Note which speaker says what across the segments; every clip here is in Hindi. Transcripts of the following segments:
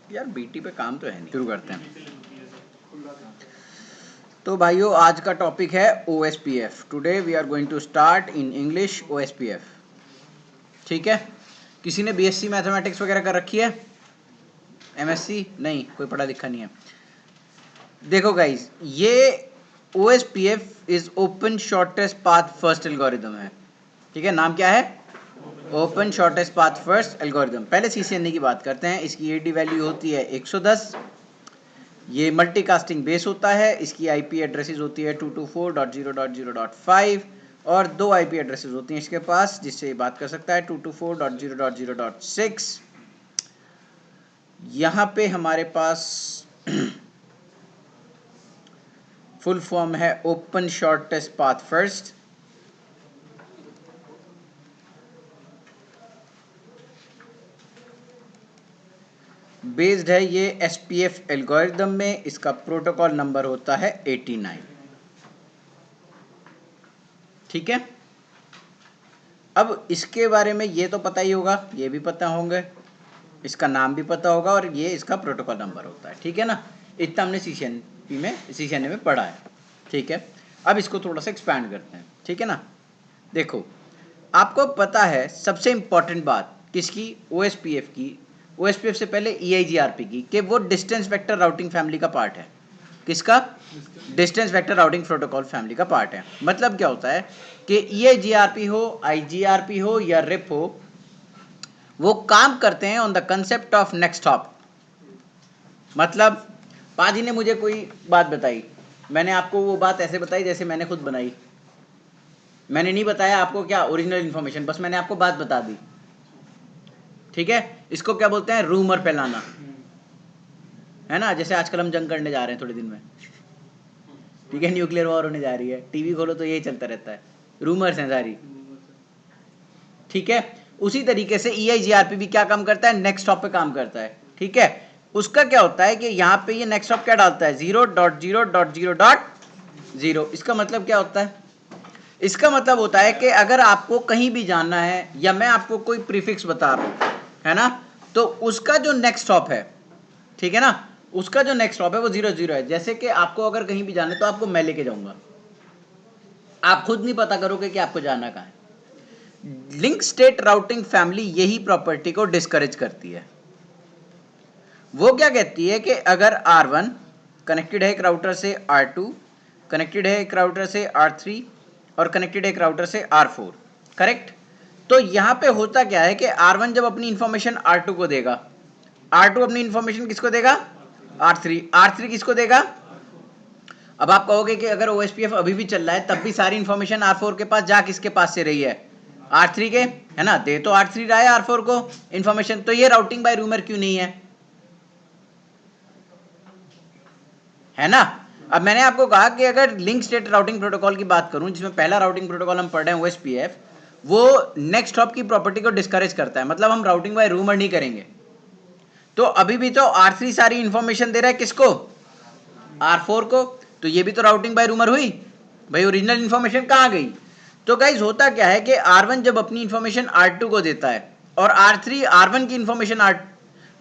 Speaker 1: यार बीटी पे काम तो है नहीं, शुरू करते हैं। तो भाइयों आज का टॉपिक है OSPF। Today we are going to start in English OSPF। ठीक है, किसी ने BSc मैथमेटिक्स वगैरह कर रखी है? MSc नहीं, कोई पढ़ा लिखा नहीं है। देखो गाइज, ये OSPF is open shortest path first algorithm है। ठीक है, नाम क्या है? Open shortest path first algorithm. पहले CCNA की बात करते हैं। इसकी AD वैल्यू होती है 110। ये मल्टीकास्टिंग बेस होता है। इसकी IP एड्रेसेस होती है 224.0.0.5 और 2 IP एड्रेसेस होती हैं इसके पास, जिससे ये बात कर सकता है 224.0.0.6। यहाँ पे हमारे पास फुल फॉर्म है open shortest path first. Based है ये SPF एल्गोरिदम में। इसका प्रोटोकॉल नंबर होता है 89। ठीक है, अब इसके बारे में ये तो पता ही होगा, ये भी पता होंगे, इसका नाम भी पता होगा और ये इसका प्रोटोकॉल नंबर होता है। ठीक है ना, इतना हमने CCNA में पढ़ा है। ठीक है, अब इसको थोड़ा सा एक्सपैंड करते हैं। ठीक है ना, देखो आपको पता है सबसे इंपॉर्टेंट बात किसकी? OSPF की। OSPF से पहले EIGRP की, कि वो डिस्टेंस वेक्टर राउटिंग फैमिली का पार्ट है। किसका? Distance vector routing protocol family का पार्ट है। मतलब क्या होता है कि EIGRP हो, IGRP हो या RIP हो, वो काम करते हैं on the concept of next hop. मतलब पाजी ने मुझे कोई बात बताई, मैंने आपको वो बात ऐसे बताई जैसे मैंने खुद बनाई। मैंने नहीं बताया आपको क्या ओरिजिनल इंफॉर्मेशन, बस मैंने आपको बात बता दी। ठीक है, इसको क्या बोलते हैं? रूमर फैलाना, है ना। जैसे आजकल हम जंग करने जा रहे हैं थोड़े दिन में। ठीक है, न्यूक्लियर वॉर होने जा रही है, टीवी खोलो तो यही चलता रहता है, रूमर्स हैं सारी। ठीक है, उसी तरीके से EIGRP भी क्या काम करता है? नेक्स्ट हॉप पे काम करता है। ठीक है, उसका क्या होता है कि यहाँ पे ये नेक्स्ट हॉप क्या डालता है? 0.0.0.0। इसका मतलब क्या होता है? इसका मतलब होता है कि अगर आपको कहीं भी जाना है या मैं आपको कोई प्रीफिक्स बता रहा हूं, है ना, तो उसका जो नेक्स्ट स्टॉप है, ठीक है ना, उसका जो नेक्स्ट स्टॉप है वो 0.0 है। जैसे कि आपको अगर कहीं भी जाना है तो आपको मैं लेके जाऊंगा, आप खुद नहीं पता करोगे कि आपको जाना कहाँ है। लिंक स्टेट राउटिंग फैमिली यही प्रॉपर्टी को डिस्करेज करती है। वो क्या कहती है कि अगर R1 कनेक्टेड है एक राउटर से R2, कनेक्टेड है एक राउटर से R3 और कनेक्टेड है एक राउटर से R4, करेक्ट। तो यहां पे होता क्या है कि R1 जब अपनी इंफॉर्मेशन R2 को देगा, R2 अपनी इंफॉर्मेशन किसको देगा? R3 किसको देगा? अब आप कहोगे कि अगर OSPF अभी भी चल रहा है तब भी सारी इंफॉर्मेशन R4 के पास जा किसके पास से रही है? R3 के, है ना। दे तो R3 रहा है R4 को इंफॉर्मेशन, तो ये राउटिंग बाय रूमर क्यों नहीं है ना। अब मैंने आपको कहा कि अगर लिंक स्टेट राउटिंग प्रोटोकॉल की बात करूं, जिसमें पहला राउटिंग प्रोटोकॉल हम पढ़ रहे हैं OSPF, वो नेक्स्ट हॉप की प्रॉपर्टी को डिस्करेज करता है। मतलब हम राउटिंग बाय रूमर नहीं करेंगे। तो अभी भी तो R3 सारी इंफॉर्मेशन दे रहा है किसको? R4 को। तो ये भी तो राउटिंग बाय रूमर हुई भाई, ओरिजिनल इंफॉर्मेशन कहां गई? तो गाइज होता क्या है कि R1 जब अपनी इंफॉर्मेशन R2 को देता है और R3 R1 की इंफॉर्मेशन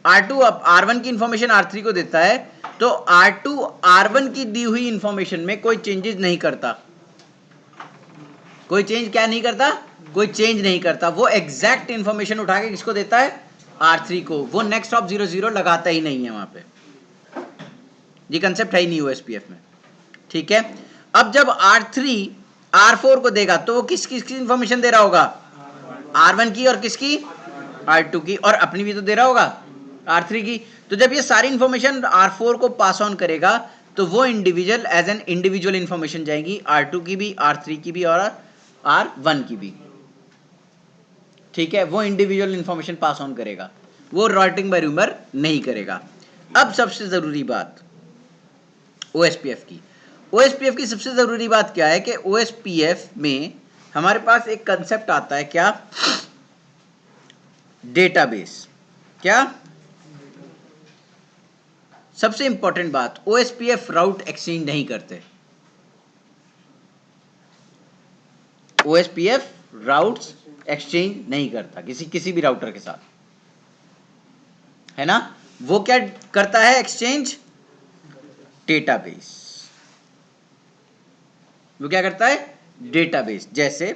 Speaker 1: R2 R1 की इंफॉर्मेशन R3 को देता है, तो R2 R1 की दी हुई इंफॉर्मेशन में कोई चेंजेस नहीं करता। कोई चेंज क्या नहीं करता? कोई चेंज नहीं करता। वो एग्जैक्ट इंफॉर्मेशन उठा के किसको देता है? R3 को। वो नेक्स्ट ऑफ 0.0 लगाता ही नहीं है वहां पे। ये कंसेप्ट है ही नहीं OSPF में। ठीक है, अब जब R3 R4 को देगा तो वो किस किस की इंफॉर्मेशन दे रहा होगा? R1 की और किसकी? R2 की, और अपनी भी तो दे रहा होगा R3 की। तो जब ये सारी इंफॉर्मेशन R4 को पास ऑन करेगा तो वो individual as an individual information जाएगी, R2 की भी, R3 की भी और R1 की भी। ठीक है, वो इंडिविजुअल इंफॉर्मेशन पास ऑन करेगा, वो राउटिंग बाय रूमर नहीं करेगा। अब सबसे जरूरी बात OSPF की सबसे जरूरी बात क्या है कि OSPF में हमारे पास एक कंसेप्ट आता है, क्या? डेटाबेस। क्या? सबसे इंपॉर्टेंट बात, OSPF राउट एक्सचेंज नहीं करते। OSPF राउट्स एक्सचेंज नहीं करता किसी भी राउटर के साथ, है ना। वो क्या करता है? Exchange database. वो क्या करता है? डेटाबेस। जैसे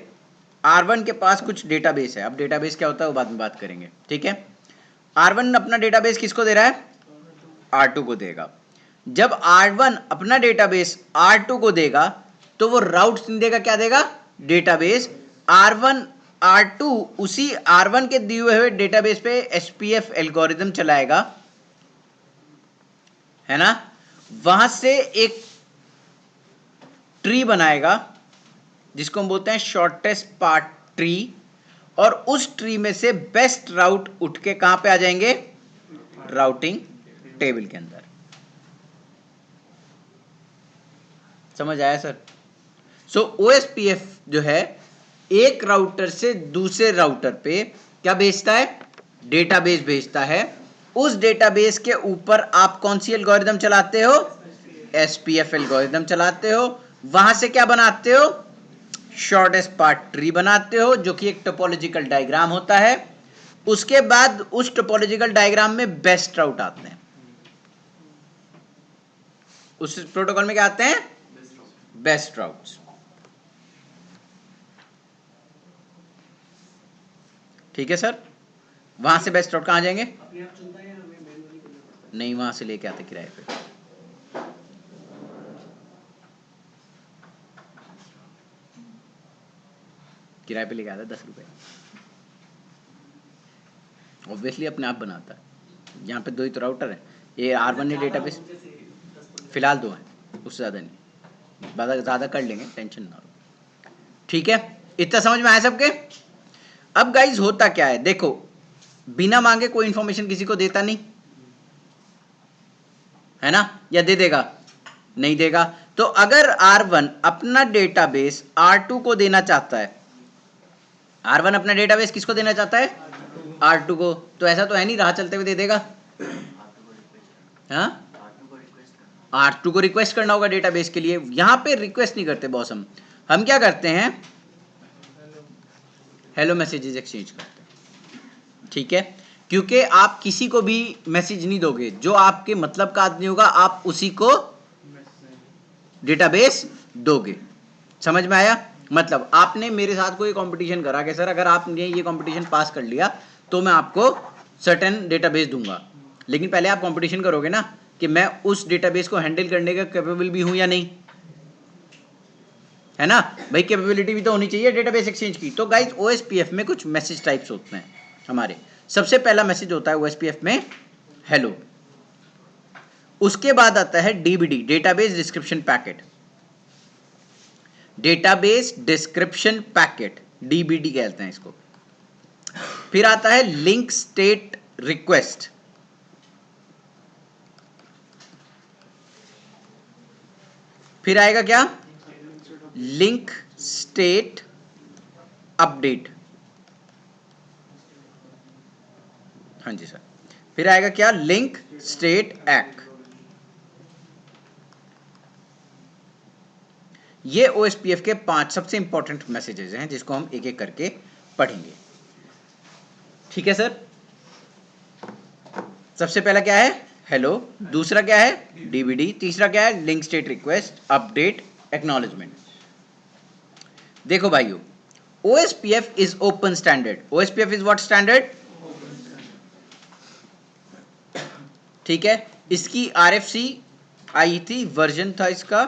Speaker 1: R1 के पास कुछ डेटाबेस है, अब डेटाबेस क्या होता है वो बाद में बात करेंगे, ठीक है। R1 अपना डेटाबेस किसको दे रहा है? R2 को देगा। जब R1 अपना डेटाबेस R2 को देगा तो वो राउट नहीं देगा, क्या देगा? डेटाबेस। R1 R2 उसी R1 के दिए हुए डेटाबेस पे SPF एल्गोरिथम चलाएगा, है ना। वहां से एक ट्री बनाएगा जिसको हम बोलते हैं शॉर्टेस्ट पाथ ट्री, और उस ट्री में से बेस्ट राउट उठ के कहां पे आ जाएंगे? राउटिंग टेबल के अंदर। समझ आया सर? सो OSPF जो है एक राउटर से दूसरे राउटर पे क्या भेजता है? डेटाबेस भेजता है। उस डेटाबेस के ऊपर आप कौन सी एल्गोरिथम चलाते हो? SPF एल्गोरिथम चलाते हो। वहां से क्या बनाते हो? शॉर्टेस्ट पाथ ट्री बनाते हो, जो कि एक टोपोलॉजिकल डायग्राम होता है। उसके बाद उस टोपोलॉजिकल डायग्राम में बेस्ट राउट आते हैं। उस प्रोटोकॉल में क्या आते हैं? Best routes. ठीक है सर। वहां से बेस्ट राउट कहां जाएंगे? नहीं, वहां से लेके आते किराए पे। किराए पे लेके आता 10 रुपए। ऑब्वियसली अपने आप बनाता है। यहाँ पे 2 ही तो राउटर है, ये R1 ने डेटाबेस फिलहाल 2 है, उससे ज़्यादा नहीं। ज़्यादा कर लेंगे, टेंशन ना लो। ठीक है, इतना समझ में आया सबके? अब गाइज होता क्या है, देखो, बिना मांगे कोई इंफॉर्मेशन किसी को देता नहीं है ना, या दे देगा? नहीं देगा। तो अगर R1 अपना डेटाबेस R2 को देना चाहता है, R1 अपना डेटाबेस किसको देना चाहता है? R2 को। तो ऐसा तो है नहीं राह चलते हुए दे देगा। हाँ, R2 को रिक्वेस्ट करना होगा डेटाबेस के लिए। यहां पे रिक्वेस्ट नहीं करते बॉस, हम क्या करते हैं? हेलो मैसेजेस एक्सचेंज करते हैं। ठीक है, क्योंकि आप किसी को भी मैसेज नहीं दोगे, जो आपके मतलब का आदमी होगा आप उसी को डेटाबेस दोगे। समझ में आया? मतलब आपने मेरे साथ कोई कंपटीशन करा कि सर अगर आपने ये कंपटीशन पास कर लिया तो मैं आपको सर्टेन डेटाबेस दूंगा, लेकिन पहले आप कंपटीशन करोगे ना कि मैं उस डेटाबेस को हैंडल करने का कैपेबल भी हूं या नहीं, है ना भाई? कैपेबिलिटी भी तो होनी चाहिए डेटाबेस एक्सचेंज की। तो गाइस OSPF में कुछ मैसेज टाइप्स होते हैं हमारे। सबसे पहला मैसेज होता है OSPF में हेलो। उसके बाद आता है DBD, database description packet. Database description packet, DBD कहते हैं इसको। फिर आता है लिंक स्टेट रिक्वेस्ट। फिर आएगा क्या? Link state update. हाँ जी सर। फिर आएगा क्या? Link state act. ये OSPF के 5 सबसे इंपॉर्टेंट मैसेजेस हैं जिसको हम एक एक करके पढ़ेंगे। ठीक है सर। सबसे पहला क्या है? हेलो। दूसरा क्या है? DBD। तीसरा क्या है? Link state request, update, acknowledgement. देखो भाइयों, OSPF is open standard. OSPF is what standard? ठीक है, इसकी RFC आई थी, वर्जन था इसका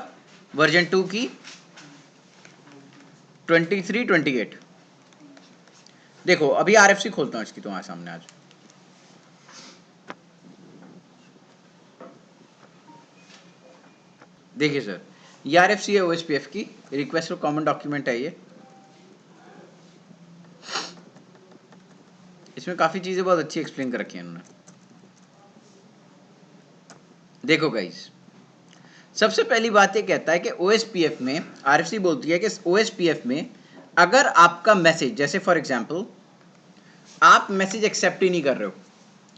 Speaker 1: वर्जन 2 की 2328। देखो अभी RFC खोलता हूं इसकी तुम्हारे सामने आज। देखिए सर, ये RFC है OSPF की, रिक्वेस्ट फॉर कॉमन डॉक्यूमेंट है ये। इसमें काफी चीजें बहुत अच्छी एक्सप्लेन कर रखी है इन्होंने। देखो गाइस, सबसे पहली बात ये कहता है कि OSPF में RFC बोलती है कि OSPF में अगर आपका मैसेज, जैसे फॉर एग्जांपल आप मैसेज एक्सेप्ट ही नहीं कर रहे हो,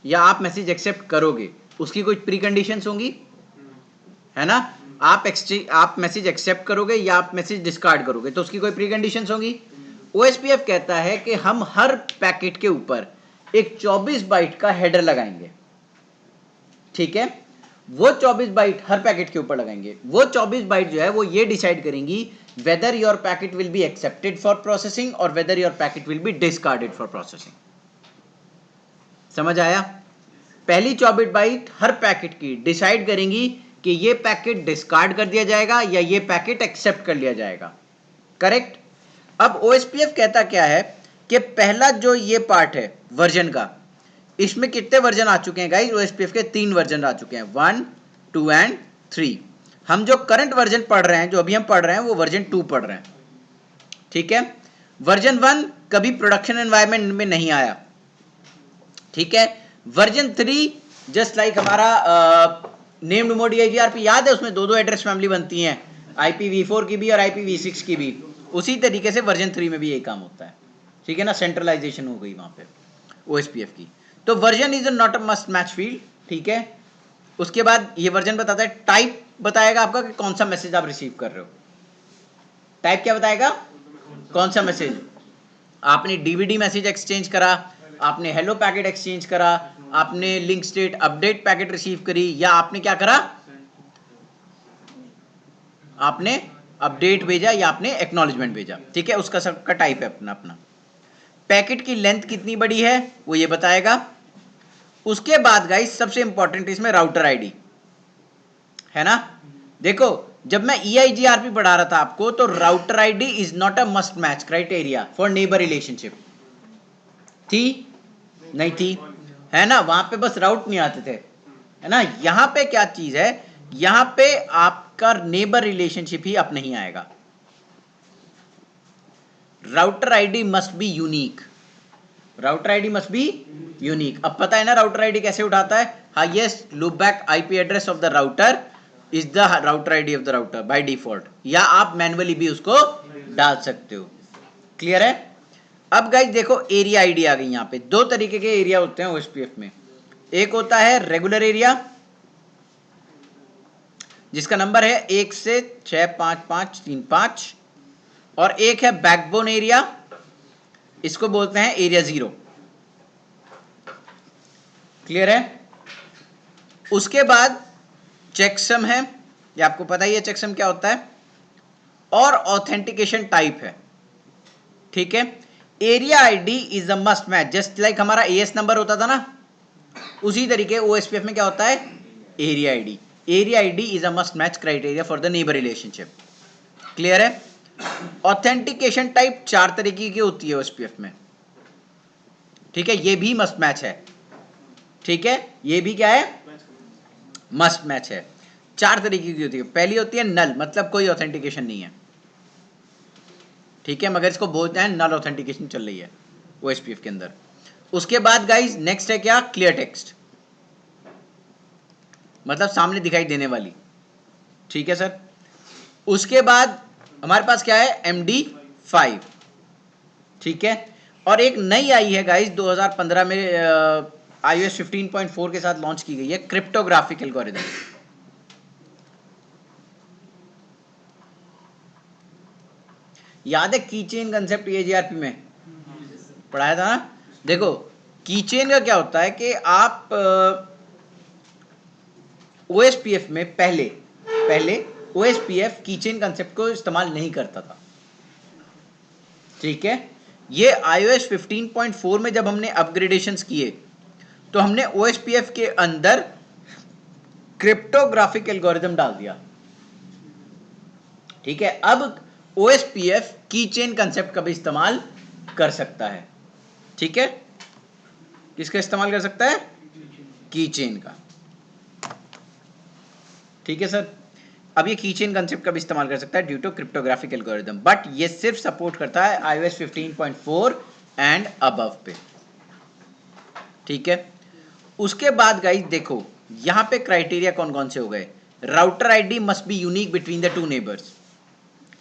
Speaker 1: या आप मैसेज एक्सेप्ट करोगे, उसकी कोई प्री कंडीशंस होंगी, है ना? आप मैसेज एक्सेप्ट करोगे या आप मैसेज डिस्कार्ड करोगे, तो उसकी कोई प्री कंडीशंस होंगी। OSPF कहता है कि हम हर पैकेट के ऊपर एक 24 बाइट का हेडर लगाएंगे। ठीक है, वो 24 बाइट हर पैकेट के ऊपर लगाएंगे। वो 24 बाइट जो है वो ये डिसाइड करेंगी whether your packet will be accepted for processing और whether your packet will be discarded for processing. समझ आया? पहली 24 बाइट हर पैकेट की डिसाइड करेंगी कि ये पैकेट डिस्कार्ड कर दिया जाएगा या ये पैकेट एक्सेप्ट कर लिया जाएगा। करेक्ट? अब OSPF कहता क्या है कि पहला जो ये पार्ट है वर्जन का, इसमें कितने वर्जन आ चुके हैं गाइस? OSPF के 3 वर्जन आ चुके हैं, 1, 2 एंड 3। हम जो करंट वर्जन पढ़ रहे हैं, जो अभी हम पढ़ रहे हैं, वो वर्जन 2 पढ़ रहे हैं। ठीक है, वर्जन 1 कभी प्रोडक्शन एनवायरनमेंट में नहीं आया। ठीक है, वर्जन 3 जस्ट लाइक हमारा नेम्ड मोड EIGRP याद है, उसमें 2 एड्रेस फैमिली बनती हैं, IPv4 की भी और IPv6 की भी। उसी तरीके से वर्जन 3 में भी यही काम होता है। ठीक है ना, सेंट्रलाइजेशन हो गई वहां पे OSPF की। तो version is not a must match field. ठीक है, उसके बाद ये वर्जन बताता है, टाइप बताएगा आपका कि कौन सा मैसेज आप रिसीव कर रहे हो। टाइप क्या बताएगा? कौन सा मैसेज आपने DVD मैसेज एक्सचेंज करा, आपने हेलो पैकेट एक्सचेंज करा, आपने link state update packet receive करी, या आपने क्या करा, आपने अपडेट भेजा या आपने एक्नॉलेजमेंट भेजा। ठीक है, उसका सबका टाइप है अपना अपना। पैकेट की लेंथ कितनी बड़ी है वो ये बताएगा। उसके बाद गाइस सबसे इंपॉर्टेंट इसमें राउटर आईडी है ना। देखो जब मैं EIGRP पढ़ा रहा था आपको, तो router ID is not a must match criteria for neighbour relationship. थी? नहीं थी, है ना, वहां पे बस राउट नहीं आते थे, है ना। यहां पे क्या चीज है, यहां पे आपका नेबर रिलेशनशिप ही अब नहीं आएगा। Router ID must be unique, router ID must be unique. अब पता है ना राउटर आईडी कैसे उठाता है? Highest loopback IP address of the router is the router ID of the router by default, या आप मैन्युअली भी उसको डाल सकते हो। क्लियर है? अब गाइस देखो एरिया आईडी आ गई। यहाँ पे 2 तरीके के एरिया होते हैं OSPF में। एक होता है रेगुलर एरिया जिसका नंबर है 1 से 65535, और एक है बैकबोन एरिया, इसको बोलते हैं एरिया 0। क्लियर है? उसके बाद चेकसम है, ये आपको पता ही है चेकसम क्या होता है, और ऑथेंटिकेशन टाइप है। ठीक है, area ID is a must match, just like हमारा AS नंबर होता था ना, उसी तरीके OSPF में क्या होता है, area ID. Area ID is a must match criteria for the neighbour relationship. Clear है? ऑथेंटिकेशन टाइप 4 तरीके की होती है OSPF में। ठीक है, ये भी मस्ट मैच है। ठीक है, ये भी क्या है, मस्ट मैच है। 4 तरीके की होती है। पहली होती है नल, मतलब कोई ऑथेंटिकेशन नहीं है। ठीक है, मगर इसको बोलते हैं नल ऑथेंटिकेशन चल रही है OSPF के अंदर। उसके बाद गाइस नेक्स्ट है क्या, क्लियर टेक्स्ट, मतलब सामने दिखाई देने वाली। ठीक है सर। उसके बाद हमारे पास क्या है, MD5। ठीक है, और एक नई आई है गाइस 2015 में iOS 15.4 के साथ लॉन्च की गई है, क्रिप्टोग्राफिक एल्गोरिथम। याद है कीचेन कंसेप्ट EIGRP में पढ़ाया था ना। देखो कीचेन का क्या होता है कि आप OSPF में पहले OSPF कीचेन कंसेप्ट को इस्तेमाल नहीं करता था। ठीक है, ये iOS 15.4 में जब हमने अपग्रेडेशंस किए तो हमने OSPF के अंदर क्रिप्टोग्राफिक एल्गोरिथम डाल दिया। ठीक है, अब OSPF कीचेन कंसेप्ट का भी इस्तेमाल कर सकता है। ठीक है, किसका इस्तेमाल कर सकता है, कीचेन का। ठीक है सर। अब ये कीचेन कंसेप्ट का भी इस्तेमाल कर सकता है due to cryptographic algorithm, but ये सिर्फ सपोर्ट करता है iOS 15.4 एंड अबव पे। ठीक है, उसके बाद गाइस देखो यहां पे क्राइटेरिया कौन कौन से हो गए। Router ID must be unique between the 2 neighbours.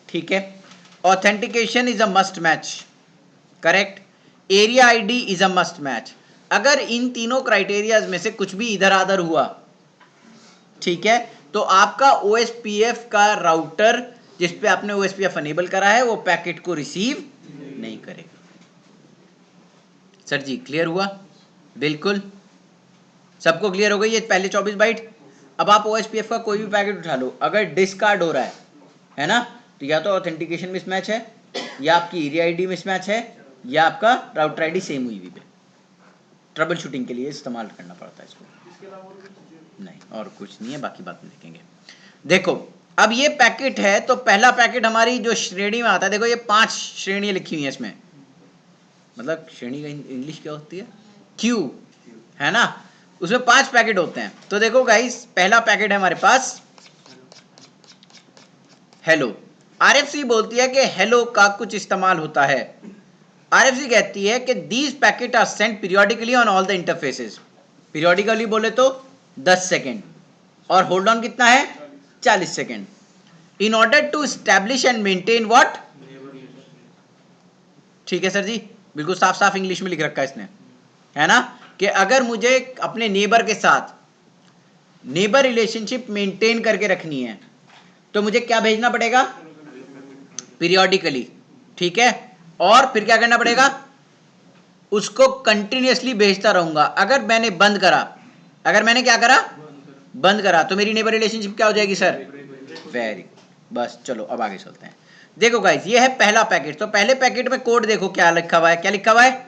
Speaker 1: ठीक है, authentication is a must match, correct. Area ID is a must match. अगर इन तीनों क्राइटेरियाज में से कुछ भी इधर आधर हुआ, ठीक है, तो आपका OSPF का राउटर जिस पे आपने OSPF अनेबल करा है वो पैकेट को रिसीव नहीं करेगा। सर जी क्लियर हुआ? बिल्कुल। सबको क्लियर हो गई ये पहले 24 बाइट। अब आप OSPF का कोई भी पैकेट उठा लो, अगर डिस्कार्ड हो रहा है ना, तो या तो ऑथेंटिकेशन मिसमैच है, या आपकी एरिया आईडी मिसमैच है, या आपका राउटर आईडी सेम हुई भी है। ट्रबल शूटिंग के लिए इस्तेमाल करना पड़ता है इसको। नहीं और कुछ नहीं है, बाकी बात में देखेंगे। देखो अब ये पैकेट है, तो पहला पैकेट हमारी जो श्रेणी में आता है, देखो ये 5 श्रेणियां लिखी हुई है इसमें, मतलब श्रेणी का इंग्लिश क्या होती है, क्यू, है ना, उसमें 5 पैकेट होते हैं। तो देखो गाइस पहला पैकेट है हमारे पास हेलो। RFC बोलती है कि हेलो का कुछ इस्तेमाल होता है। RFC कहती है कि these packet are sent periodically on all the interfaces. Periodically बोले तो 10 सेकेंड, और होल्ड ऑन कितना है 40 second, in order to establish and maintain what. ठीक है सर जी, बिल्कुल साफ साफ इंग्लिश में लिख रखा है इसने, है ना, कि अगर मुझे अपने नेबर के साथ नेबर रिलेशनशिप मेंटेन करके रखनी है तो मुझे क्या भेजना पड़ेगा, पीरियोडिकली। ठीक है, और फिर क्या करना पड़ेगा, उसको कंटिन्यूअसली भेजता रहूंगा। अगर मैंने बंद करा, अगर मैंने क्या करा, बंद करा, तो मेरी नेबर रिलेशनशिप क्या हो जाएगी सर, वेरी। बस चलो अब आगे चलते हैं। देखो गाइस ये है पहला पैकेट। तो पहले पैकेट में कोड देखो क्या लिखा हुआ है, क्या लिखा हुआ है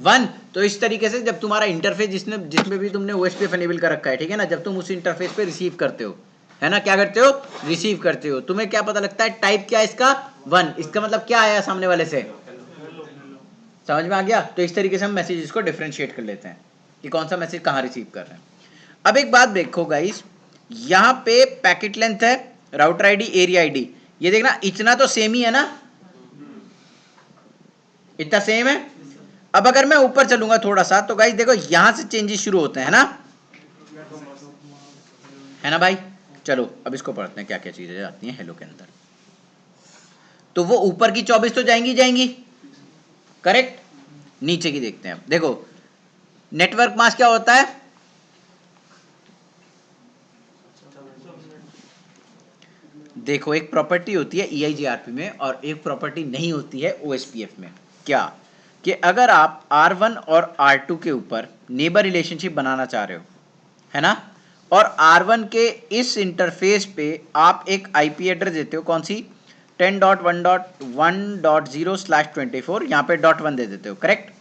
Speaker 1: 1। तो इस तरीके से जब तुम्हारा इंटरफेस जिसमें भी तुमने OSPF एनेबल कर रखा है, ठीक है ना, जब तुम उस इंटरफेस पे रिसीव करते हो, है ना, क्या करते हो, रिसीव करते हो, तुम्हें क्या पता लगता है, टाइप क्या है इसका 1। इसका मतलब क्या आया सामने वाले से, समझ में आ गया। तो इस तरीके से हम मैसेजेस को डिफरेंशिएट कर लेते हैं कि कौन सा मैसेज कहाँ रिसीव कर रहे हैं। अब एक बात देखो गाइस, यहाँ पे पैकेट लेंथ है, राउटर आईडी, एरिया आईडी, ये देखना इतना तो सेम ही है ना, इतना सेम है। अब अगर मैं ऊपर चलूंगा थोड़ा सा, तो गाइस देखो यहां से चेंजेस शुरू होते हैं, है ना भाई। चलो अब इसको पढ़ते हैं क्या क्या चीजें जाती हैं हेलो के अंदर। तो वो ऊपर की 24 तो जाएंगी, करेक्ट। नीचे की देखते हैं। अब देखो नेटवर्क मास्क क्या होता है, देखो एक प्रॉपर्टी होती है EIGRP में और एक प्रॉपर्टी नहीं होती है OSPF में। क्या कि अगर आप R1 और R2 के ऊपर नेबर रिलेशनशिप बनाना चाह रहे हो, है ना, और R1 के इस इंटरफेस पे आप एक IP एड्रेस देते हो, कौन सी 10.1.1.0/24, यहाँ पे .1 दे देते हो, करेक्ट।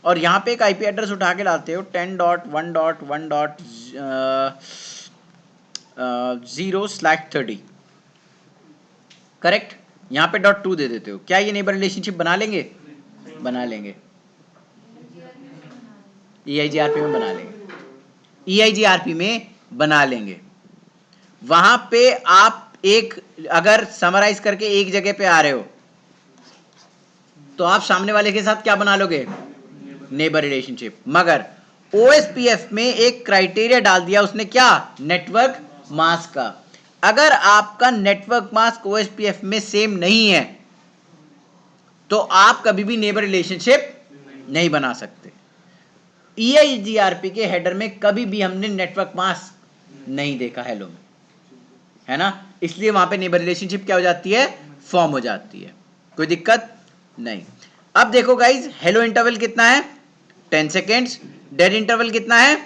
Speaker 1: और यहाँ पे एक IP एड्रेस उठा के लाते हो 10.1.1.0/30, करेक्ट। यहाँ पे .2 दे देते हो। क्या ये नेबर रिलेशनशिप बना लेंगे, बना लेंगे, EIGRP में बना लेंगे, EIGRP में बना लेंगे। वहां पे आप एक अगर समराइज करके एक जगह पे आ रहे हो, तो आप सामने वाले के साथ क्या बना लोगे, नेबर रिलेशनशिप। मगर OSPF में एक क्राइटेरिया डाल दिया उसने, क्या, नेटवर्क मास्क का। अगर आपका नेटवर्क मास्क OSPF में सेम नहीं है तो आप कभी भी नेबर रिलेशनशिप नहीं बना सकते। EIGRP के हेडर में कभी भी हमने नेटवर्क मास्क नहीं देखा हेलो में, है ना, इसलिए वहां पे नेबर रिलेशनशिप क्या हो जाती है, फॉर्म हो जाती है, कोई दिक्कत नहीं। अब देखो गाइज हेलो इंटरवल कितना है 10 सेकेंड्स, डेड इंटरवल कितना है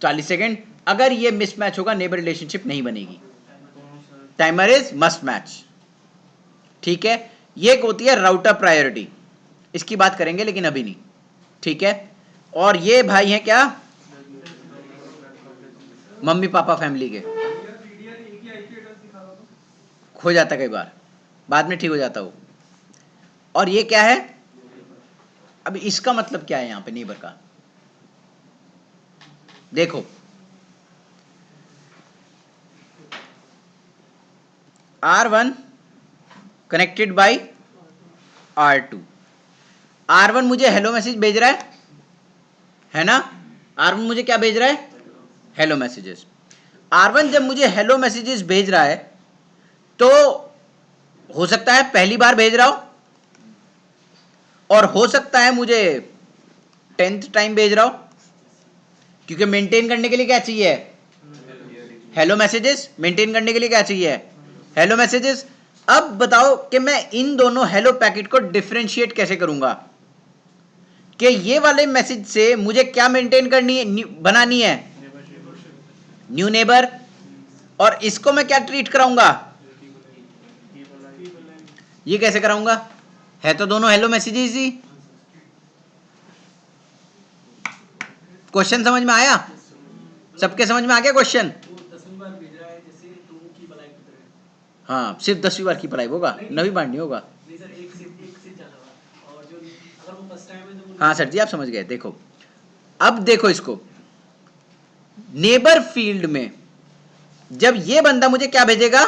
Speaker 1: 40 सेकेंड। अगर ये मिसमैच होगा नेबर रिलेशनशिप नहीं बनेगी, टाइमर इज मस्ट मैच। ठीक है, ये एक होती है राउटर प्रायोरिटी, इसकी बात करेंगे लेकिन अभी नहीं, ठीक है। और ये भाई हैं क्या, मम्मी पापा फैमिली के, हो जाता कई बार, बाद में ठीक हो जाता वो। और ये क्या है, अब इसका मतलब क्या है यहां पे नेबर का, देखो R1 connected by R2, R1 मुझे हेलो मैसेज भेज रहा है ना, R1 मुझे क्या भेज रहा है, हेलो मैसेजेस। R1 जब मुझे हेलो मैसेजेस भेज रहा है तो हो सकता है पहली बार भेज रहा हो, और हो सकता है मुझे 10th टाइम भेज रहा हो, क्योंकि मेंटेन करने के लिए क्या चाहिए, हेलो मैसेजेस। मेंटेन करने के लिए क्या चाहिए, हेलो मैसेजेस। अब बताओ कि मैं इन दोनों हेलो पैकेट को डिफरेंशिएट कैसे करूंगा। कि ये वाले मैसेज से मुझे क्या मेंटेन करनी है, बनानी है, न्यू नेबर, और इसको मैं क्या ट्रीट कराऊंगा, ये कैसे कराऊंगा, है तो दोनों हेलो मैसेजेस ही। क्वेश्चन समझ में आया, सबके समझ में आ गया क्वेश्चन? हाँ, सिर्फ 10वीं बार की पढ़ाई होगा, 9वीं बार नहीं होगा। हाँ सर जी, आप समझ गए। देखो अब देखो इसको, नेबर फील्ड में जब ये बंदा मुझे क्या भेजेगा,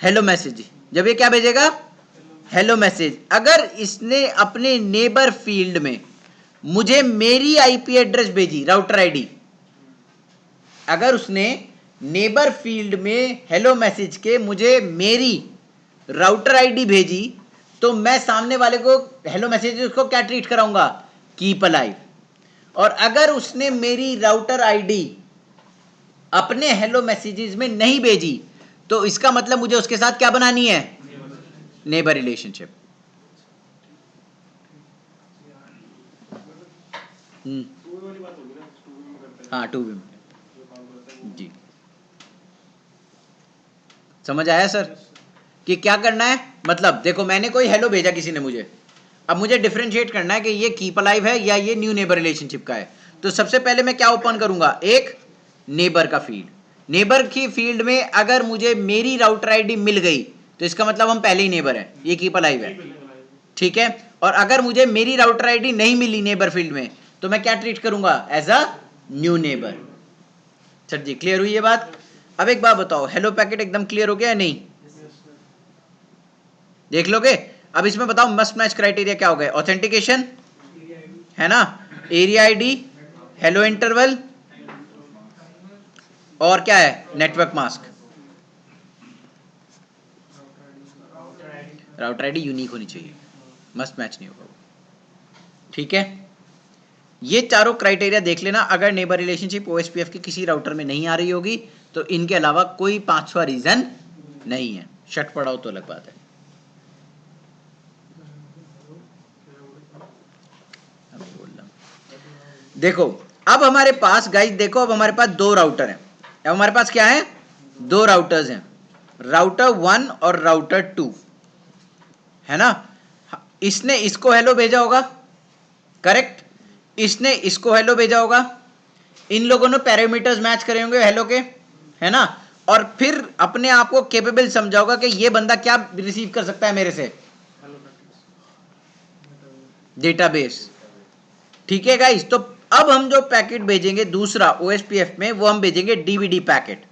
Speaker 1: हेलो मैसेज, जब ये क्या भेजेगा, हेलो मैसेज, अगर इसने अपने नेबर फील्ड में मुझे मेरी आईपी एड्रेस भेजी, राउटर आईडी, अगर उसने नेबर फील्ड में हेलो मैसेज के मुझे मेरी राउटर आईडी भेजी, तो मैं सामने वाले को हेलो मैसेज को क्या ट्रीट कराऊंगा, कीप अलाइव। और अगर उसने मेरी राउटर आईडी अपने हेलो मैसेजेस में नहीं भेजी, तो इसका मतलब मुझे उसके साथ क्या बनानी है, नेबर रिलेशनशिप। हाँ, 2 में जी, समझ आया सर कि क्या करना है? मतलब देखो, मैंने कोई हेलो भेजा किसी ने मुझे, अब मुझे डिफरेंशिएट करना है कि ये कीप अलाइव है या ये न्यू नेबर रिलेशनशिप का है। तो सबसे पहले मैं क्या ओपन करूंगा, एक नेबर का फील्ड। नेबर की फील्ड में अगर मुझे मेरी राउटर आईडी मिल गई, तो इसका मतलब हम पहले ही नेबर हैं, ये कीप अलाइव है, ठीक है। और अगर मुझे मेरी राउटर आईडी नहीं मिली नेबर फील्ड में, तो मैं क्या ट्रीट करूंगा, as a new neighbour. Sir ji clear हुई ये बात? अब एक बात बताओ, हेलो पैकेट एकदम क्लियर हो गया या नहीं, देख लोगे? अब इसमें बताओ मस्ट मैच क्राइटेरिया क्या हो गए, ऑथेंटिकेशन है ना, एरिया आईडी, हेलो इंटरवल, और क्या है, network mask. Router ID unique होनी चाहिए, मस्ट मैच नहीं होगा, ठीक है। ये चारों क्राइटेरिया देख लेना। अगर नेबर रिलेशनशिप ओएसपीएफ की किसी राउटर में नहीं आ रही होगी, तो इनके अलावा कोई 5वां रीजन नहीं है। शट पड़ाओ तो अलग बात है। देखो अब हमारे पास गाइस, देखो अब हमारे पास 2 राउटर हैं। अब हमारे पास क्या है, 2 राउटर्स हैं, राउटर 1 और राउटर 2, है ना। इसने इसको हेलो भेजा होगा, करेक्ट, इसने इसको हेलो भेजा होगा, इन लोगों ने पैरामीटर्स मैच करे होंगे हेलो के, है ना। और फिर अपने आप को कैपेबल समझा होगा कि ये बंदा क्या रिसीव कर सकता है मेरे से, डेटाबेस, ठीक है गाइस। तो अब हम जो पैकेट भेजेंगे दूसरा ओएसपीएफ में, वो हम भेजेंगे DVD packet,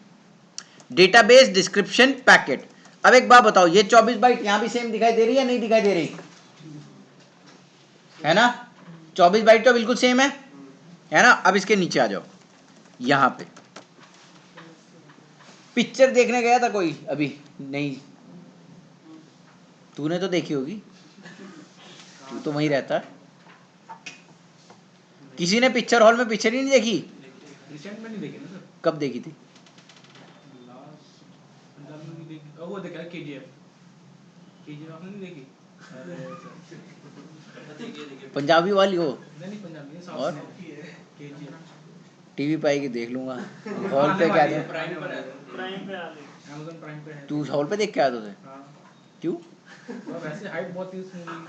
Speaker 1: database description packet. अब एक बात बताओ, ये 24 बाइट यहां भी सेम दिखाई दे रही है, नहीं दिखाई दे रही, है ना। 24 बाइट तो बिल्कुल सेम है ना। अब इसके नीचे आ जाओ, यहां पे पिक्चर देखने गया था कोई अभी नहीं, तूने तो देखी होगी, तू तो वहीं रहता है। किसी ने पिक्चर हॉल में पिक्चर ही नहीं देखी? रिसेंट में नहीं देखी ना सर। कब देखी थी? वो देखा केजीएफ। केजीएफ आपने नहीं देखी? पंजाबी वाली हो? नहीं पंजाबी, और टीवी पे आएगी देख लूंगा। हॉल पे क्या है? प्राइम पे आ गई, अमेज़न प्राइम पे है। तू हॉल पे देख के आया था? हां। क्यों? वैसे हाइप बहुत थी उस मूवी।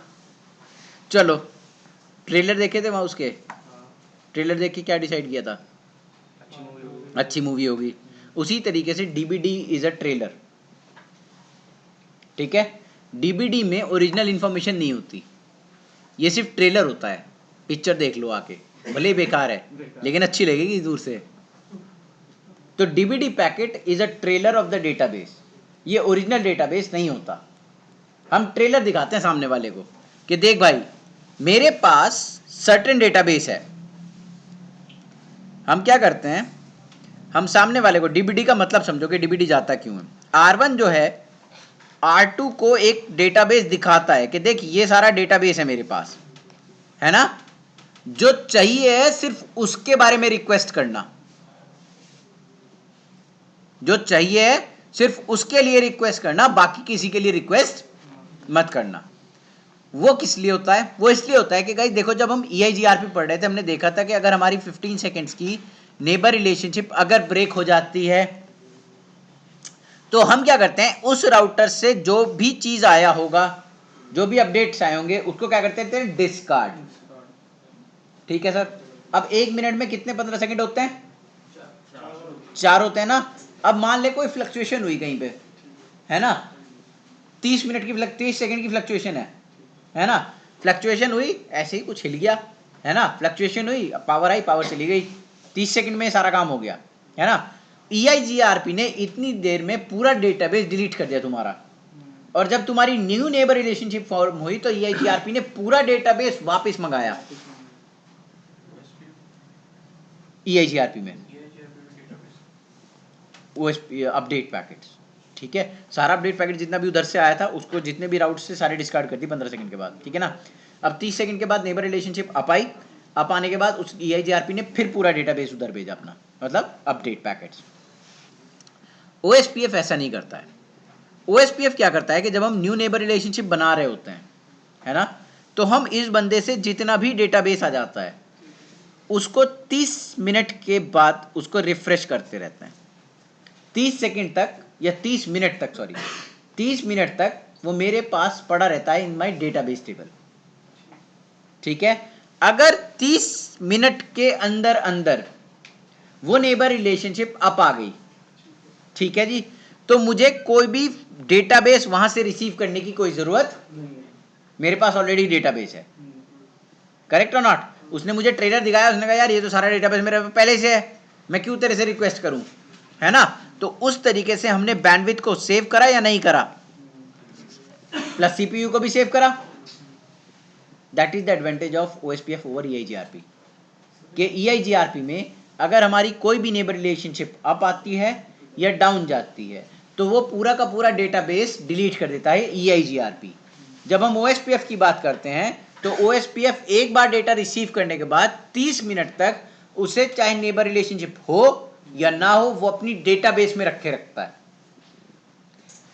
Speaker 1: चलो ट्रेलर देखे थे वहां उसके? ट्रेलर देख के क्या डिसाइड किया था? अच्छी मूवी होगी। उसी तरीके से डीबीडी इज अ ट्रेलर, ठीक है। डीबीडी में ओरिजिनल इंफॉर्मेशन नहीं होती, ये सिर्फ ट्रेलर होता है। पिक्चर देख लो आके, भले ही बेकार है लेकिन अच्छी लगेगी दूर से। तो DBD packet is a trailer of the database, ये ओरिजिनल डेटाबेस नहीं होता। हम ट्रेलर दिखाते हैं सामने वाले को कि देख भाई मेरे पास सर्टेन डेटाबेस है। हम क्या करते हैं, हम सामने वाले को, डीबीडी का मतलब समझो कि डीबीडी जाता क्यों है। R1 जो है R2 को एक डेटाबेस दिखाता है कि देख ये सारा डेटाबेस है मेरे पास, है ना। जो चाहिए है सिर्फ उसके बारे में रिक्वेस्ट करना, जो चाहिए है सिर्फ उसके लिए रिक्वेस्ट करना, बाकी किसी के लिए रिक्वेस्ट मत करना। वो किस लिए होता है? वो इसलिए होता है कि गाइस देखो, जब हम EIGRP पढ़ रहे थे हमने देखा था कि अगर हमारी 15 सेकेंड्स की नेबर रिलेशनशिप अगर ब्रेक हो जाती है तो हम क्या करते हैं, उस राउटर से जो भी चीज आया होगा, जो भी अपडेट्स आए होंगे, उसको क्या करते हैं, डिस्कार्ड। ठीक है सर। अब 1 मिनट में कितने 15 सेकंड होते हैं? 4 होते हैं ना। अब मान ले कोई फ्लक्चुएशन हुई कहीं पे, है ना, 30 मिनट की 30 सेकंड की फ्लक्चुएशन है ना, फ्लक्चुएशन हुई, ऐसे ही कुछ हिल गया, है ना, फ्लक्चुएशन हुई, पावर आई, पावर चली गई, 30 सेकंड में सारा काम हो गया, है ना। EIGRP ने इतनी देर में पूरा डेटाबेस डिलीट कर दिया तुम्हारा, और जब तुम्हारी न्यू नेबर रिलेशनशिप फॉर्म हुई तो EIGRP ने पूरा डेटाबेस वापस मंगाया EIGRP में, OSP अपडेट पैकेट्स। ठीक है, सारा अपडेट पैकेट जितना भी उधर से आया था उसको, जितने भी राउट से सारे डिस्कार्ड कर दी 15 सेकंड के बाद। ठीक है ना। अब 30 सेकंड के बाद neighbour relationship up I, up आने के बाद उस EIGRP ने फिर पूरा डेटाबेस उधर भेजा अपना, मतलब अपडेट पैकेट्स। OSPF ऐसा नहीं करता है। OSPF क्या करता है कि जब हम न्यू नेबर रिलेशनशिप बना रहे होते हैं, है ना, तो हम इस बंदे से जितना भी डेटाबेस आ जाता है उसको 30 मिनट के बाद उसको रिफ्रेश करते रहते हैं। 30 सेकंड तक या 30 मिनट तक, सॉरी 30 मिनट तक वो मेरे पास पड़ा रहता है इन माय डेटाबेस टेबल। ठीक है। अगर 30 मिनट के अंदर अंदर वो नेबर रिलेशनशिप अप आ गई, ठीक है जी, तो मुझे कोई भी डेटाबेस वहां से रिसीव करने की कोई जरूरत नहीं है, मेरे पास ऑलरेडी डेटाबेस है। करेक्ट और नॉट? उसने मुझे ट्रेलर दिखाया, उसने कहा यार ये तो सारा डेटाबेस मेरे पहले से है, मैं क्यों तेरे से रिक्वेस्ट करूं, है ना। तो उस तरीके से हमने बैंडविड्थ को सेव करा या नहीं करा, प्लस CPU को भी सेव करा। That is the advantage of OSPF over EIGRP। कि EIGRP में अगर हमारी कोई भी नेबर रिलेशनशिप अप आती है या डाउन जाती है तो वो पूरा का पूरा डेटाबेस डिलीट कर देता है EIGRP। जब हम OSPF की बात करते हैं तो OSPF एक बार डेटा रिसीव करने के बाद 30 मिनट तक उसे, चाहे नेबर रिलेशनशिप हो या ना हो, वो अपनी डेटाबेस में रखे रखता है।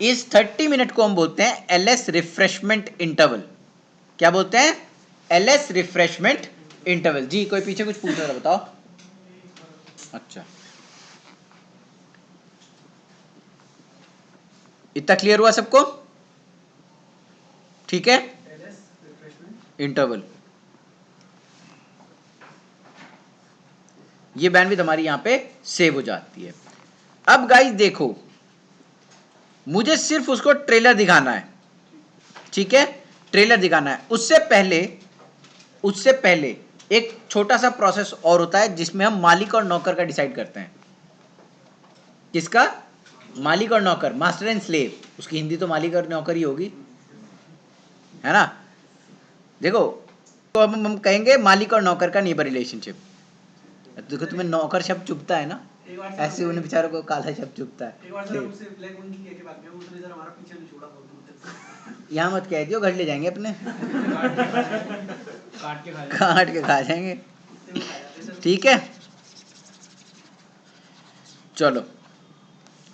Speaker 1: इस 30 मिनट को हम बोलते हैं LS रिफ्रेशमेंट इंटरवल। क्या बोलते हैं? LS refreshment interval. जी कोई पीछे कुछ पूछ रहा था, बताओ। अच्छा, इतना क्लियर हुआ सबको? ठीक है, इंटरवल, ये बैंडविड्थ हमारी यहां पे सेव हो जाती है। अब गाइस देखो, मुझे सिर्फ उसको ट्रेलर दिखाना है, ठीक है, ट्रेलर दिखाना है। उससे पहले एक छोटा सा प्रोसेस और होता है जिसमें हम मालिक और नौकर का डिसाइड करते हैं। किसका? मालिक और नौकर, मास्टर एंड स्लेव। उसकी हिंदी तो मालिक और नौकर ही होगी, है ना। देखो, तो अब हम कहेंगे मालिक और नौकर का नेबर रिलेशनशिप। देखो तुम्हें नौकर शब्द चुभता है ना, ऐसे उन्हें बेचारों को काला शब्द चुभता है। यहाँ मत कह दियो, घर ले जाएंगे अपने, काट के खा जाएंगे। ठीक है, चलो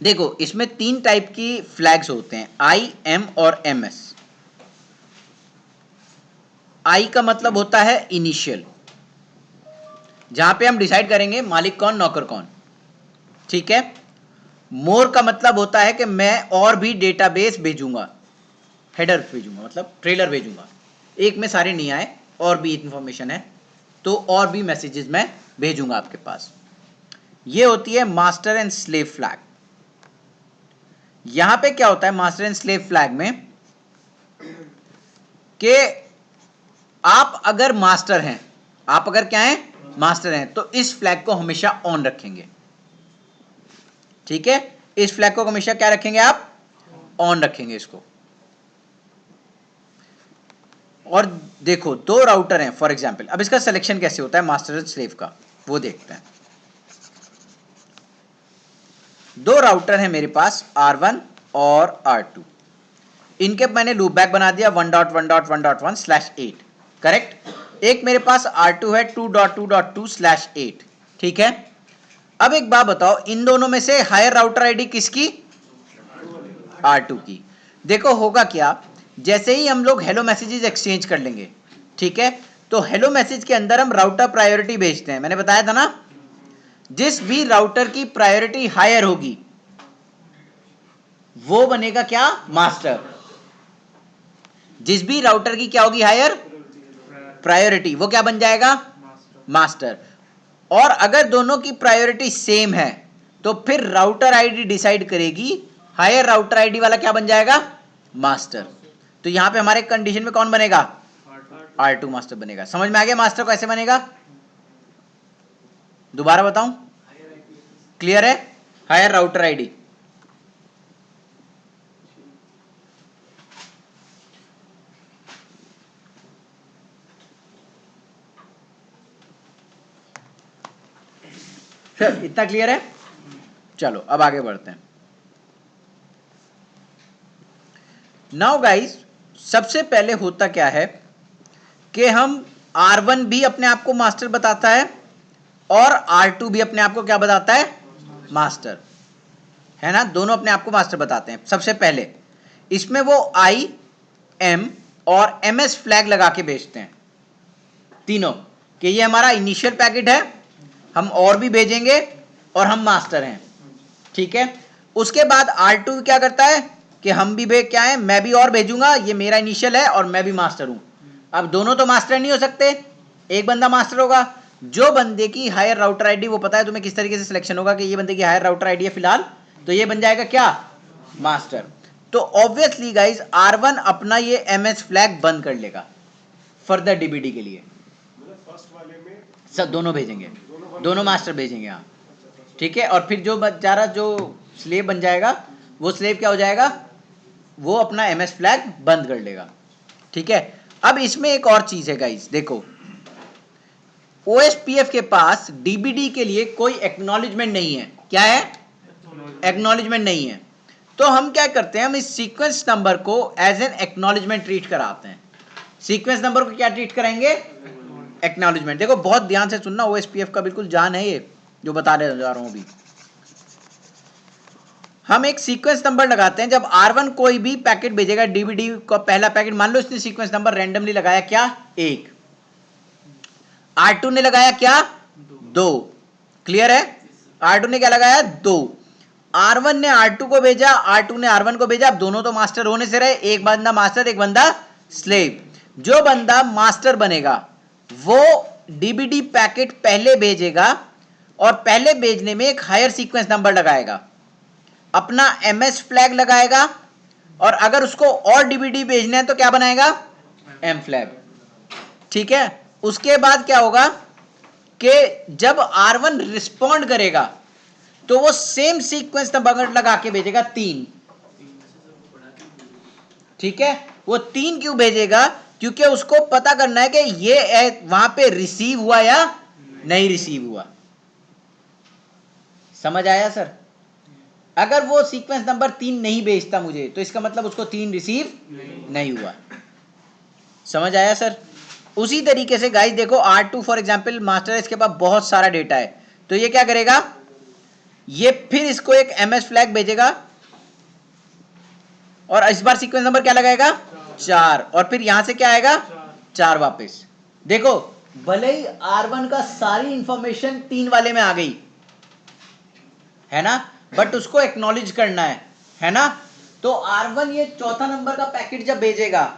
Speaker 1: देखो, इसमें 3 टाइप की फ्लैग्स होते हैं, I, M और MS। I का मतलब होता है इनिशियल, जहां पे हम डिसाइड करेंगे मालिक कौन नौकर कौन। ठीक है। मोर का मतलब होता है कि मैं और भी डेटाबेस भेजूंगा, हेडर भेजूंगा, मतलब ट्रेलर भेजूंगा, एक में सारे नहीं आए और भी इंफॉर्मेशन है तो और भी मैसेजेस मैं भेजूंगा आपके पास। ये होती है मास्टर एंड स्लेव फ्लैग। यहां पे क्या होता है मास्टर एंड स्लेव फ्लैग में, कि आप अगर मास्टर हैं, आप अगर क्या हैं, मास्टर हैं, तो इस फ्लैग को हमेशा ऑन रखेंगे। ठीक है, इस फ्लैग को हमेशा क्या रखेंगे आप? ऑन रखेंगे इसको। और देखो 2 राउटर हैं फॉर एग्जांपल, अब इसका सिलेक्शन कैसे होता है मास्टर एंड स्लेव का, वो देखते हैं। 2 राउटर हैं मेरे पास, R1 और R2। इनके मैंने लूप बैक बना दिया 1.1.1.1/8, करेक्ट। एक मेरे पास R2 है 2.2.2/8, ठीक है। अब एक बात बताओ, इन दोनों में से हायर राउटर आईडी किसकी? R2 की। देखो होगा क्या जैसे ही हम लोग हेलो मैसेजेस एक्सचेंज कर लेंगे, ठीक है, तो हेलो मैसेज के अंदर हम राउटर प्रायोरिटी भेजते हैं। मैंने बताया था ना, जिस भी राउटर की प्रायोरिटी हायर होगी वो बनेगा क्या, मास्टर। जिस भी राउटर की क्या होगी, हायर प्रायोरिटी, वो क्या बन जाएगा, मास्टर। और अगर दोनों की प्रायोरिटी सेम है तो फिर राउटर आईडी डिसाइड करेगी, हायर राउटर आईडी वाला क्या बन जाएगा, मास्टर। तो यहां पे हमारे कंडीशन में कौन बनेगा, R2 मास्टर बनेगा। समझ में आ गया मास्टर कैसे बनेगा, दोबारा बताऊं, क्लियर है, हायर राउटर आईडी। इतना क्लियर है, चलो अब आगे बढ़ते हैं। नाउ गाइस, सबसे पहले होता क्या है कि हम R1 भी अपने आप को मास्टर बताता है और R2 भी अपने आप को क्या बताता है, मास्टर, है ना, दोनों अपने आप को मास्टर बताते हैं। सबसे पहले इसमें वो I, M और MS फ्लैग लगा के भेजते हैं तीनों, कि ये हमारा इनिशियल पैकेट है, हम और भी भेजेंगे और हम मास्टर हैं, ठीक है। उसके बाद R2 क्या करता है कि हम भी भेज क्या है, मैं भी और भेजूंगा, ये मेरा इनिशियल है और मैं भी मास्टर हूं। अब दोनों तो मास्टर नहीं हो सकते, एक बंदा मास्टर होगा। जो बंदे की हायर राउटर आईडी, वो पता है तुम्हें किस तरीके से सिलेक्शन होगा कि ये बंदे की हायर राउटर आईडी है फिलहाल, तो ये बन जाएगा क्या, मास्टर। तो ऑब्वियसली गाइज R1 अपना ये MS फ्लैग बंद कर लेगा फर्दर DBD के लिए, सब दोनों भेजेंगे, दोनों मास्टर भेजेंगे, हाँ, ठीक है। और फिर जो बेचारा जो स्लेव बन जाएगा, वो स्लेव क्या हो जाएगा, वो अपना MS फ्लैग बंद कर लेगा, ठीक है। अब इसमें एक और चीज है गाइस, देखो OSPF के पास DBD के लिए कोई एक्नॉलेजमेंट नहीं है। क्या है, एक्नॉलेजमेंट नहीं है। तो हम क्या करते हैं, हम इस सीक्वेंस नंबर को एज एन एक्नॉलेजमेंट ट्रीट कराते हैं। सीक्वेंस नंबर को क्या ट्रीट कराएंगे, एक्नॉलेजमेंट। देखो बहुत ध्यान से सुनना, OSPF का बिल्कुल जान है ये जो बता रहे जा रहा हूं अभी। हम एक सीक्वेंस नंबर लगाते हैं, जब R1 कोई भी पैकेट भेजेगा, DBD का पहला पैकेट, मान लो इसने सीक्वेंस नंबर रैंडमली लगाया क्या, 1, R2 ने लगाया क्या, 2, क्लियर है, R2 ने क्या लगाया, 2, R1 ने R2 को भेजा, R2 ने R1 को भेजा। अब दोनों तो मास्टर होने से रहे, एक बंदा मास्टर एक बंदा स्लेव। जो बंदा मास्टर बनेगा वो DBD पैकेट पहले भेजेगा और पहले भेजने में एक हायर सीक्वेंस नंबर लगाएगा, अपना MS फ्लैग लगाएगा, और अगर उसको और DBD भेजना है तो क्या बनाएगा, M फ्लैग, ठीक है। उसके बाद क्या होगा कि जब R1 रिस्पॉन्ड करेगा तो वो सेम सीक्वेंस नंबर लगा के भेजेगा 3, ठीक है। वो 3 क्यों भेजेगा, क्योंकि उसको पता करना है कि ये वहां पे रिसीव हुआ या नहीं रिसीव हुआ। समझ आया सर, अगर वो सीक्वेंस नंबर 3 नहीं भेजता मुझे, तो इसका मतलब उसको 3 रिसीव नहीं हुआ। समझ आया सर। उसी तरीके से गाइस देखो, R2 फॉर एग्जांपल मास्टर है, इसके पास बहुत सारा डेटा है, तो ये क्या करेगा, ये फिर इसको एक MS फ्लैग भेजेगा और इस बार सीक्वेंस नंबर क्या लगाएगा, 4, और फिर यहां से क्या आएगा, 4 वापस। देखो भले ही R1 का सारी इंफॉर्मेशन 3 वाले में आ गई है ना, बट उसको एक्नॉलेज करना है ना। तो R1 ये चौथा नंबर का पैकेट जब भेजेगा,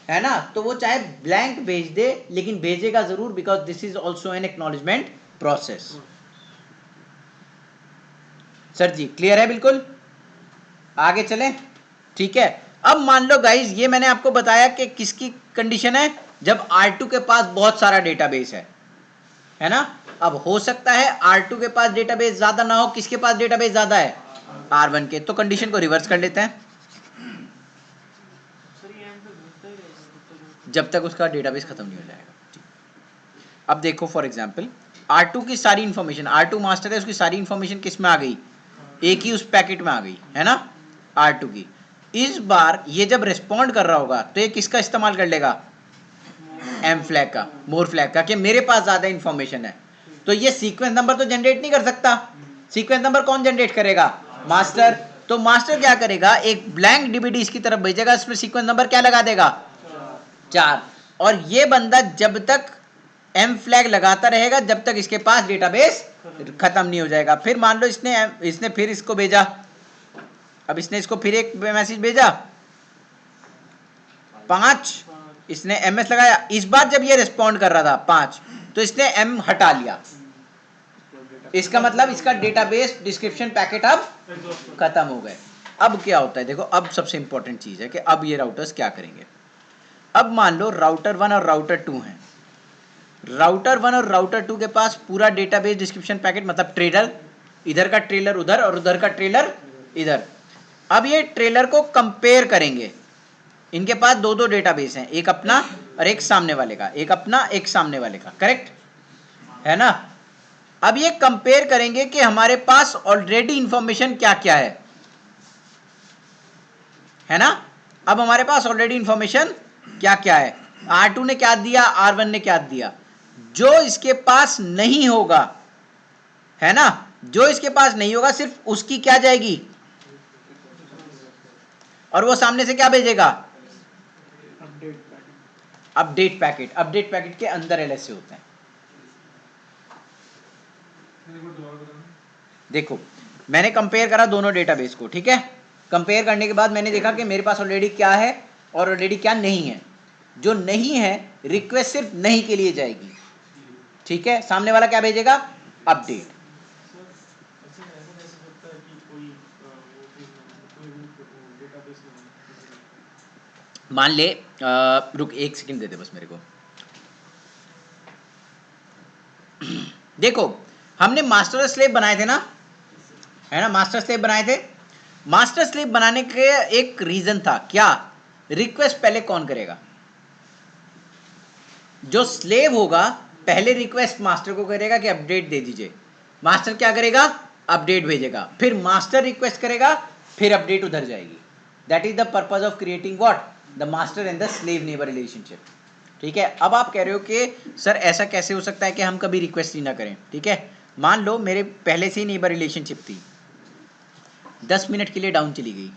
Speaker 1: है ना, तो वो चाहे ब्लैंक भेज दे लेकिन भेजेगा जरूर, because this is also an acknowledgement process. Sir ji clear है, बिल्कुल आगे चलें, ठीक है। अब मान लो गाइज, ये मैंने आपको बताया कि किसकी कंडीशन है, जब R2 के पास बहुत सारा डेटाबेस है ना। अब हो सकता है R2 के पास डेटाबेस ज्यादा ना हो, किसके पास डेटाबेस ज्यादा है, R1 के। तो कंडीशन को रिवर्स कर लेते हैं, जब तक उसका डेटाबेस खत्म नहीं हो जाएगा। अब देखो फॉर एग्जांपल R2 की सारी इंफॉर्मेशन, R2 मास्टर है, उसकी सारी इंफॉर्मेशन किस में आ गई, एक ही उस पैकेट में आ गई, है ना, R2 की। इस बार ये जब रिस्पॉन्ड कर रहा होगा तो ये किसका इस्तेमाल कर लेगा, M फ्लैग का, मोर फ्लैग का, कि मेरे पास ज्यादा इंफॉर्मेशन है। तो ये सीक्वेंस नंबर तो जनरेट नहीं कर सकता, सीक्वेंस नंबर कौन जनरेट करेगा, मास्टर। तो मास्टर क्या करेगा, एक ब्लैंक डीबीडी इसकी तरफ भेजेगा, इसमें सीक्वेंस नंबर क्या लगा देगा, 4, और ये बंदा जब तक एम फ्लैग लगाता रहेगा जब तक इसके पास डेटाबेस खत्म नहीं हो जाएगा। फिर मान लो इसने फिर इसको भेजा, अब इसने इसको फिर एक मैसेज भेजा 5, इसने एमएस लगाया, इस बार जब ये रिस्पॉन्ड कर रहा था 5, तो इसने एम हटा लिया, इसका मतलब इसका डेटाबेस डिस्क्रिप्शन पैकेट अब खत्म हो गए। अब क्या होता है देखो, अब सबसे इंपॉर्टेंट चीज है कि अब ये राउटर्स क्या करेंगे। अब मान लो राउटर 1 और राउटर 2 हैं, राउटर 1 और राउटर 2 के पास पूरा डेटाबेस डिस्क्रिप्शन पैकेट, मतलब ट्रेलर, इधर का ट्रेलर उधर और उधर का ट्रेलर इधर। अब ये ट्रेलर को कंपेयर करेंगे, इनके पास दो दो डेटाबेस हैं, एक अपना और एक सामने वाले का, एक अपना एक सामने वाले का, करेक्ट है ना। अब ये कंपेयर करेंगे कि हमारे पास ऑलरेडी इंफॉर्मेशन क्या क्या है ना। अब हमारे पास ऑलरेडी इंफॉर्मेशन क्या क्या है, R2 ने क्या दिया, R1 ने क्या दिया। जो इसके पास नहीं होगा है ना, जो इसके पास नहीं होगा सिर्फ उसकी क्या जाएगी, और वो सामने से क्या भेजेगा, अपडेट पैकेट। अपडेट पैकेट के अंदर LSA होते हैं। देखो मैंने कंपेयर करा दोनों डेटाबेस को, ठीक है। कंपेयर करने के बाद मैंने देखा कि मेरे पास ऑलरेडी क्या है और ऑलरेडी क्या नहीं है। जो नहीं है रिक्वेस्ट सिर्फ नहीं के लिए जाएगी, ठीक है। सामने वाला क्या भेजेगा, अपडेट। मान ले रुक एक सेकंड दे दे बस मेरे को। देखो हमने मास्टर स्लेव बनाए थे ना, है ना, मास्टर स्लेव बनाए थे। मास्टर स्लेव बनाने के एक रीजन था, क्या, रिक्वेस्ट पहले कौन करेगा, जो स्लेव होगा पहले रिक्वेस्ट मास्टर को करेगा कि अपडेट दे दीजिए, मास्टर क्या करेगा, अपडेट भेजेगा, फिर मास्टर रिक्वेस्ट करेगा, फिर अपडेट उधर जाएगी। That is the purpose of creating what, the master and the slave neighbour relationship, ठीक है। अब आप कह रहे हो कि सर ऐसा कैसे हो सकता है कि हम कभी रिक्वेस्ट ही ना करें, ठीक है। मान लो मेरे पहले से ही नेबर रिलेशनशिप थी, 10 मिनट के लिए डाउन चली गई,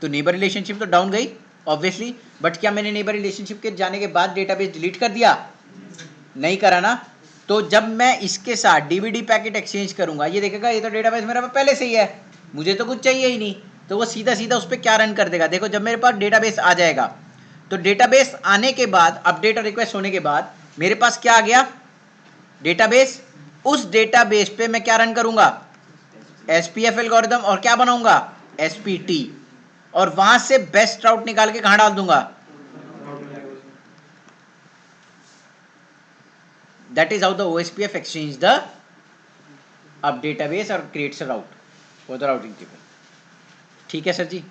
Speaker 1: तो नेबर रिलेशनशिप तो डाउन गई ऑब्वियसली, बट क्या मैंने नेबर रिलेशनशिप के जाने के बाद डेटाबेस डिलीट कर दिया, नहीं करा ना। तो जब मैं इसके साथ डीबीडी पैकेट एक्सचेंज करूंगा, ये देखेगा ये तो डेटाबेस मेरा पहले से ही है, मुझे तो कुछ चाहिए ही नहीं, तो वो सीधा सीधा उस पर क्या रन कर देगा। देखो जब मेरे पास डेटाबेस आ जाएगा, तो डेटाबेस आने के बाद, अपडेट और रिक्वेस्ट होने के बाद मेरे पास क्या आ गया, डेटाबेस। उस डेटाबेस पे मैं क्या रन करूंगा, SPF एल्गोरिथम, और क्या बनाऊंगा, SPT, और वहां से बेस्ट राउट निकाल के कहां डाल दूंगा, that is how the OSPF exchange the अब डेटाबेस और creates a route for the routing table, ठीक है सर जी,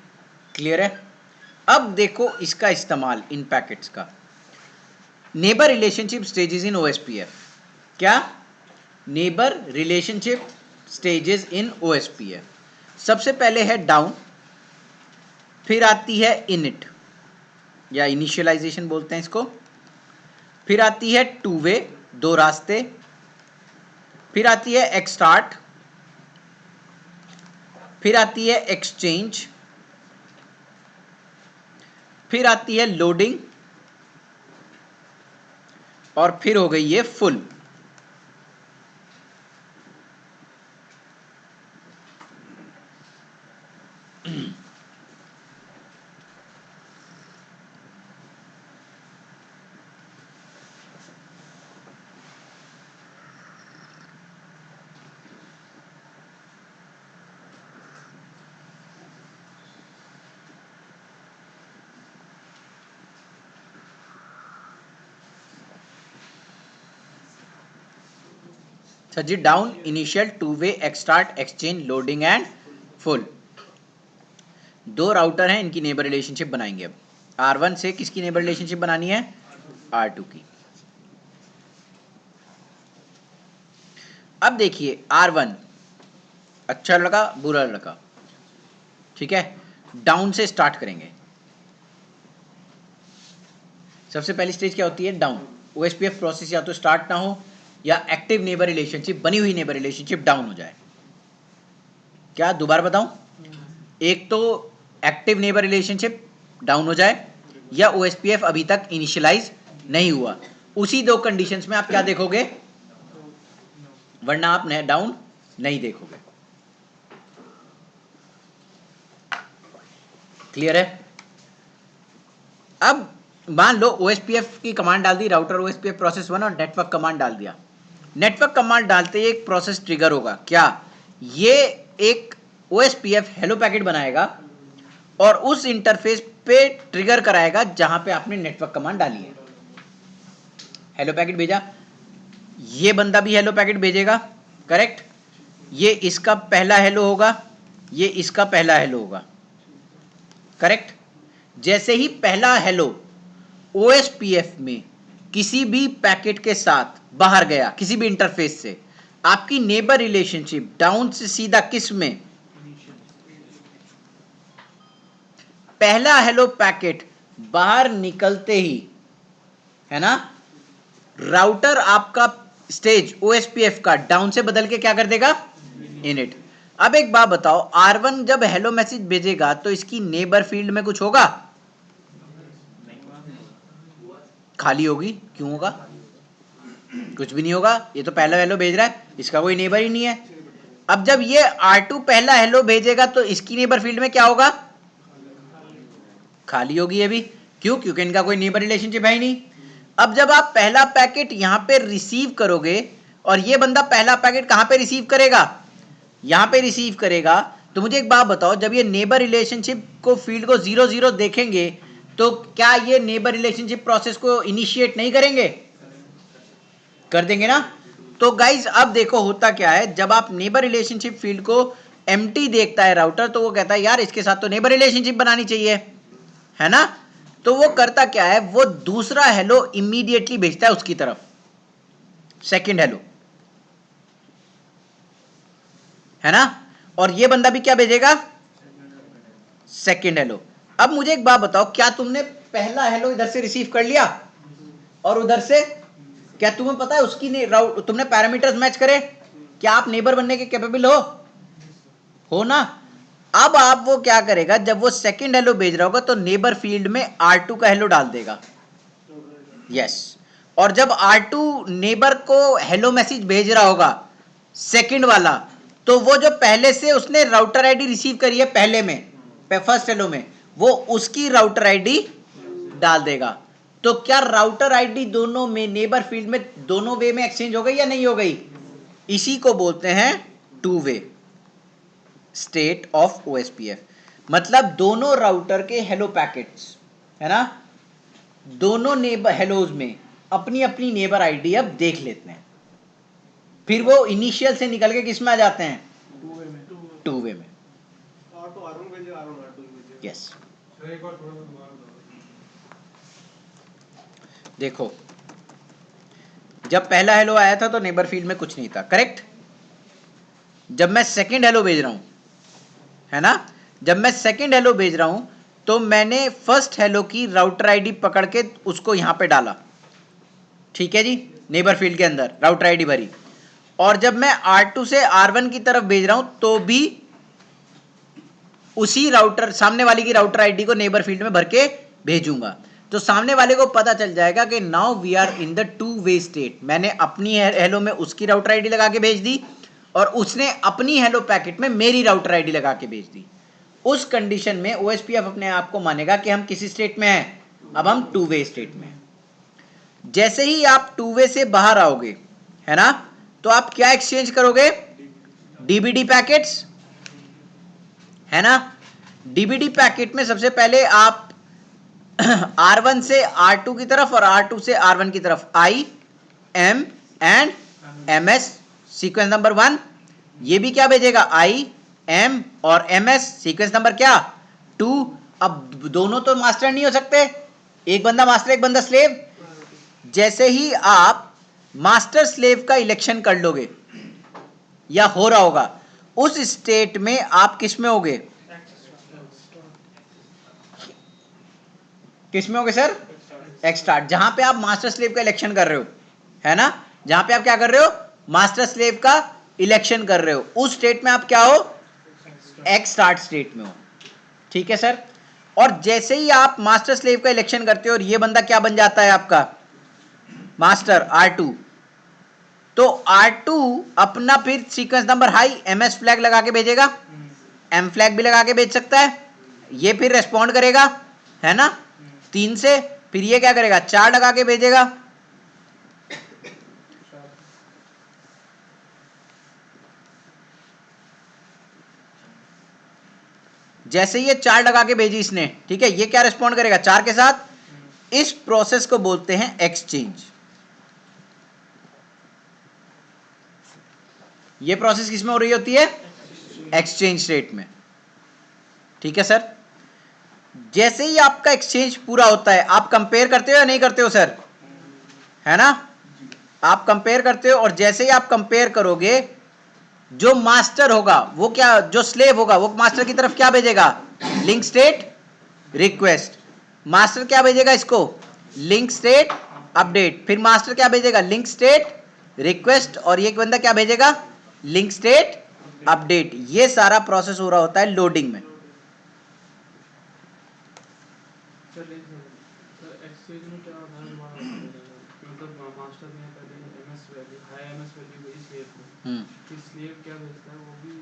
Speaker 1: क्लियर है। अब देखो इसका इस्तेमाल इन पैकेट्स का, neighbour relationship stages in OSPF, क्या, neighbour relationship stages in OSPF। सबसे पहले है डाउन, फिर आती है इनिट या इनिशियलाइजेशन बोलते हैं इसको, फिर आती है टू वे, 2 रास्ते, फिर आती है एक्सटार्ट, फिर आती है एक्सचेंज, फिर आती है लोडिंग, और फिर हो गई ये full. Sir ji down, initial, two way, exstart, exchange, loading and full. 2 router हैं, इनकी नेबर रिलेशनशिप बनाएंगे। अब R1 से किसकी नेबर रिलेशनशिप बनानी है, R2 की। अब देखिए R1 अच्छा लड़का बुरा लड़का, ठीक है। डाउन से स्टार्ट करेंगे। सबसे पहली स्टेज क्या होती है, डाउन। OSPF प्रोसेस या तो स्टार्ट ना हो या एक्टिव नेबर रिलेशनशिप, बनी हुई नेबर रिलेशनशिप डाउन हो जाए। क्या दोबारा बताऊं, एक तो एक्टिव नेबर रिलेशनशिप डाउन हो जाए या OSPF अभी तक इनिशियलाइज नहीं हुआ। उसी दो कंडीशंस में आप क्या देखोगे, वरना आप डाउन नहीं देखोगे। क्लियर है? अब मान लो OSPF की कमांड डाल दी, राउटर OSPF प्रोसेस 1 और नेटवर्क कमांड डाल दिया। नेटवर्क कमांड डालते ही एक प्रोसेस ट्रिगर होगा। क्या? ये एक OSPF हेलो पैकेट बनाएगा और उस इंटरफेस पे ट्रिगर कराएगा जहां पे आपने नेटवर्क कमांड डाली है। हेलो पैकेट भेजा, ये बंदा भी हेलो पैकेट भेजेगा, करेक्ट? ये इसका पहला हेलो होगा, ये इसका पहला हेलो होगा, करेक्ट? जैसे ही पहला हेलो OSPF में किसी भी पैकेट के साथ बाहर गया, किसी भी इंटरफेस से, आपकी नेबर रिलेशनशिप डाउन से सीधा किस में, पहला हेलो पैकेट बाहर निकलते ही, है ना, राउटर आपका स्टेज OSPF का डाउन से बदल के क्या कर देगा, इनिट। अब एक बात बताओ, R1 जब हेलो मैसेज भेजेगा तो इसकी नेबर फील्ड में कुछ होगा? खाली होगी। क्यों होगा? कुछ भी नहीं होगा, ये तो पहला हेलो भेज रहा है, इसका कोई नेबर ही नहीं है। अब जब ये R2 पहला हेलो भेजेगा तो इसकी नेबर फील्ड में क्या होगा? खाली होगी ये भी। क्यों? क्योंकि इनका कोई नेबर रिलेशनशिप है ही नहीं। अब जब आप पहला पैकेट यहां पे रिसीव करोगे और ये बंदा पहला पैकेट कहां पे रिसीव करेगा, यहां पे रिसीव करेगा, तो मुझे एक बात बताओ, जब ये नेबर रिलेशनशिप को फील्ड को 0-0 देखेंगे तो क्या ये नेबर रिलेशनशिप प्रोसेस को इनिशिएट नहीं करेंगे? कर देंगे ना। तो गाइज अब देखो होता क्या है, जब आप नेबर रिलेशनशिप फील्ड को एम्प्टी देखता है राउटर, तो वो कहता है यार इसके साथ तो नेबर रिलेशनशिप बनानी चाहिए, है ना। तो वो करता क्या है, वो दूसरा हेलो इमीडिएटली भेजता है उसकी तरफ, सेकंड हेलो, है ना। और ये बंदा भी क्या भेजेगा, सेकंड हेलो। अब मुझे एक बात बताओ, क्या तुमने पहला हेलो इधर से रिसीव कर लिया और उधर से, क्या तुम्हें पता है उसकी तुमने पैरामीटर्स मैच करे? क्या आप नेबर बनने के कैपेबल हो ना। अब आप वो क्या करेगा, जब वो सेकंड हेलो भेज रहा होगा तो नेबर फील्ड में R2 का हेलो डाल देगा, यस। और जब R2 नेबर को हेलो मैसेज भेज रहा होगा सेकंड वाला, तो वो जो पहले से उसने राउटर आईडी रिसीव करी है पहले में, फर्स्ट हेलो में, वो उसकी राउटर आईडी डाल देगा। तो क्या राउटर आईडी दोनों में, नेबर फील्ड में दोनों वे में एक्सचेंज हो गई या नहीं हो गई? इसी को बोलते हैं to way state of OSPF। मतलब दोनों राउटर के हेलो पैकेट्स, है ना, दोनों नेबर हेलोज में अपनी अपनी नेबर आईडी अब देख लेते हैं, फिर वो इनिशियल से निकल के किस में आ जाते हैं, टू वे में। यस, देखो जब पहला हेलो आया था तो नेबर फील्ड में कुछ नहीं था, करेक्ट। जब मैं सेकंड हेलो भेज रहा हूं, है ना, जब मैं सेकंड हेलो भेज रहा हूं तो मैंने फर्स्ट हेलो की राउटर आईडी पकड़ के उसको यहां पे डाला, ठीक है जी, नेबर फील्ड के अंदर राउटर आईडी भरी। और जब मैं R2 से R1 की तरफ भेज रहा हूं तो भी उसी राउटर, सामने वाले की राउटर आईडी को नेबर फील्ड में भर के भेजूंगा। तो सामने वाले को पता चल जाएगा कि now we are in the two way state. मैंने अपनी हेलो में उसकी राउटर आईडी लगा के भेज दी और उसने अपनी हेलो पैकेट में मेरी राउटर आईडी लगा के भेज दी। उस कंडीशन में OSPF अपने आप को मानेगा कि हम किसी स्टेट में हैं, अब हम टू वे स्टेट में। जैसे ही आप टू वे से बाहर आओगे, है ना, तो आप क्या एक्सचेंज करोगे, DBD पैकेट्स, है ना। DBD पैकेट में सबसे पहले आप R1 से R2 की तरफ और R2 से R1 की तरफ I, M and MS, sequence number 1। ये भी क्या भेजेगा, I, M और MS, सीक्वेंस नंबर क्या, 2। अब दोनों तो मास्टर नहीं हो सकते, एक बंदा मास्टर एक बंदा स्लेव। जैसे ही आप मास्टर स्लेव का इलेक्शन कर लोगे या हो रहा होगा, उस स्टेट में आप किस में होगे, किस में होगे सर, एक्सटार्ट, जहां पे आप मास्टर स्लेव का इलेक्शन कर रहे हो, है ना, जहां पे आप क्या कर रहे हो, मास्टर स्लेव का इलेक्शन कर रहे हो, उस स्टेट में आप क्या हो, एक्सटार्ट स्टेट में हो। ठीक है सर। और जैसे ही आप मास्टर स्लेव का इलेक्शन करते हो और ये बंदा क्या बन जाता है आपका मास्टर R2, तो R2 अपना फिर sequence number high MS flag लगा के भेजेगा, M फ्लैग भी लगा के भेज सकता है, ये फिर रेस्पॉन्ड करेगा, है ना 3 से, फिर ये क्या करेगा 4 लगा के भेजेगा, जैसे ये 4 लगा के भेजी इसने, ठीक है, ये क्या रेस्पॉन्ड करेगा 4 के साथ। इस प्रोसेस को बोलते हैं एक्सचेंज। ये प्रोसेस किसमें हो रही होती है, एक्सचेंज स्टेट में, ठीक है सर। जैसे ही आपका एक्सचेंज पूरा होता है, आप कंपेयर करते हो या नहीं करते हो सर, है ना, आप कंपेयर करते हो, और जैसे ही आप कंपेयर करोगे, जो मास्टर होगा वो क्या, जो स्लेव होगा वो मास्टर की तरफ क्या भेजेगा, लिंक स्टेट रिक्वेस्ट, मास्टर क्या भेजेगा इसको, लिंक स्टेट अपडेट, फिर मास्टर क्या भेजेगा, लिंक स्टेट रिक्वेस्ट, और ये बंदा क्या भेजेगा, लिंक स्टेट अपडेट। ये सारा प्रोसेस हो रहा होता है लोडिंग में।
Speaker 2: एक्सचेंज में क्या होता है दोबारा मतलब मास्टर ने पहले MS value high MS value भेजी स्लेव को, फिर स्लेव क्या भेजता है वो भी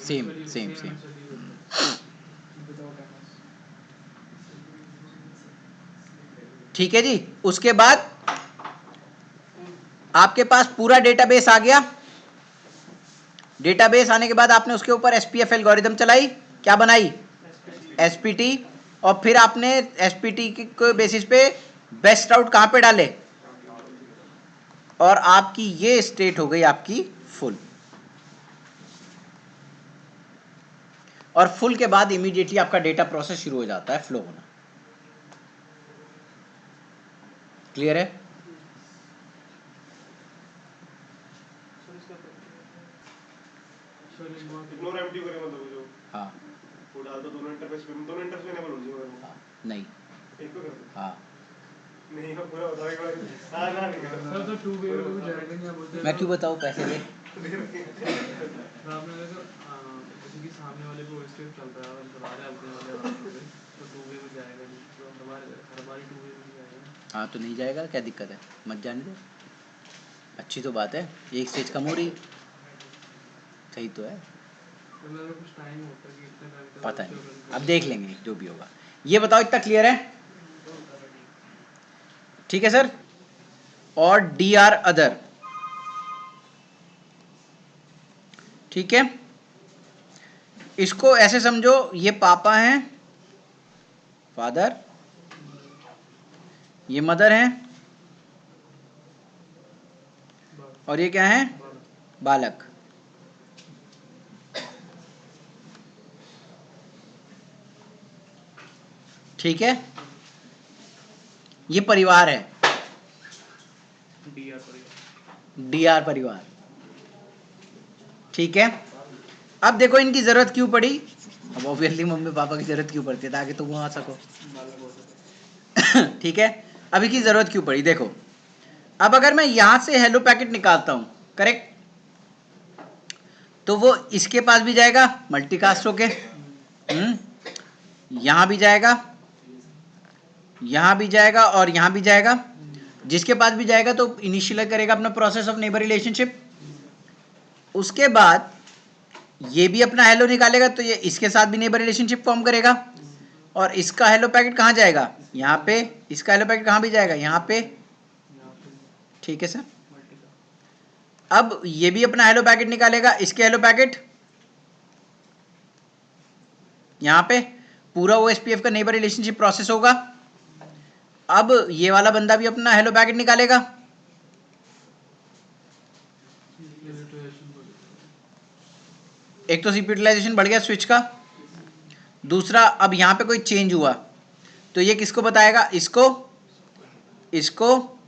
Speaker 1: सेम
Speaker 2: MS वैल्यू भेजता है विदाउट MS।
Speaker 1: ठीक है जी। उसके बाद आपके पास पूरा डेटाबेस आ गया, डेटाबेस आने के बाद आपने उसके ऊपर SPF एल्गोरिथम चलाई, क्या बनाई SPT, और फिर आपने SPT के बेसिस पे बेस्ट आउट कहां पे डाले, और आपकी ये स्टेट हो गई आपकी फुल। और फुल के बाद इमीडिएटली आपका डेटा प्रोसेस शुरू हो जाता है फ्लो होना। क्लियर है,
Speaker 2: इग्नोर एम्प्टी करे मतलब जो
Speaker 1: हाँ
Speaker 2: वो डाल दो दोनों इंटरफेस पे, दोनों इंटरफेस इनेबल हो जाएगा।
Speaker 1: हाँ नहीं
Speaker 2: एक को कर दो,
Speaker 1: हाँ
Speaker 2: नहीं हो पूरा बता एक बार। हां ना नहीं सर तो 2 वे में भी जाएगा नहीं, आप बोलते हैं
Speaker 1: मैं क्यों बताऊं, पैसे दे।
Speaker 2: आपने देखो जैसे कि सामने वाले को स्टेप चल रहा है और बता रहे हैं अपने वाले रास्ते पे, तो 2 वे में जाएगा नहीं, तो हमारे हर बारी 2 वे में नहीं जाएगा।
Speaker 1: हाँ तो नहीं जाएगा, क्या दिक्कत है, मत जाने दो, अच्छी तो बात है, एक स्टेज कम हो रही, सही तो है,
Speaker 2: तो मेरे कुछ टाइम होता है कि इतने टाइम तक
Speaker 1: पता नहीं, अब देख लेंगे जो भी होगा। ये बताओ इतना क्लियर है, ठीक है सर। और DR अदर, ठीक है, इसको ऐसे समझो, ये पापा हैं फादर, ये मदर हैं, और ये क्या है बालक। ठीक है, ये परिवार है, DR परिवार, ठीक है। अब देखो इनकी जरूरत क्यों पड़ी, अब ऑब्वियसली मम्मी पापा की जरूरत क्यों पड़ती है, ताकि तुम आ सको। ठीक है, अभी की जरूरत क्यों पड़ी, देखो अब अगर मैं यहां से हेलो पैकेट निकालता हूं, करेक्ट, तो वो इसके पास भी जाएगा मल्टीकास्ट होके, यहां भी जाएगा, यहां भी जाएगा, और यहां भी जाएगा, जिसके पास भी जाएगा तो इनिशियलाइज करेगा अपना प्रोसेस ऑफ नेबर रिलेशनशिप। उसके बाद ये भी अपना हेलो निकालेगा, तो ये इसके साथ भी नेबर रिलेशनशिप फॉर्म करेगा, और इसका हेलो पैकेट कहां जाएगा, यहां पे, इसका हेलो पैकेट कहां भी जाएगा, यहां पे, ठीक है सर। अब ये भी अपना हेलो पैकेट निकालेगा, इसके हेलो पैकेट यहां पे, पूरा वो SPF का नेबर रिलेशनशिप प्रोसेस होगा। अब ये वाला बंदा भी अपना हेलो पैकेट निकालेगा, एक तो सीपी यूटिलाइजेशन बढ़ गया स्विच का, दूसरा अब यहां पे कोई चेंज हुआ तो ये किसको बताएगा, इसको, इसको,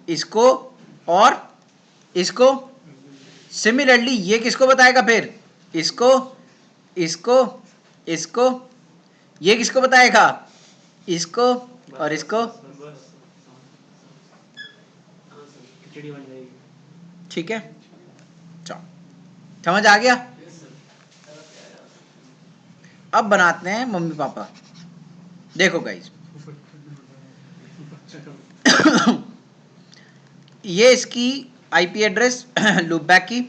Speaker 1: इसको और इसको। सिमिलरली ये किसको बताएगा फिर, इसको, इसको, इसको, ये किसको बताएगा, इसको और इसको, ठीक है, चलो समझ आ गया। अब बनाते हैं मम्मी पापा। देखो गाइस, ये इसकी आईपी एड्रेस लूपबैक की,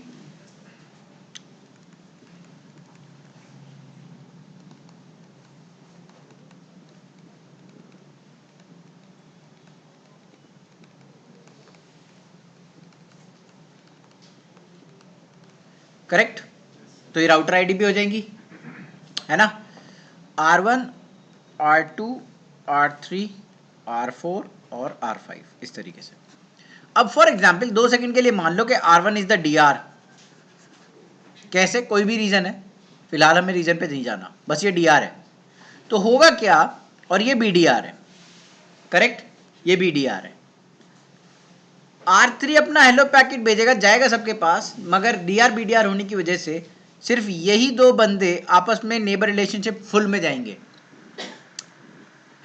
Speaker 1: करेक्ट। तो ये राउटर आईडी भी हो जाएंगी, है ना, R1 R2 R3 R4 और R5 इस तरीके से। अब फॉर एग्जाम्पल 2 सेकंड के लिए मान लो कि R1 इज द DR। कैसे? कोई भी रीजन है, फिलहाल हमें रीजन पे नहीं जाना, बस ये DR है। तो होगा क्या, और ये BDR है, करेक्ट, ये BDR है। R3 अपना हेलो पैकेट भेजेगा, जाएगा सबके पास, मगर DR BDR होने की वजह से सिर्फ यही दो बंदे आपस में नेबर रिलेशनशिप फुल में जाएंगे,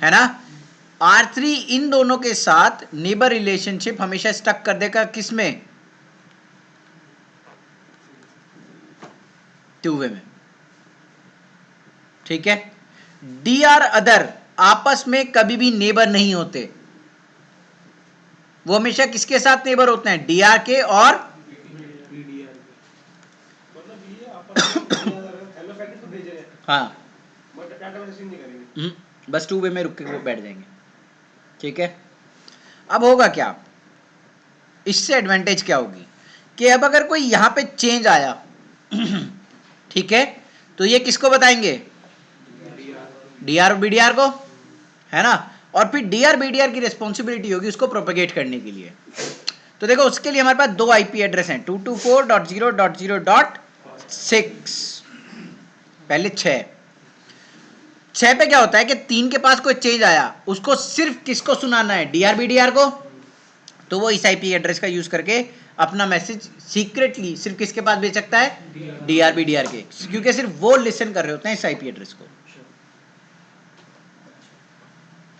Speaker 1: है ना। R3 इन दोनों के साथ नेबर रिलेशनशिप हमेशा स्टक कर देगा, किसमें? टू वे में, ठीक है। DR अदर आपस में कभी भी नेबर नहीं होते, वो हमेशा किसके साथ नेबर होते हैं? DR के और हाँ, बस टू वे में रुक के वो बैठ जाएंगे, ठीक है। अब होगा क्या, इससे एडवांटेज क्या होगी कि अब अगर कोई यहां पे चेंज आया ठीक है, तो ये किसको बताएंगे? DR और BDR को, है ना। और फिर DR BDR की रिस्पॉन्सिबिलिटी होगी उसको प्रोपेगेट करने के लिए। तो देखो उसके लिए हमारे पास 2 आईपी एड्रेस हैं, 224.0.0.6, पहले 6 पे क्या होता है कि 3 के पास कोई चेंज आया, उसको सिर्फ किसको सुनाना है? DR BDR को। तो वो इस आईपी एड्रेस का यूज करके अपना मैसेज सीक्रेटली सिर्फ किसके पास भेज सकता है? DR BDR के, क्योंकि सिर्फ वो लिसन कर रहे होते हैं इस आईपी एड्रेस को,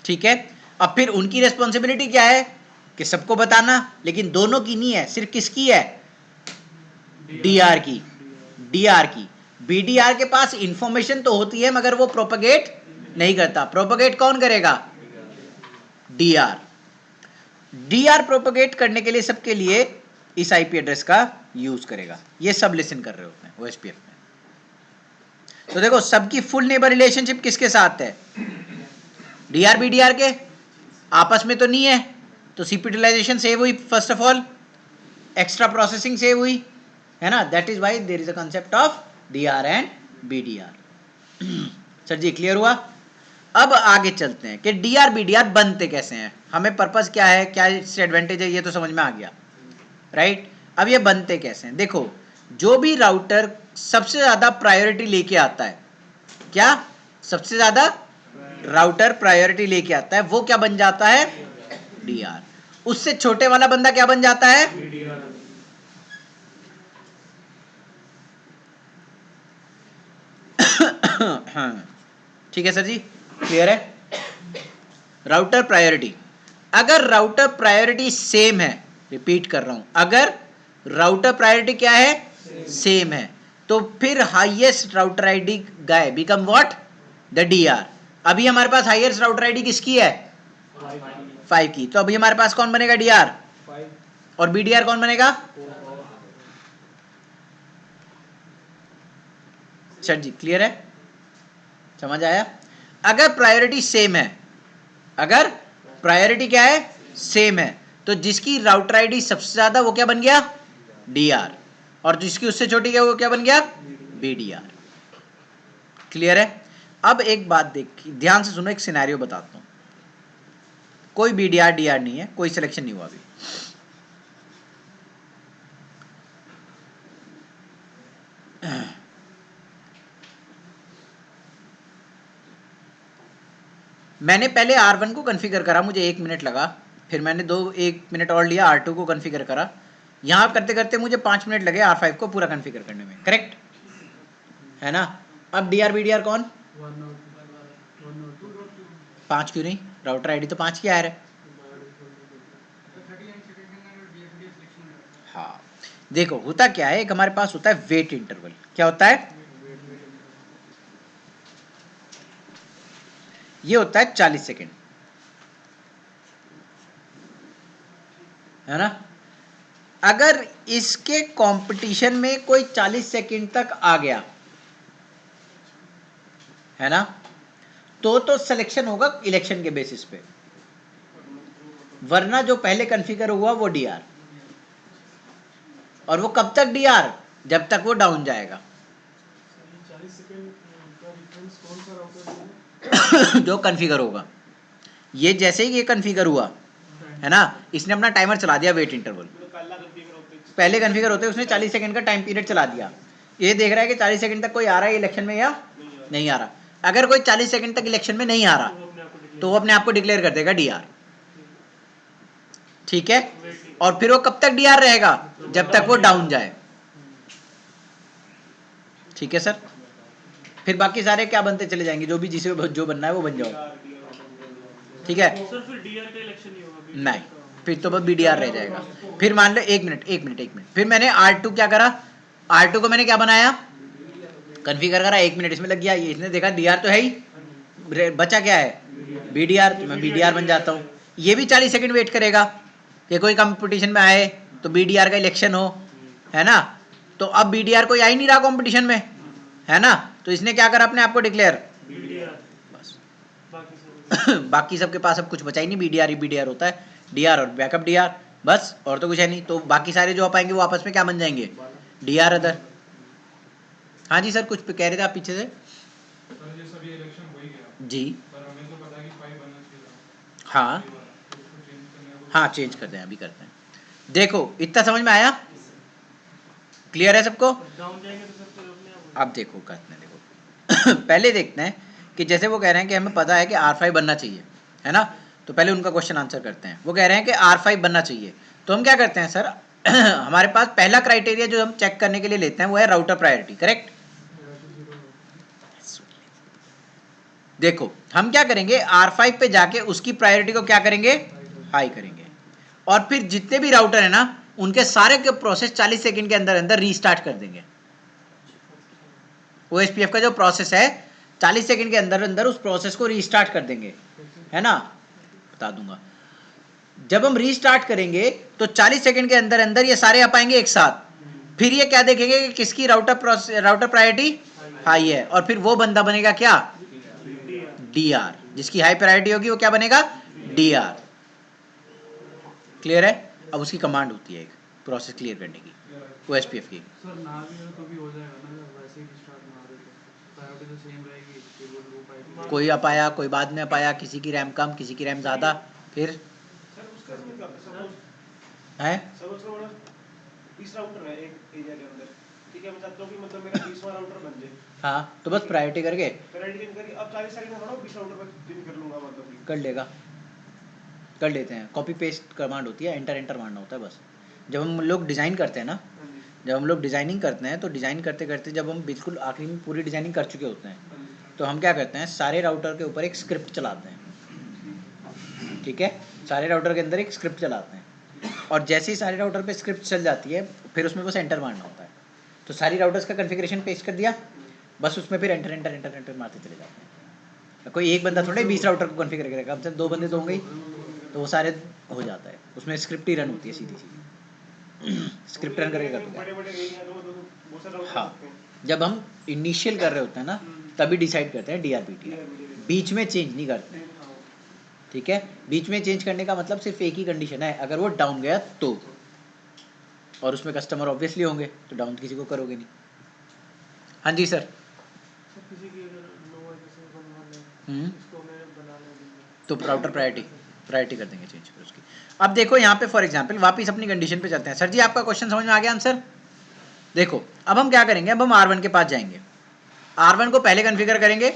Speaker 1: ठीक है। अब फिर उनकी रेस्पॉन्सिबिलिटी क्या है कि सबको बताना, लेकिन दोनों की नहीं है, सिर्फ किसकी है? DR की, DR की। BDR के पास इंफॉर्मेशन तो होती है मगर वो प्रोपगेट नहीं करता। प्रोपगेट कौन करेगा? DR। DR प्रोपगेट करने के लिए सबके लिए इस आईपी एड्रेस का यूज करेगा। ये सब लिसन कर रहे होते हैं OSPF में। तो देखो सबकी फुल नेबर रिलेशनशिप किसके साथ है? DR BDR के, आपस में तो नहीं है, तो सीपी यूटिलाइजेशन सेव हुई, first of all extra processing save हुई, है ना। That is why there is a concept of DR and BDR। Sir ji clear हुआ? अब आगे चलते हैं कि DR BDR बनते कैसे हैं, हमें पर्पस क्या है, क्या इससे एडवांटेज है, ये तो समझ में आ गया, राइट। अब ये बनते कैसे हैं, देखो जो भी राउटर सबसे ज्यादा प्रायोरिटी लेके आता है, क्या सबसे ज्यादा राउटर प्रायोरिटी लेके आता है, वो क्या बन जाता है? DR। उससे छोटे वाला बंदा क्या बन जाता है? ठीक है सर जी, क्लियर है। राउटर प्रायोरिटी, अगर राउटर प्रायोरिटी सेम है, रिपीट कर रहा हूं, अगर राउटर प्रायोरिटी क्या है? सेम है, तो फिर highest router ID guy become what? The DR। अभी हमारे पास हाईएस्ट राउटर आईडी किसकी है? 5 की। तो अभी हमारे पास कौन बनेगा? DR। और BDR कौन बनेगा? सर जी क्लियर है, समझ आया। अगर प्रायोरिटी सेम है, अगर प्रायोरिटी क्या है? सेम है, तो जिसकी राउटर आईडी सबसे ज्यादा वो क्या बन गया? DR। और जिसकी उससे छोटी क्या, वो क्या बन गया? BDR। क्लियर है। अब एक बात देखिए, ध्यान से सुनो, एक सिनेरियो बताता हूं। कोई BDR DR नहीं है, कोई सिलेक्शन नहीं हुआ अभी। मैंने पहले R1 को कॉन्फ़िगर करा, मुझे 1 मिनट लगा, फिर मैंने 1 मिनट और लिया, R2 को कॉन्फ़िगर करा, यहां करते करते मुझे 5 मिनट लगे R5 को पूरा कॉन्फ़िगर करने में, करेक्ट है ना। अब DR BDR कौन? 5 क्यों नहीं? राउटर आईडी तो 5 की आ रहा है। हाँ देखो होता क्या है, एक हमारे पास होता है वेट इंटरवल। क्या होता है? ये होता है 40 सेकेंड, है ना। अगर इसके कंपटीशन में कोई 40 सेकेंड तक आ गया, है ना, तो सिलेक्शन होगा इलेक्शन के बेसिस पे, वरना जो पहले कॉन्फ़िगर हुआ वो डीआर। और वो कब तक डीआर? जब तक वो डाउन जाएगा।
Speaker 2: 40 सेकंड का रेफरेंस कौन सा राउटर है?
Speaker 1: जो कॉन्फ़िगर होगा। ये जैसे ही ये कॉन्फ़िगर हुआ, है ना, इसने अपना टाइमर चला दिया, वेट इंटरवल पहले कॉन्फ़िगर होते उसने 40 सेकंड का टाइम पीरियड चला दिया। ये देख रहा है कि 40 सेकंड तक कोई आ रहा है इलेक्शन में या नहीं आ रहा। अगर कोई 40 सेकंड तक इलेक्शन में नहीं आ रहा तो वो अपने आप को डिक्लेयर कर देगा डीआर, ठीक है। और फिर वो कब तक डीआर रहेगा? जब तक वो डाउन जाए, ठीक है सर। फिर बाकी सारे क्या बनते चले जाएंगे, जो भी जिसे जो बनना है वो बन जाओ, ठीक है।
Speaker 2: सर फिर डीआर का इलेक्शन नहीं होगा?
Speaker 1: नहीं, फिर तो बस बीडीआर रह जाएगा। फिर मान लो एक मिनट, फिर मैंने R2 क्या करा, R2 को मैंने क्या बनाया, कॉन्फ़िगर करा, 1 मिनट इसमें लग गया। ये इसने देखा डीआर तो है ही, बचा क्या है बीडीआर, तो मैं बीडीआर बन जाता हूँ। ये भी 40 सेकंड वेट करेगा कि कोई कंपटीशन में आए तो बीडीआर का इलेक्शन हो, है ना। तो अब बीडीआर कोई आ ही नहीं रहा कंपटीशन में, है ना, तो इसने क्या करा अपने आप को डिक्लेयर, बस। बाकी सबके पास अब कुछ बचा ही नहीं, बीडीआर ही बीडीआर होता है, डीआर और बैकअप डीआर, बस, और तो कुछ है नहीं। तो बाकी सारे जो आप आएंगे वो आपस में क्या बन जाएंगे, डीआर अदर। हाँ जी सर, कुछ कह रहे थे आप पीछे से।
Speaker 3: सर ये सभी इलेक्शन हो ही गया,
Speaker 1: जी
Speaker 3: पर हमें तो पता है कि 5 बनना चाहिए।
Speaker 1: हाँ
Speaker 3: उसको चेंज करने का
Speaker 1: हाँ, चेंज करते हैं, अभी करते हैं। देखो इतना समझ में आया, क्लियर है सबको।
Speaker 2: डाउन जाएंगे तो सर फिर अपने आप
Speaker 1: अब देखो करते हैं, देखो पहले देखते हैं कि जैसे वो कह रहे हैं कि हमें पता है कि R5 बनना चाहिए, है ना। तो पहले उनका क्वेश्चन आंसर करते हैं। वो कह रहे हैं कि R5 बनना चाहिए, तो हम क्या करते हैं सर हमारे पास पहला क्राइटेरिया जो हम चेक करने के लिए लेते हैं वो है राउटर प्रायोरिटी, करेक्ट। देखो हम क्या करेंगे, R5 पे जाके उसकी प्रायोरिटी को क्या करेंगे, हाई करेंगे। और फिर जितने भी राउटर है ना उनके सारे के प्रोसेस 40 सेकंड के अंदर अंदर रीस्टार्ट कर देंगे। OSPF का जो प्रोसेस है 40 सेकंड के अंदर अंदर उस प्रोसेस को रीस्टार्ट कर देंगे, है ना, बता दूंगा। जब हम रीस्टार्ट करेंगे तो 40 सेकंड के अंदर अंदर ये सारे आ पाएंगे एक साथ। फिर ये क्या देखेंगे कि किसकी राउटर प्रायोरिटी हाई है, और फिर वो बंदा बनेगा क्या, डीआर। जिसकी हाई प्रायोरिटी होगी वो क्या बनेगा, डीआर। क्लियर है। अब उसकी कमांड होती है एक प्रोसेस क्लियर करने की, OSPF की।
Speaker 2: सर ना भी हो तो भी हो जाएगा ना, वैसे ही रिस्टार्ट ना हो तो प्रायोरिटी तो सेम रहेगी, केवल वो पाएगी।
Speaker 1: कोई अपाया, कोई बाद में अपाया, किसी की रैम कम, किसी की रैम ज़्यादा, फिर
Speaker 4: सर उसका इसमें क्या
Speaker 1: है।
Speaker 4: सपोज करो मतलब 20 राउटर है एक एरिया के अंदर, ठीक है। मैं चाहता हूँ कि मतलब मेरा 20वां राउटर बन जाए,
Speaker 1: हाँ तो बस प्रायोरिटी करके
Speaker 4: प्रायोरिटी करके अब 40 सेकंड में थोड़ा 20 राउटर पर पिन कर लूंगा, मतलब कि
Speaker 1: कर लेगा, कर लेते हैं। कॉपी पेस्ट कमांड होती है, एंटर एंटर मारना होता है बस। जब हम लोग डिज़ाइन करते हैं ना,
Speaker 4: हाँ जी,
Speaker 1: जब हम लोग डिज़ाइनिंग करते हैं तो डिज़ाइन करते करते जब हम बिल्कुल आखिरी में पूरी डिज़ाइनिंग कर चुके होते हैं
Speaker 4: हाँ जी।
Speaker 1: तो हम क्या करते हैं, सारे राउटर के ऊपर एक स्क्रिप्ट चलाते हैं, ठीक है। सारे राउटर के अंदर एक स्क्रिप्ट चलाते हैं, और जैसे ही सारे राउटर पे स्क्रिप्ट चल जाती है फिर उसमें बस एंटर मारना होता है। तो सारी राउटर्स का कन्फिग्रेशन पेस्ट कर दिया, बस उसमें फिर एंटर एंटर एंटर एंटर मारते चले जाते हैं। कोई एक बंदा थोड़े 20 राउटर को कन्फिगर करेगा, कम से कम 2 बंदे तो होंगे ही, तो वो सारे हो जाता है। उसमें स्क्रिप्ट ही रन होती है सीधी सीधी स्क्रिप्ट रन करेगा तो क्या।
Speaker 4: बड़े-बड़े एरिया तो बहुत सारे राउटर
Speaker 1: हाँ,
Speaker 4: होते हैं।
Speaker 1: जब हम इनिशियल कर रहे होते हैं ना तभी डिसाइड करते हैं DRPTR, बीच में चेंज नहीं करते हैं, ठीक है। बीच में चेंज करने का मतलब सिर्फ एक ही कंडीशन है, अगर वो डाउन गया तो, और उसमें कस्टमर ऑब्वियसली होंगे तो डाउन किसी को करोगे नहीं। हाँ जी सर।
Speaker 2: सर किसी की अगर लो है जैसे बनवाना है इसको मैं बना लूँगा
Speaker 1: तो राउटर प्रायोरिटी कर देंगे चेंज फिर उसकी। अब देखो यहाँ पे फॉर एग्जांपल वापस अपनी कंडीशन पे चलते हैं। सर जी आपका क्वेश्चन समझ में आ गया आंसर। देखो अब हम क्या करेंगे, अब हम R1 के पास जाएंगे, R1 को पहले कॉन्फ़िगर करेंगे,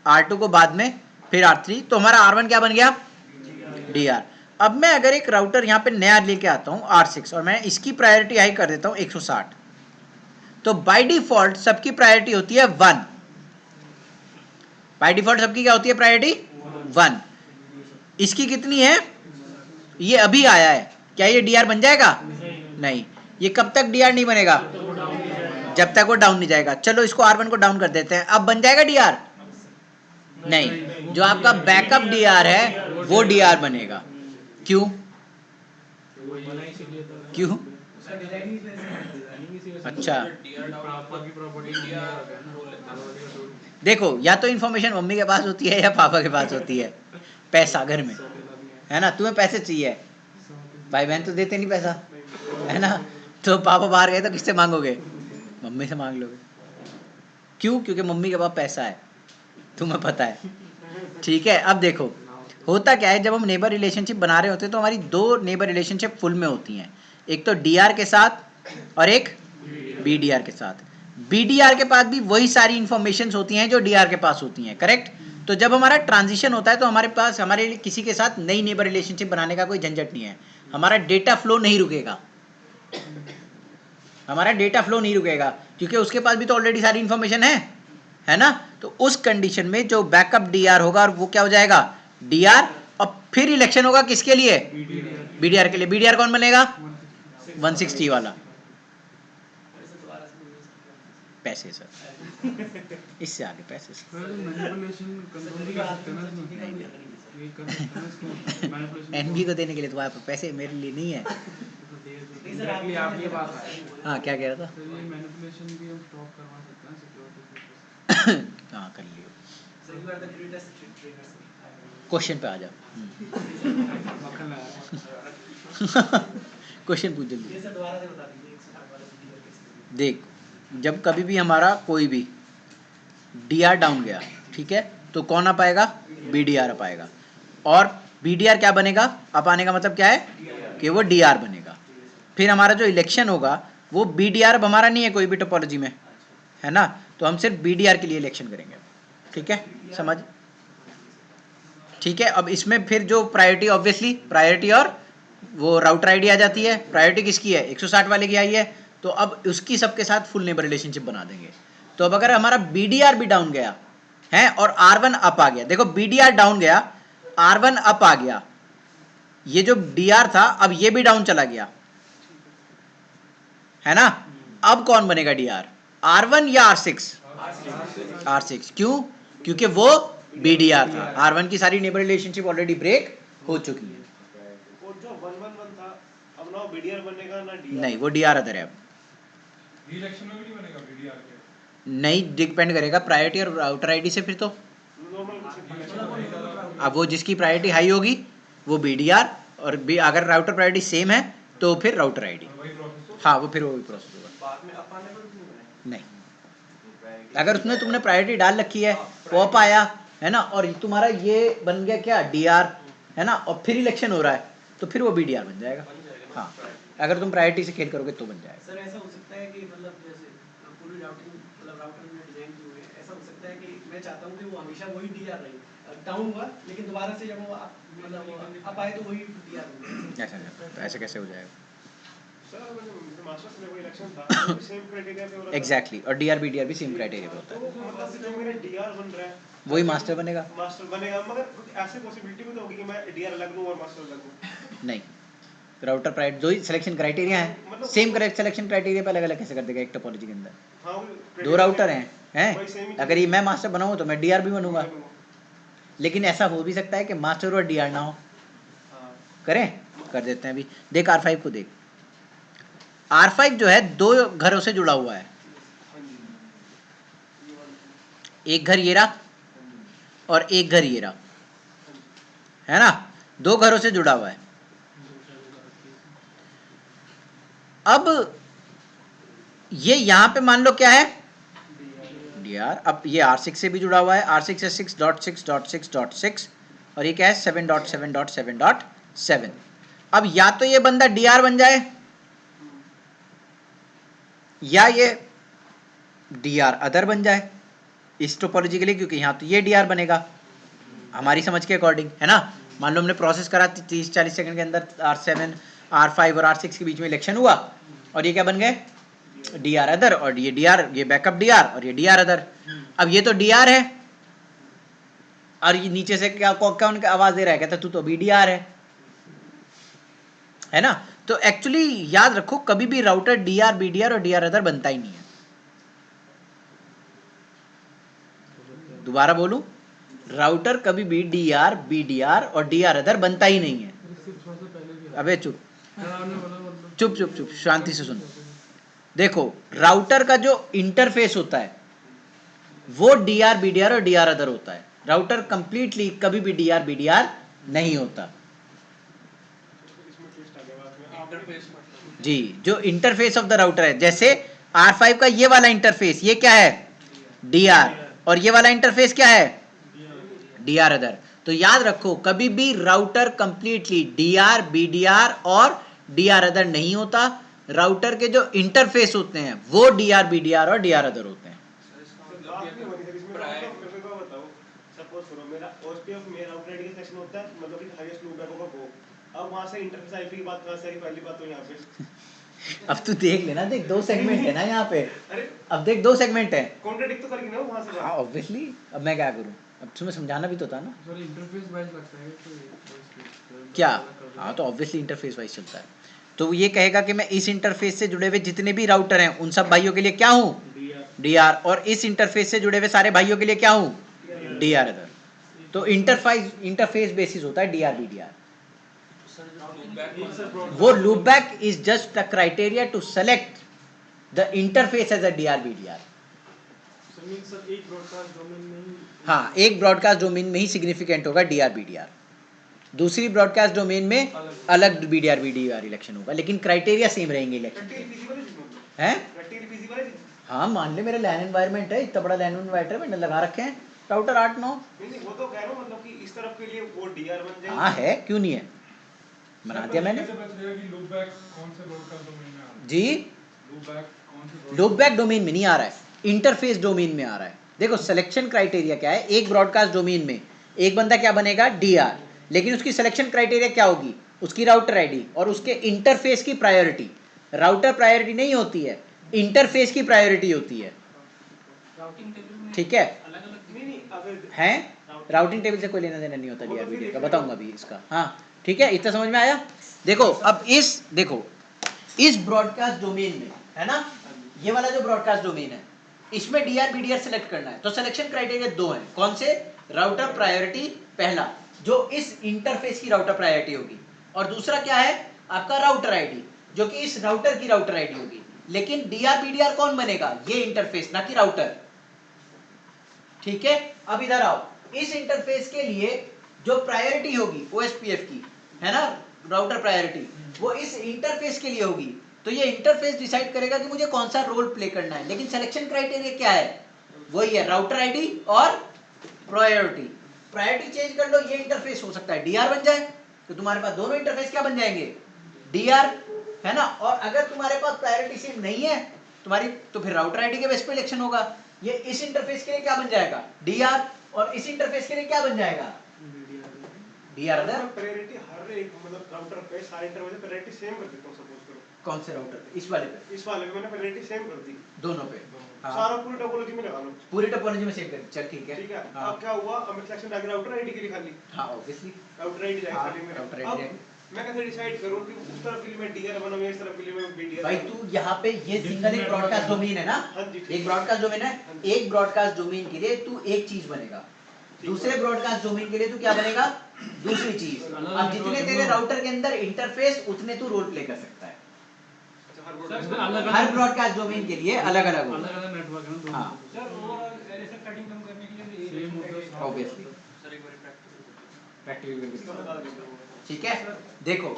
Speaker 1: R2 को बाद में, फिर R3। तो हमारा R1 क्या बन गया, DR। अब मैं अगर एक राउटर यहाँ पे नया लेके आता हूँ R6 और मैं इसकी प्रायोरिटी हाई कर देता हूँ 160, तो बाय डिफॉल्ट सबकी प्रायोरिटी होती है 1। बाय डिफॉल्ट सबकी क्या होती है प्रायोरिटी 1। इसकी कितनी है, ये अभी आया है, क्या ये DR बन जाएगा, नहीं। ये कब तक DR नहीं बनेगा, जब तक वो डाउन नहीं जाएगा। चलो इसको R1 को डाउन कर देते हैं, अब बन जाएगा DR, नहीं, जो आपका बैकअप डीआर है वो डीआर बनेगा। क्यों? क्यों? अच्छा,
Speaker 2: पापा की प्रॉपर्टी
Speaker 1: देखो, या तो इन्फॉर्मेशन मम्मी के पास होती है या पापा के पास होती है। पैसा घर में है ना, तुम्हें पैसे चाहिए, भाई बहन तो देते नहीं पैसा, है ना, तो पापा बाहर गए तो किससे मांगोगे? मम्मी से मांग लोगे। क्यों? क्योंकि मम्मी के पास पैसा है, तुम्हें पता है। ठीक है, अब देखो होता क्या है, जब हम नेबर रिलेशनशिप बना रहे होते हैं तो हमारी दो नेबर रिलेशनशिप फुल में होती हैं, एक तो डीआर के साथ और एक बीडीआर के साथ। बीडीआर के पास भी वही सारी इंफॉर्मेशन होती हैं जो डीआर के पास होती हैं, करेक्ट। तो जब हमारा ट्रांजिशन होता है तो हमारे पास हमारे लिए किसी के साथ नई नेबर रिलेशनशिप बनाने का कोई झंझट नहीं है, हमारा डेटा फ्लो नहीं रुकेगा, हमारा डेटा फ्लो नहीं रुकेगा, क्योंकि उसके पास भी तो ऑलरेडी सारी इंफॉर्मेशन है ना। तो उस कंडीशन में जो बैकअप डीआर होगा और वो क्या हो जाएगा? डीआर, और फिर इलेक्शन होगा किसके लिए? बीडीआर के लिए। बीडीआर कौन बनेगा? 160 वाला। पैसे सर, इससे आगे पैसे सर।
Speaker 2: मैनिपुलेशन कंट्रोल भी कर सकते हैं ना इसमें। ये कर सकते हैं इसको मैनिपुलेशन।
Speaker 1: एनबी को देने के लिए तुम्हारे पास पैसे मेरे लिए नहीं है।
Speaker 2: एग्जैक्टली आपके पास है।
Speaker 1: हाँ, क्या कह रहा था?
Speaker 2: तो ये मैनिपुलेशन भी हम स्टॉप करवा सकते हैं सिक्योरिटी।
Speaker 1: हाँ, कर लियो। क्वेश्चन पे आ जाओ।
Speaker 2: मक्खन लगा।
Speaker 1: क्वेश्चन पूछ जल्दी। देख, जब कभी भी हमारा कोई भी डीआर डाउन गया, ठीक है, तो कौन आ पाएगा? बीडीआर आ पाएगा। और बीडीआर क्या बनेगा? अप आने का मतलब क्या है? कि वो डीआर बनेगा। फिर हमारा जो इलेक्शन होगा वो बीडीआर अब हमारा नहीं है कोई भी टोपोलॉजी में, है ना, तो हम सिर्फ बीडीआर के लिए इलेक्शन करेंगे। ठीक है, समझ? ठीक है, अब इसमें फिर जो प्रायोरिटी, ऑब्वियसली प्रायोरिटी और वो राउटर आईडी आ जाती है। प्रायोरिटी किसकी है? 160 वाले की आई है, तो अब उसकी सबके साथ फुल नेबर रिलेशनशिप बना देंगे। तो अब अगर हमारा बीडीआर भी डाउन गया है और R1 अप आ गया, देखो बीडीआर डाउन गया, R1 अप आ गया, ये जो डीआर था अब ये भी डाउन चला गया, है ना। अब कौन बनेगा डीआर? R1 या R6? R6। क्यों? क्योंकि वो बीडीआर था। R1 की सारी नेबर रिलेशनशिप ऑलरेडी ब्रेक हो चुकी है।
Speaker 4: और जो 111 था अब ना बीडीआर बनेगा ना डीआर?
Speaker 1: नहीं, वो डीआर अदर है। अब
Speaker 3: इलेक्शन में भी नहीं बनेगा बीडीआर के।
Speaker 1: नहीं, डिपेंड करेगा प्रायोरिटी और राउटर आईडी से। फिर तो
Speaker 4: नॉर्मल
Speaker 1: अब वो जिसकी प्रायोरिटी हाई होगी वो बीडीआर, और अगर राउटर प्रायोरिटी सेम है तो फिर राउटर आईडी।
Speaker 3: वही प्रोसेस।
Speaker 1: हाँ, वो फिर वही प्रोसेस होगा।
Speaker 4: बाद में अप आने पर क्यों बने?
Speaker 1: नहीं, अगर उसमें तुमने प्रायोरिटी डाल रखी है, वो अप आया, है ना, और तुम्हारा ये बन गया क्या? डीआर, है ना, और फिर इलेक्शन हो रहा है, तो फिर वो बीडीआर बन जाएगा। हाँ, अगर तुम प्रायोरिटी से खेल करोगे तो बन जाएगा।
Speaker 5: सर ऐसा हो सकता है कि मतलब जैसे पूरी राउटिंग मतलब राउटर में डिजाइन की हुई है, ऐसा हो सकता है कि मैं चाहता हूँ कि वो हमेशा वही डीआर रहे, डाउन हुआ लेकिन दोबारा से जब वो मतलब अप आए तो वही डीआर हो।
Speaker 1: ऐसा नहीं, तो ऐसे कैसे हो जाएगा?
Speaker 4: सर मतलब मास्टर्स में कोई इलेक्शन था वो सेम क्राइटेरिया पे हो रहा था।
Speaker 1: एग्जैक्टली, और डीआर बीडीआर भी सेम क्राइटेरिया पे होता
Speaker 4: तो
Speaker 1: है,
Speaker 4: मतलब जो मेरा डीआर बन रहा है
Speaker 1: वही मास्टर बनेगा।
Speaker 4: मास्टर बनेगा, मगर ऐसी पॉसिबिलिटी भी तो होगी कि मैं डीआर अलग लूं और मास्टर अलग लूं।
Speaker 1: नहीं, राउटर प्रायोरिटी दो ही सिलेक्शन क्राइटेरिया है, सेम करेक्ट सिलेक्शन क्राइटेरिया पे अलग अलग कैसे कर देगा एक टोपोलॉजी के अंदर?
Speaker 4: हाँ वो
Speaker 1: दो राउटर हैं,
Speaker 4: वही same ही
Speaker 1: अगर ये मैं मास्टर बनाऊँ तो मैं डीआर भी बनूंगा, लेकिन ऐसा हो भी सकता है कि मास्टर और डीआर ना हो।
Speaker 4: हाँ
Speaker 1: करें, कर देते हैं अभी। देख R5 को देख, R5 जो है दो घरों से जुड़ा हुआ है।
Speaker 4: हाँ जी
Speaker 1: एक घर ये रहा और एक घर ये रहा, है ना, दो घरों से जुड़ा हुआ है। अब ये यहां पे मान लो क्या है? डीआर। अब ये R6 से भी जुड़ा हुआ है, R6 है 6.6.6.6 और ये क्या है? 7.7.7.7। अब या तो ये बंदा डीआर बन जाए या ये डीआर अदर बन जाए इस टोपोलॉजी के लिए, क्योंकि यहाँ तो ये डीआर बनेगा हमारी समझ के अकॉर्डिंग, है ना। मान लो हमने प्रोसेस करा 30-40 सेकंड के अंदर, R7 R5 और R6 के बीच में इलेक्शन हुआ और ये क्या बन गए? डीआर अदर, और ये डीआर, ये बैकअप डीआर और ये डीआर अदर। अब ये तो डीआर है और ये नीचे से क्या कौन आवाज दे रहा है? कहता तू तो बीडीआर है ना। तो एक्चुअली याद रखो, कभी भी राउटर डीआर बीडीआर और डीआर अदर बनता ही नहीं है। दोबारा बोलूं, राउटर कभी भी डीआर बीडीआर और डीआर अदर बनता ही नहीं है।
Speaker 2: सिर्फ थोड़ा सा पहले भी
Speaker 1: अबे चुप
Speaker 2: आपने बोला मतलब
Speaker 1: चुप चुप चुप, शांति से सुन। देखो राउटर का जो इंटरफेस होता है वो डीआर बीडीआर और डीआर अदर होता है। राउटर कंप्लीटली कभी भी डीआर बीडीआर नहीं होता
Speaker 4: इसमें ट्विस्ट आ गया बात में।
Speaker 5: इंटरफेस मतलब
Speaker 1: जी। जो इंटरफेस ऑफ द राउटर है, जैसे R5 का ये वाला इंटरफेस ये क्या है डीआर, और ये वाला इंटरफेस क्या है डीआर अदर। तो याद रखो कभी भी राउटर कंप्लीटली डीआर बीडीआर और डीआर अदर नहीं होता। राउटर के जो इंटरफेस होते हैं वो डीआर बीडीआर और डीआर अदर होते हैं।
Speaker 4: बात नहीं हो रही सर इसमें। मेरे को बताओ, सपोज करो मेरा ओएसपीएफ में राउटर आईडी का सेक्शन होता है, मतलब कि हाईएस्ट लूपबैक होगा वो। अब वहां से इंटरफेस आईपी की बात कहां से आई? पहली बात तो यहाँ पे
Speaker 1: अब तू देख लेना, देख दो सेगमेंट है ना यहाँ पे।
Speaker 4: अरे
Speaker 1: अब देख दो सेगमेंट है।
Speaker 4: कॉन्ट्रडिक्ट तो करेगी ना वहां से
Speaker 1: हाँ
Speaker 4: बात।
Speaker 1: ऑब्वियसली, अब मैं क्या करूँ, अब तुम्हें समझाना भी तो था ना।
Speaker 2: सॉरी इंटरफेस वाइज लगता है तो
Speaker 1: क्या? हाँ तो ऑब्वियसली इंटरफेस वाइज चलता है। तो वो ये कहेगा कि मैं इस इंटरफेस से जुड़े हुए जितने भी राउटर हैं उन सब भाइयों के लिए क्या हूँ डीआर, और इस इंटरफेस से जुड़े हुए सारे भाइयों के लिए क्या हूँ डीआर अदर। तो इंटरफेस बेसिस होता है डीआर बीडीआर। वो loopback is just the criteria to select the interface as a DR BDR.
Speaker 2: Sir एक ब्रॉडकास्ट डोमेन में ही
Speaker 1: हाँ, एक ब्रॉडकास्ट डोमेन में ही सिग्निफिकेंट होगा डीआर बीडीआर, दूसरी ब्रॉडकास्ट डोमेन में अलग बीडीआर बीडीआर इलेक्शन होगा, लेकिन क्राइटेरिया सेम रहेंगे इलेक्शन
Speaker 4: रट्टी रिपीजी वाली चीज मतलब।
Speaker 1: हैं।
Speaker 4: रट्टी रिपीजी वाली चीज।
Speaker 1: हाँ मान ले मेरा लैन एनवायरनमेंट है, इतना बड़ा लैन एनवायरनमेंट लगा रखे हैं राउटर 8-9।
Speaker 4: नहीं वो तो कह रहा हूँ मतलब कि इस तरफ के लिए वो डीआर बन जाएगा।
Speaker 1: हाँ है, क्यों नहीं है, बना दिया मैंने
Speaker 3: कैसे पता चलेगा कि लूपबैक कौन से ब्रॉडकास्ट डोमेन में आ रहा है?
Speaker 1: जी।
Speaker 3: लूपबैक कौन से
Speaker 1: लूपबैक डोमेन में नहीं आ रहा है, इंटरफेस डोमेन में आ रहा है। देखो सिलेक्शन क्राइटेरिया क्या है, एक ब्रॉडकास्ट डोमेन में एक बंदा क्या बनेगा डीआर, लेकिन उसकी सिलेक्शन क्राइटेरिया क्या होगी, उसकी राउटर आईडी और उसके इंटरफेस की प्रायोरिटी। राउटर प्रायोरिटी नहीं होती है, इंटरफेस की प्रायोरिटी होती है।
Speaker 5: राउटिंग टेबल में
Speaker 1: ठीक है
Speaker 5: अलग-अलग
Speaker 4: नहीं अगर
Speaker 1: हैं, राउटिंग टेबल से कोई लेना देना नहीं होता डीआर बीडीआर का, बताऊंगा अभी इसका। हाँ ठीक है, इतना समझ में आया। देखो अब इस ब्रॉडकास्ट डोमेन में है ना, ये वाला जो ब्रॉडकास्ट डोमेन है इसमें डीआर बीडीआर सेलेक्ट करना है। तो सिलेक्शन क्राइटेरिया दो हैं, कौन से? राउटर प्रायोरिटी पहला, जो इस इंटरफेस की राउटर प्रायोरिटी होगी, और दूसरा क्या है आपका राउटर आईडी, जो कि इस राउटर की राउटर आईडी होगी। लेकिन डीआर बीडीआर कौन बनेगा, ये इंटरफेस, ना कि राउटर। ठीक है, अब इधर आओ, इस इंटरफेस के लिए जो प्रायोरिटी होगी ओएसपीएफ की है ना, राउटर प्रायोरिटी, वो इस इंटरफेस के लिए होगी। तो ये इंटरफेस डिसाइड करेगा कि मुझे कौन सा रोल प्ले करना है, लेकिन सिलेक्शन क्राइटेरिया क्या है, वही है राउटर आईडी और प्रायोरिटी। प्रायोरिटी चेंज कर लो, ये इंटरफेस हो सकता है डीआर बन जाए, तो तुम्हारे पास दोनों इंटरफेस क्या बन जाएंगे डीआर, है ना। और अगर तुम्हारे पास प्रायोरिटी सेम नहीं है तुम्हारी, तो फिर राउटर आईडी के बेस पे इलेक्शन होगा। ये इस इंटरफेस के लिए क्या बन जाएगा डीआर, और इस इंटरफेस के लिए क्या बन जाएगा डीआर अदर।
Speaker 4: प्रायोरिटी हर एक मतलब राउटर पे सारे इंटरफेस पे प्रायोरिटी सेम कर देता हूं सपोज करो।
Speaker 1: कौन से राउटर पे? इस वाले पे,
Speaker 4: इस वाले में मैंने प्रायोरिटी सेम कर दी
Speaker 1: दोनों पे। हाँ।
Speaker 4: सारा पूरी टोपोलॉजी में लगा लो।
Speaker 1: पूरी टोपोलॉजी में सेव कर, चल ठीक है।
Speaker 4: ठीक है,
Speaker 1: हाँ।
Speaker 4: अब क्या हुआ, अब मैं सिलेक्शन डाल राउटर आईडी के लिए खाली
Speaker 1: हाँ ऑब्वियसली।
Speaker 4: राउटर आईडी जाएगा
Speaker 1: हाँ,
Speaker 4: खाली मेरा।
Speaker 1: router ID
Speaker 4: अब
Speaker 1: जाएगा।
Speaker 4: मैं कैसे डिसाइड करूं कि उस तरफ के लिए मैं डीआर बनाऊं या इस तरफ के लिए मैं बीडीआर?
Speaker 1: भाई तू यहाँ पे ये सिंगल एक ब्रॉडकास्ट डोमेन है ना,
Speaker 4: हाँ जी, ठीक
Speaker 1: एक ब्रॉडकास्ट डोमेन है, एक ब्रॉडकास्ट डोमेन के लिए तू एक चीज बनेगा, दूसरे ब्रॉडकास्ट डोमेन के लिए तू क्या बनेगा दूसरी चीज। अब जितने तेरे राउटर के अंदर इंटरफेस उतने तू रोल प्ले कर सकता है।
Speaker 4: अच्छा, हर
Speaker 2: सर,
Speaker 4: ब्रॉडकास्ट
Speaker 1: हर ब्रॉडकास्ट डोमेन के लिए अलग अलग होगा।
Speaker 2: अलग-अलग नेटवर्क है ना दोनों।
Speaker 1: हाँ
Speaker 5: सर ओवरऑल एरर कटिंग कम करने के लिए
Speaker 2: सेम होता है।
Speaker 1: ऑब्वियसली
Speaker 5: सर एक बार प्रैक्टिस
Speaker 1: प्रैक्टिकल
Speaker 4: बता देता हूं।
Speaker 1: ठीक है। देखो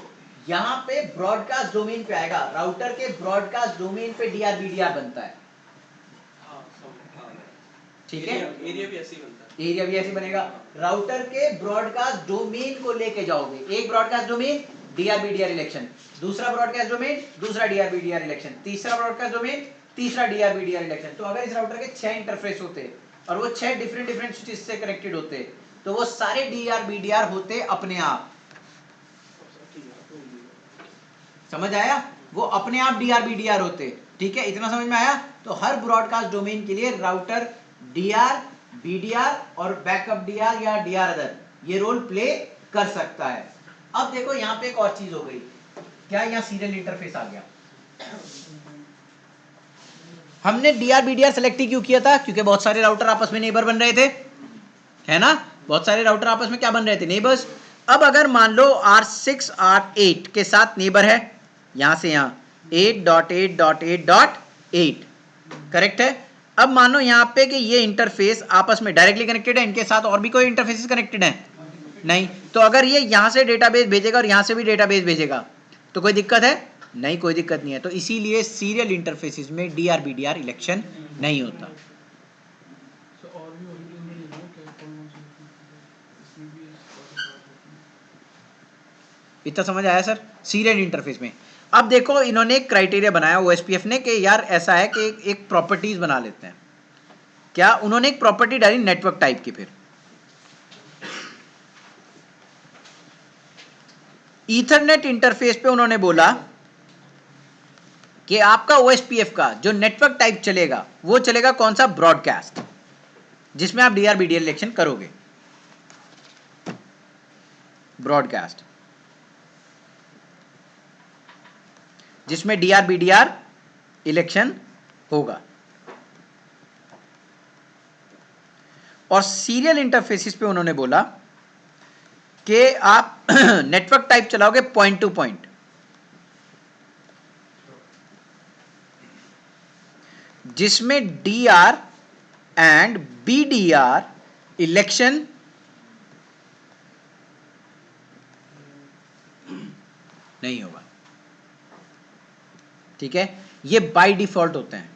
Speaker 1: यहाँ पे ब्रॉडकास्ट डोमेन पे आएगा, राउटर के ब्रॉडकास्ट डोमेन पे डीआर बीडीआर बनता है। ठीक है,
Speaker 5: एरिया भी ऐसे ही बनता है।
Speaker 1: एरिया भी ऐसे बनेगा। राउटर के ब्रॉडकास्ट डोमेन को लेके जाओगे, एक broadcast domain DR BDR election, दूसरा ब्रॉडकास्ट डोमेन दूसरा डीआर बीडीआर इलेक्शन, तीसरा ब्रॉडकास्ट डोमेन तीसरा डीआर बीडीआर इलेक्शन। तो अगर इस राउटर के 6 इंटरफेस होते और वो 6 डिफरेंट स्विचेस से कनेक्टेड होते, तो वो सारे डीआर बीडीआर होते अपने आप। समझ आया, वो अपने आप डीआर बीडीआर होते। ठीक है, इतना समझ में आया। तो हर ब्रॉडकास्ट डोमेन के लिए राउटर डीआर बीडीआर और बैकअप डीआर या डीआर अदर ये रोल प्ले कर सकता है। अब देखो यहाँ पे एक और चीज हो गई, क्या यहाँ सीरियल इंटरफेस आ गया। हमने डीआर बीडीआर सेलेक्ट ही क्यों किया था, क्योंकि बहुत सारे राउटर आपस में नेबर बन रहे थे, है ना, बहुत सारे राउटर आपस में क्या बन रहे थे, नेबर्स। अब अगर मान लो R6 R8 के साथ नेबर है, यहां से यहां 8.8.8.8 करेक्ट है। अब मानो यहां पे कि ये इंटरफेस आपस में डायरेक्टली कनेक्टेड है, इनके साथ और भी कोई इंटरफेस कनेक्टेड है नहीं, तो अगर ये यहां से डेटाबेस भेजेगा और यहां से भी डेटाबेस भेजेगा तो कोई दिक्कत है नहीं, कोई दिक्कत नहीं है। तो इसीलिए सीरियल इंटरफेसेस में DRBDR इलेक्शन नहीं होता।
Speaker 2: सो और भी ओरिजिनल में नहीं है क्या, कौन कौन सी इसमें भी इसका बात होती है।
Speaker 1: इतना समझ आया सर सीरियल इंटरफेस में। अब देखो इन्होंने एक क्राइटेरिया बनाया OSPF ने कि यार ऐसा है कि एक प्रॉपर्टीज बना लेते हैं। क्या उन्होंने एक प्रॉपर्टी डाली नेटवर्क टाइप की, फिर ईथरनेट इंटरफेस पे उन्होंने बोला कि आपका OSPF का जो नेटवर्क टाइप चलेगा वो चलेगा कौन सा, ब्रॉडकास्ट, जिसमें आप DRBDR इलेक्शन करोगे, ब्रॉडकास्ट जिसमें DRBDR इलेक्शन होगा। और सीरियल इंटरफेसिस पे उन्होंने बोला कि आप नेटवर्क टाइप चलाओगे पॉइंट टू पॉइंट, जिसमें DR एंड BDR इलेक्शन नहीं होगा। ठीक है, ये बाय डिफॉल्ट होते हैं।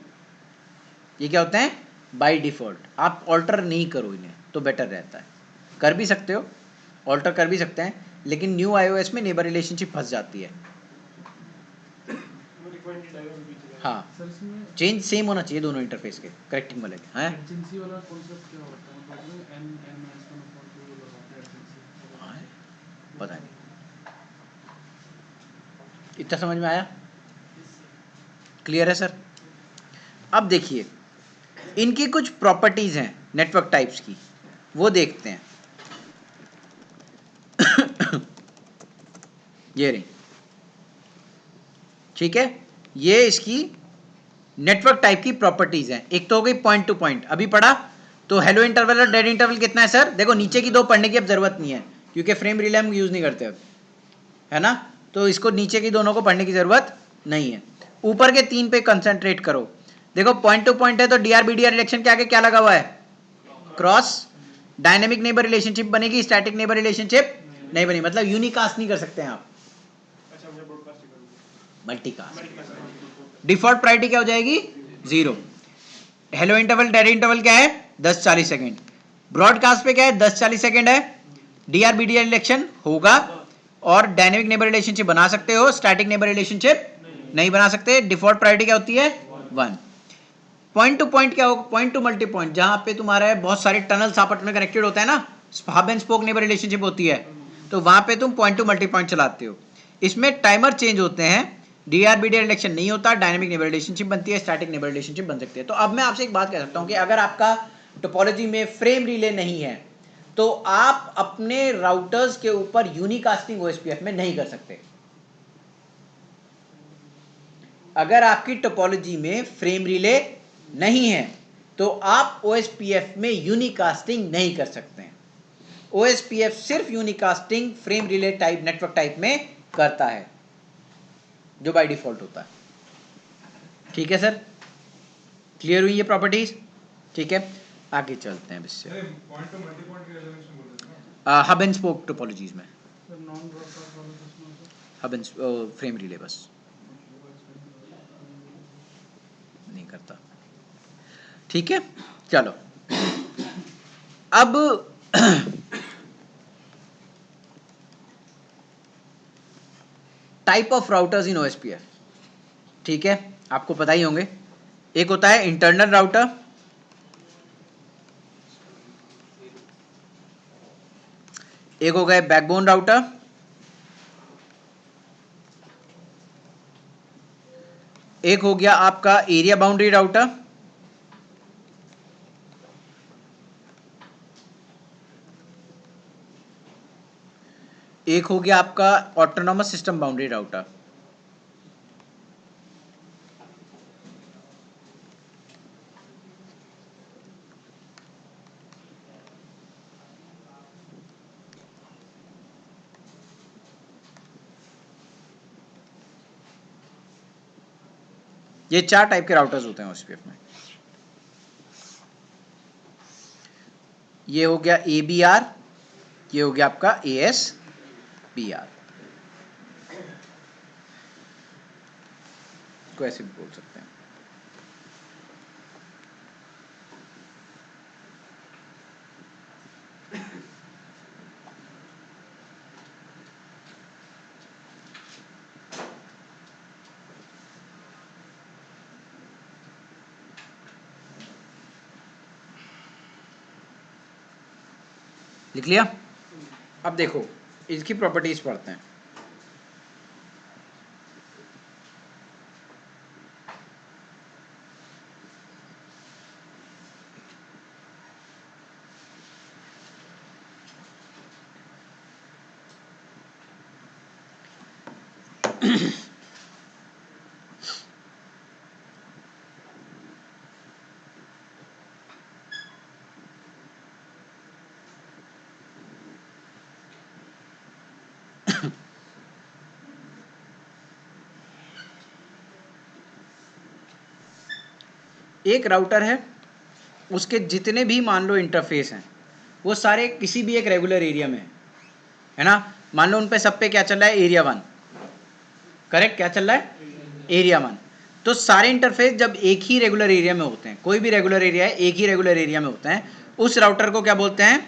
Speaker 1: ये क्या होते हैं, बाय डिफॉल्ट। आप ऑल्टर नहीं करो इन्हें तो बेटर रहता है। कर भी सकते हो, ऑल्टर कर भी सकते हैं, लेकिन न्यू iOS में नेबर रिलेशनशिप फंस जाती है। हाँ,
Speaker 2: सर इसमें
Speaker 1: चेंज सेम होना चाहिए दोनों इंटरफेस के, करेक्टिंग वाले के। हैं
Speaker 2: एडजेंसी वाला कॉन्सेप्ट क्या होता है, मतलब NMS लगाते हैं एडजेंसी।
Speaker 1: हाँ, पता नहीं, इतना समझ में आया, क्लियर है सर। अब देखिए इनकी कुछ प्रॉपर्टीज हैं नेटवर्क टाइप्स की, वो देखते हैं। ये रही, ठीक है, ये इसकी नेटवर्क टाइप की प्रॉपर्टीज हैं। एक तो हो गई पॉइंट टू पॉइंट, अभी पढ़ा। तो हेलो इंटरवल और डेड इंटरवल कितना है सर, देखो नीचे की दो पढ़ने की अब जरूरत नहीं है क्योंकि फ्रेम रिले हम यूज नहीं करते अब, है ना, तो इसको नीचे की दोनों को पढ़ने की जरूरत नहीं है। ऊपर के तीन पे कंसंट्रेट करो। देखो पॉइंट टू पॉइंट है तो DRBDR इलेक्शन के आगे क्या लगा हुआ है, क्रॉस। डायनेमिक नेबर रिलेशनशिप बनेगी, स्टैटिक नेबर रिलेशनशिप नहीं बनी, मतलब यूनिकास्ट नहीं कर सकते हैं आप,
Speaker 4: अच्छा मुझे ब्रॉडकास्ट ही करूंगा,
Speaker 1: मल्टीकास्ट। डिफॉल्ट प्रायोरिटी क्या हो जाएगी, 0। हेलो इंटरवल डेड इंटरवल क्या है, 10-40 सेकेंड। ब्रॉडकास्ट पे क्या है, 10-40 सेकेंड है। DRBDR इलेक्शन होगा और डायनेमिक नेबर रिलेशनशिप बना सकते हो, स्टैटिक नेबर रिलेशनशिप नहीं बना सकते। डिफॉल्ट प्रायोरिटी क्या होती है, 1। पॉइंट टू पॉइंट क्या होगा, पॉइंट टू मल्टी पॉइंट, जहां पे तुम्हारा बहुत सारे टनल्स आपस में कनेक्टेड होता है ना, hub and spoke neighbour relationship होती है, तो वहां पे तुम पॉइंट टू मल्टी पॉइंट चलाते हो। इसमें टाइमर चेंज होते हैं, DRBDR इलेक्शन नहीं होता, डायनेमिक नेबर रिलेशनशिप बनती है, स्टैटिक नेबर रिलेशनशिप बन सकती है। तो अब मैं आपसे एक बात कह सकता हूं कि अगर आपका टोपोलॉजी में फ्रेम रिले नहीं है तो आप अपने राउटर्स के ऊपर यूनिकास्टिंग OSPF में नहीं कर सकते। अगर आपकी टोपोलॉजी में फ्रेम रिले नहीं है तो आप OSPF में यूनिकास्टिंग नहीं कर सकते हैं। OSPF सिर्फ यूनिकास्टिंग frame relay type network type में करता है, जो बाय डिफॉल्ट होता है। ठीक है सर, क्लियर हुई ये प्रॉपर्टीज, ठीक है, आगे चलते हैं इससे।
Speaker 3: पॉइंट टू मल्टी पॉइंट की रेजोल्यूशन बोल रहे थे ना,
Speaker 1: हब एंड स्पोक टोपोलॉजीज में
Speaker 2: सर नॉन ब्रॉडकास्ट वाला किसमें होता है।
Speaker 1: हब एंड फ्रेम रिले बस नहीं करता। ठीक है, चलो अब type of routers in OSPF, ठीक है, आपको पता ही होंगे। एक होता है इंटरनल राउटर, एक हो गए बैकबोन राउटर, एक हो गया आपका एरिया बाउंड्री राउटर, एक हो गया आपका ऑटोनॉमस सिस्टम बाउंड्री राउटर। ये 4 टाइप के राउटर्स होते हैं OSPF में। ये हो गया ABR, ये हो गया आपका ASBR, को ऐसे भी बोल सकते हैं। लिख लिया? अब देखो इसकी प्रॉपर्टीज पढ़ते हैं। एक राउटर है, उसके जितने भी मान लो इंटरफेस हैं वो सारे किसी भी एक रेगुलर एरिया में है ना। मान लो उन पे सब पे क्या चल रहा है, एरिया 1, करेक्ट, क्या चल रहा है, एरिया 1। तो सारे इंटरफेस जब एक ही रेगुलर एरिया में होते हैं, कोई भी रेगुलर एरिया है एक ही रेगुलर एरिया में होते हैं, उस राउटर को क्या बोलते हैं,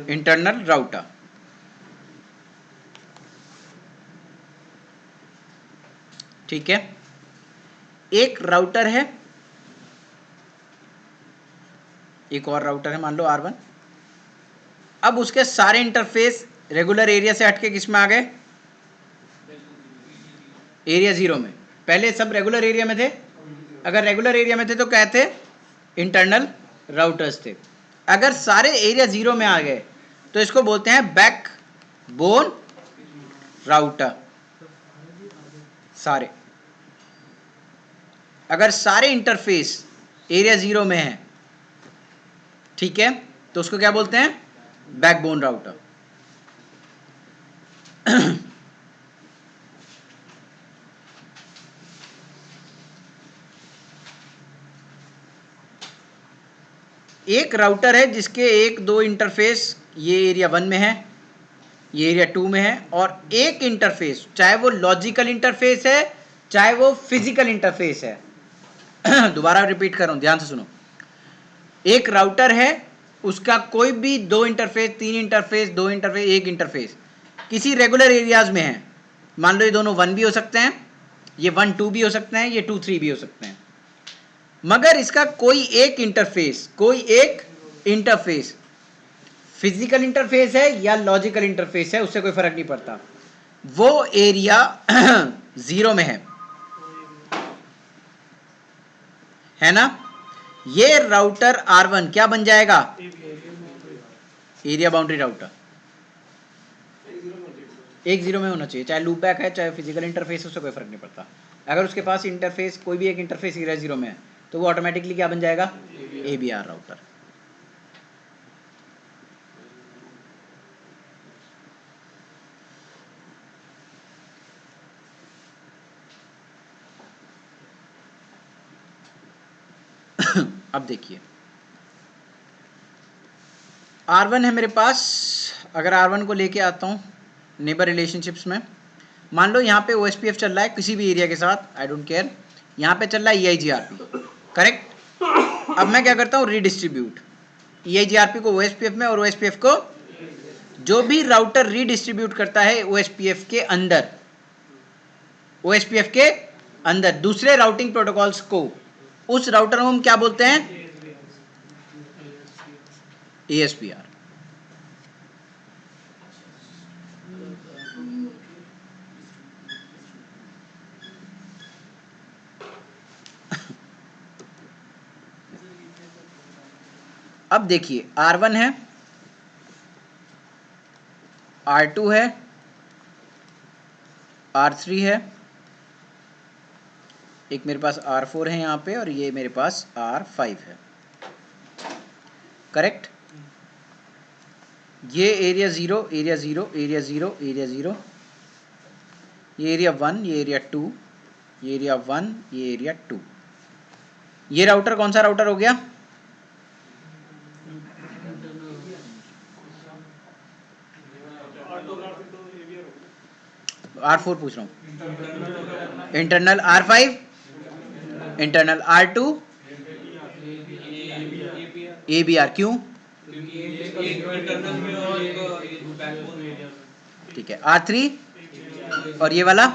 Speaker 1: इंटरनल राउटर। ठीक है। एक राउटर है, एक और राउटर है मान लो R1। अब उसके सारे इंटरफेस रेगुलर एरिया से हटके किस में आ गए, एरिया 0 में। पहले सब रेगुलर एरिया में थे, अगर रेगुलर एरिया में थे तो क्या थे, इंटरनल राउटर्स थे। अगर सारे एरिया 0 में आ गए तो इसको बोलते हैं बैक बोन राउटर। सारे, अगर सारे इंटरफेस एरिया 0 में है, ठीक है, तो उसको क्या बोलते हैं, बैकबोन राउटर। एक राउटर है जिसके एक दो इंटरफेस ये एरिया 1 में है, ये एरिया 2 में है, और एक इंटरफेस चाहे वो लॉजिकल इंटरफेस है चाहे वो फिजिकल इंटरफेस है। दोबारा रिपीट कर रहा हूं, ध्यान से सुनो। एक राउटर है, उसका कोई भी 2 इंटरफेस, 3 इंटरफेस, 2 इंटरफेस, एक इंटरफेस किसी रेगुलर एरियाज में है। मान लो ये दोनों 1 भी हो सकते हैं, ये 1 2 भी हो सकते हैं, ये 2 3 भी हो सकते हैं, मगर इसका कोई एक इंटरफेस फिजिकल इंटरफेस है या लॉजिकल इंटरफेस है, उससे कोई फर्क नहीं पड़ता, वो एरिया 0 में है ना। ये राउटर R1 क्या बन जाएगा, एरिया बाउंड्री राउटर। एक 0 में होना चाहिए, चाहे लूप बैक है चाहे फिजिकल इंटरफेस, उससे कोई फर्क नहीं पड़ता। अगर उसके पास इंटरफेस कोई भी एक इंटरफेस एरिया 0 में है तो वो ऑटोमेटिकली क्या बन जाएगा, ABR राउटर। अब देखिए R1 है मेरे पास, अगर R1 को लेके आता हूँ नेबर रिलेशनशिप्स में, मान लो यहाँ पे OSPF चल रहा है किसी भी एरिया के साथ, आई डोंट केयर, यहाँ पे चल रहा है EIGRP, करेक्ट। अब मैं क्या करता हूँ, रीडिस्ट्रीब्यूट EIGRP को OSPF में और OSPF को, जो भी राउटर रीडिस्ट्रीब्यूट करता है OSPF के अंदर, OSPF के अंदर दूसरे राउटिंग प्रोटोकॉल्स को, उस राउटर को हम क्या बोलते हैं, ASPR। अब देखिए R1 है, R2 है, R3 है, एक मेरे पास R4 है यहाँ पे, और ये मेरे पास R5 है, करेक्ट। ये एरिया 0, एरिया 0, एरिया 0, एरिया 0, ये एरिया 1, ये एरिया 2, ये एरिया 1, ये एरिया 2। ये राउटर कौन सा राउटर हो गया? R4 पूछ रहा हूँ। Internal R5, internal R2, ABR। क्यों? ठीक है। R3 और ये वाला,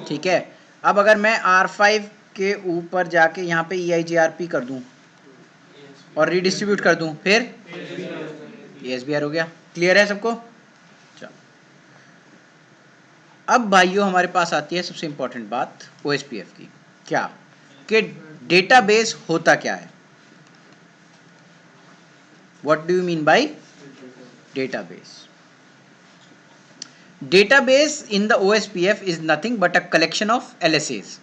Speaker 1: ठीक है। अब अगर मैं R5 के ऊपर जाके यहाँ पे EIGRP कर दूं और रीडिस्ट्रीब्यूट कर दूं, फिर ESBR हो गया। क्लियर है सबको? चलो, अब भाइयों हमारे पास आती है सबसे इंपॉर्टेंट बात OSPF की। क्या? कि डेटाबेस होता क्या है? What do you mean by database? Database in the OSPF is nothing but a collection of LSAs.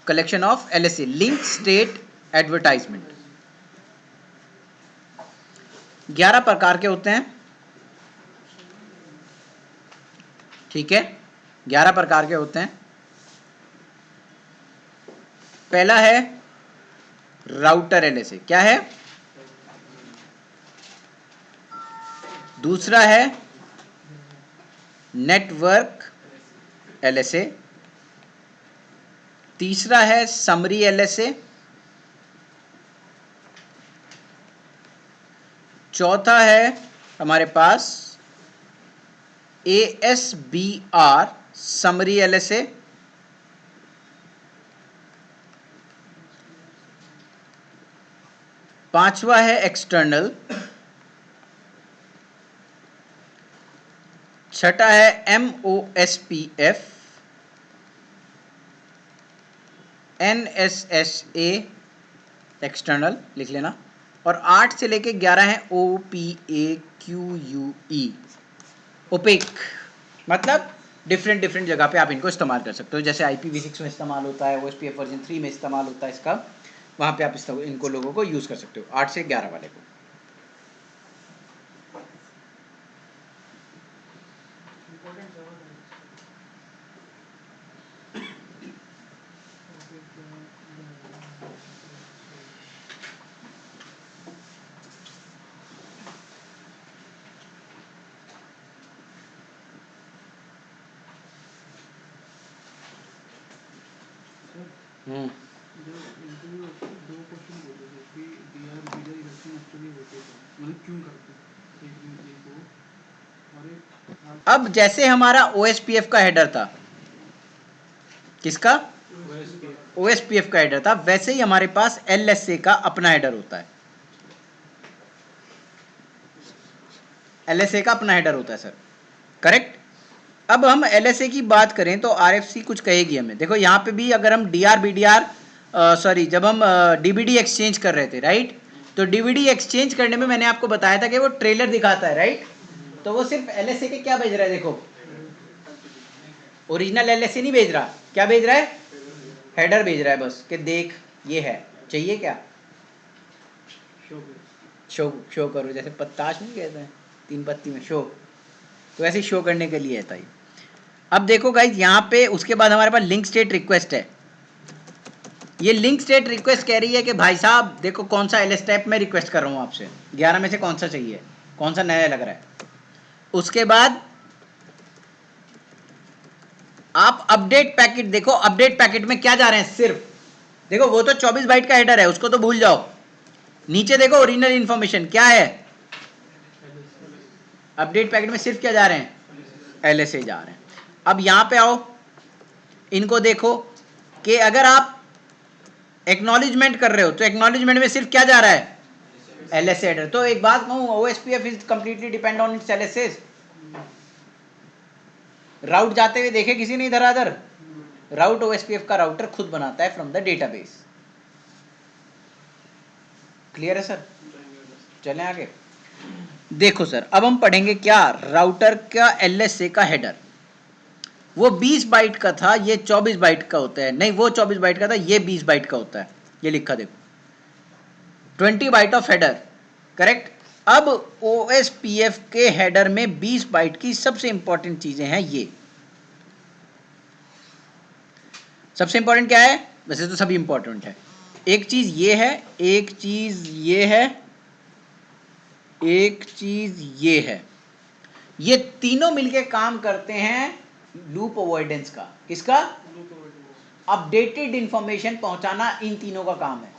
Speaker 1: Collection of LSA, link state advertisement. 11 प्रकार के होते हैं, ठीक है। 11 प्रकार के होते हैं। पहला है राउटर LSA। क्या है? दूसरा है नेटवर्क LSA। तीसरा है समरी LSA। चौथा है हमारे पास ASBR समरी LSA। पांचवा है एक्सटर्नल। छठा है MOSPF, NSSA एक्सटर्नल लिख लेना। और 8 से लेके 11 है OPAQUE ओपेक। मतलब डिफरेंट जगह पे आप इनको इस्तेमाल कर सकते हो। जैसे IPv6 में इस्तेमाल होता है, OSPF वर्जन 3 में इस्तेमाल होता है इसका, वहां पे आप इनको लोगों को यूज कर सकते हो। 8 से 11 वाले को।
Speaker 2: जो इंटरव्यू होते हैं, 2 क्वेश्चन बोले थे कि DR बीजा इलेक्शन एक्चुअली होते हैं, मतलब क्यों करते हैं, एक वो और एक।
Speaker 1: अब जैसे हमारा OSPF का हेडर था, किसका? OSPF का हेडर था, वैसे ही हमारे पास LSA का अपना हेडर होता है। LSA का अपना हेडर होता है सर, करेक्ट। अब हम LSA की बात करें तो RFC कुछ कहेगी हमें। देखो यहाँ पे भी अगर हम जब हम DVD एक्सचेंज कर रहे थे, राइट, तो DVD एक्सचेंज करने में मैंने आपको बताया था कि वो ट्रेलर दिखाता है, राइट। तो वो सिर्फ LSA के क्या भेज रहा है? देखो, ओरिजिनल LSA नहीं भेज रहा, क्या भेज रहा है? हेडर भेज रहा है बस, कि देख ये है, चाहिए क्या? शो करो, जैसे पत्ताश नहीं कहते हैं 3 पत्ती में शो, तो ऐसे शो करने के लिए था ये। अब देखो गाइज यहाँ पे उसके बाद हमारे पास लिंक स्टेट रिक्वेस्ट है। ये लिंक स्टेट रिक्वेस्ट कह रही है कि भाई साहब देखो कौन सा LS टाइप में रिक्वेस्ट कर रहा हूँ आपसे, 11 में से कौन सा चाहिए, कौन सा नया लग रहा है। उसके बाद आप अपडेट पैकेट देखो, अपडेट पैकेट में क्या जा रहे हैं, सिर्फ देखो वो तो 24 बाइट का हेडर है, उसको तो भूल जाओ। नीचे देखो ओरिजिनल इंफॉर्मेशन क्या है, अपडेट पैकेट में सिर्फ क्या जा रहे हैं? LSA जा रहे हैं। अब यहां पे आओ, इनको देखो कि अगर आप एक्नॉलेजमेंट कर रहे हो तो एक्नॉलेजमेंट में सिर्फ क्या जा रहा है? LSA header. तो एक बात कहूं, OSPF is completely depend on it's LSAs। राउट जाते हुए देखे किसी ने इधर अधर? राउट OSPF का राउटर खुद बनाता है फ्रॉम द डेटाबेस। क्लियर है सर? चलें आगे। देखो सर, अब हम पढ़ेंगे क्या, राउटर का LSA का हेडर। वो 20 बाइट का था, ये 24 बाइट का होता है। नहीं, वो 24 बाइट का था, ये 20 बाइट का होता है। ये लिखा देखो, 20 बाइट ऑफ हेडर, करेक्ट। अब OSPF के हेडर में 20 बाइट की सबसे इंपॉर्टेंट चीजें हैं ये, सबसे इंपॉर्टेंट क्या है? वैसे तो सभी इंपॉर्टेंट है। एक चीज ये है, एक चीज ये है, एक चीज ये है। ये तीनों मिलके काम करते हैं लूप अवॉइडेंस का। किसका? अपडेटेड इंफॉर्मेशन पहुंचाना इन तीनों का काम है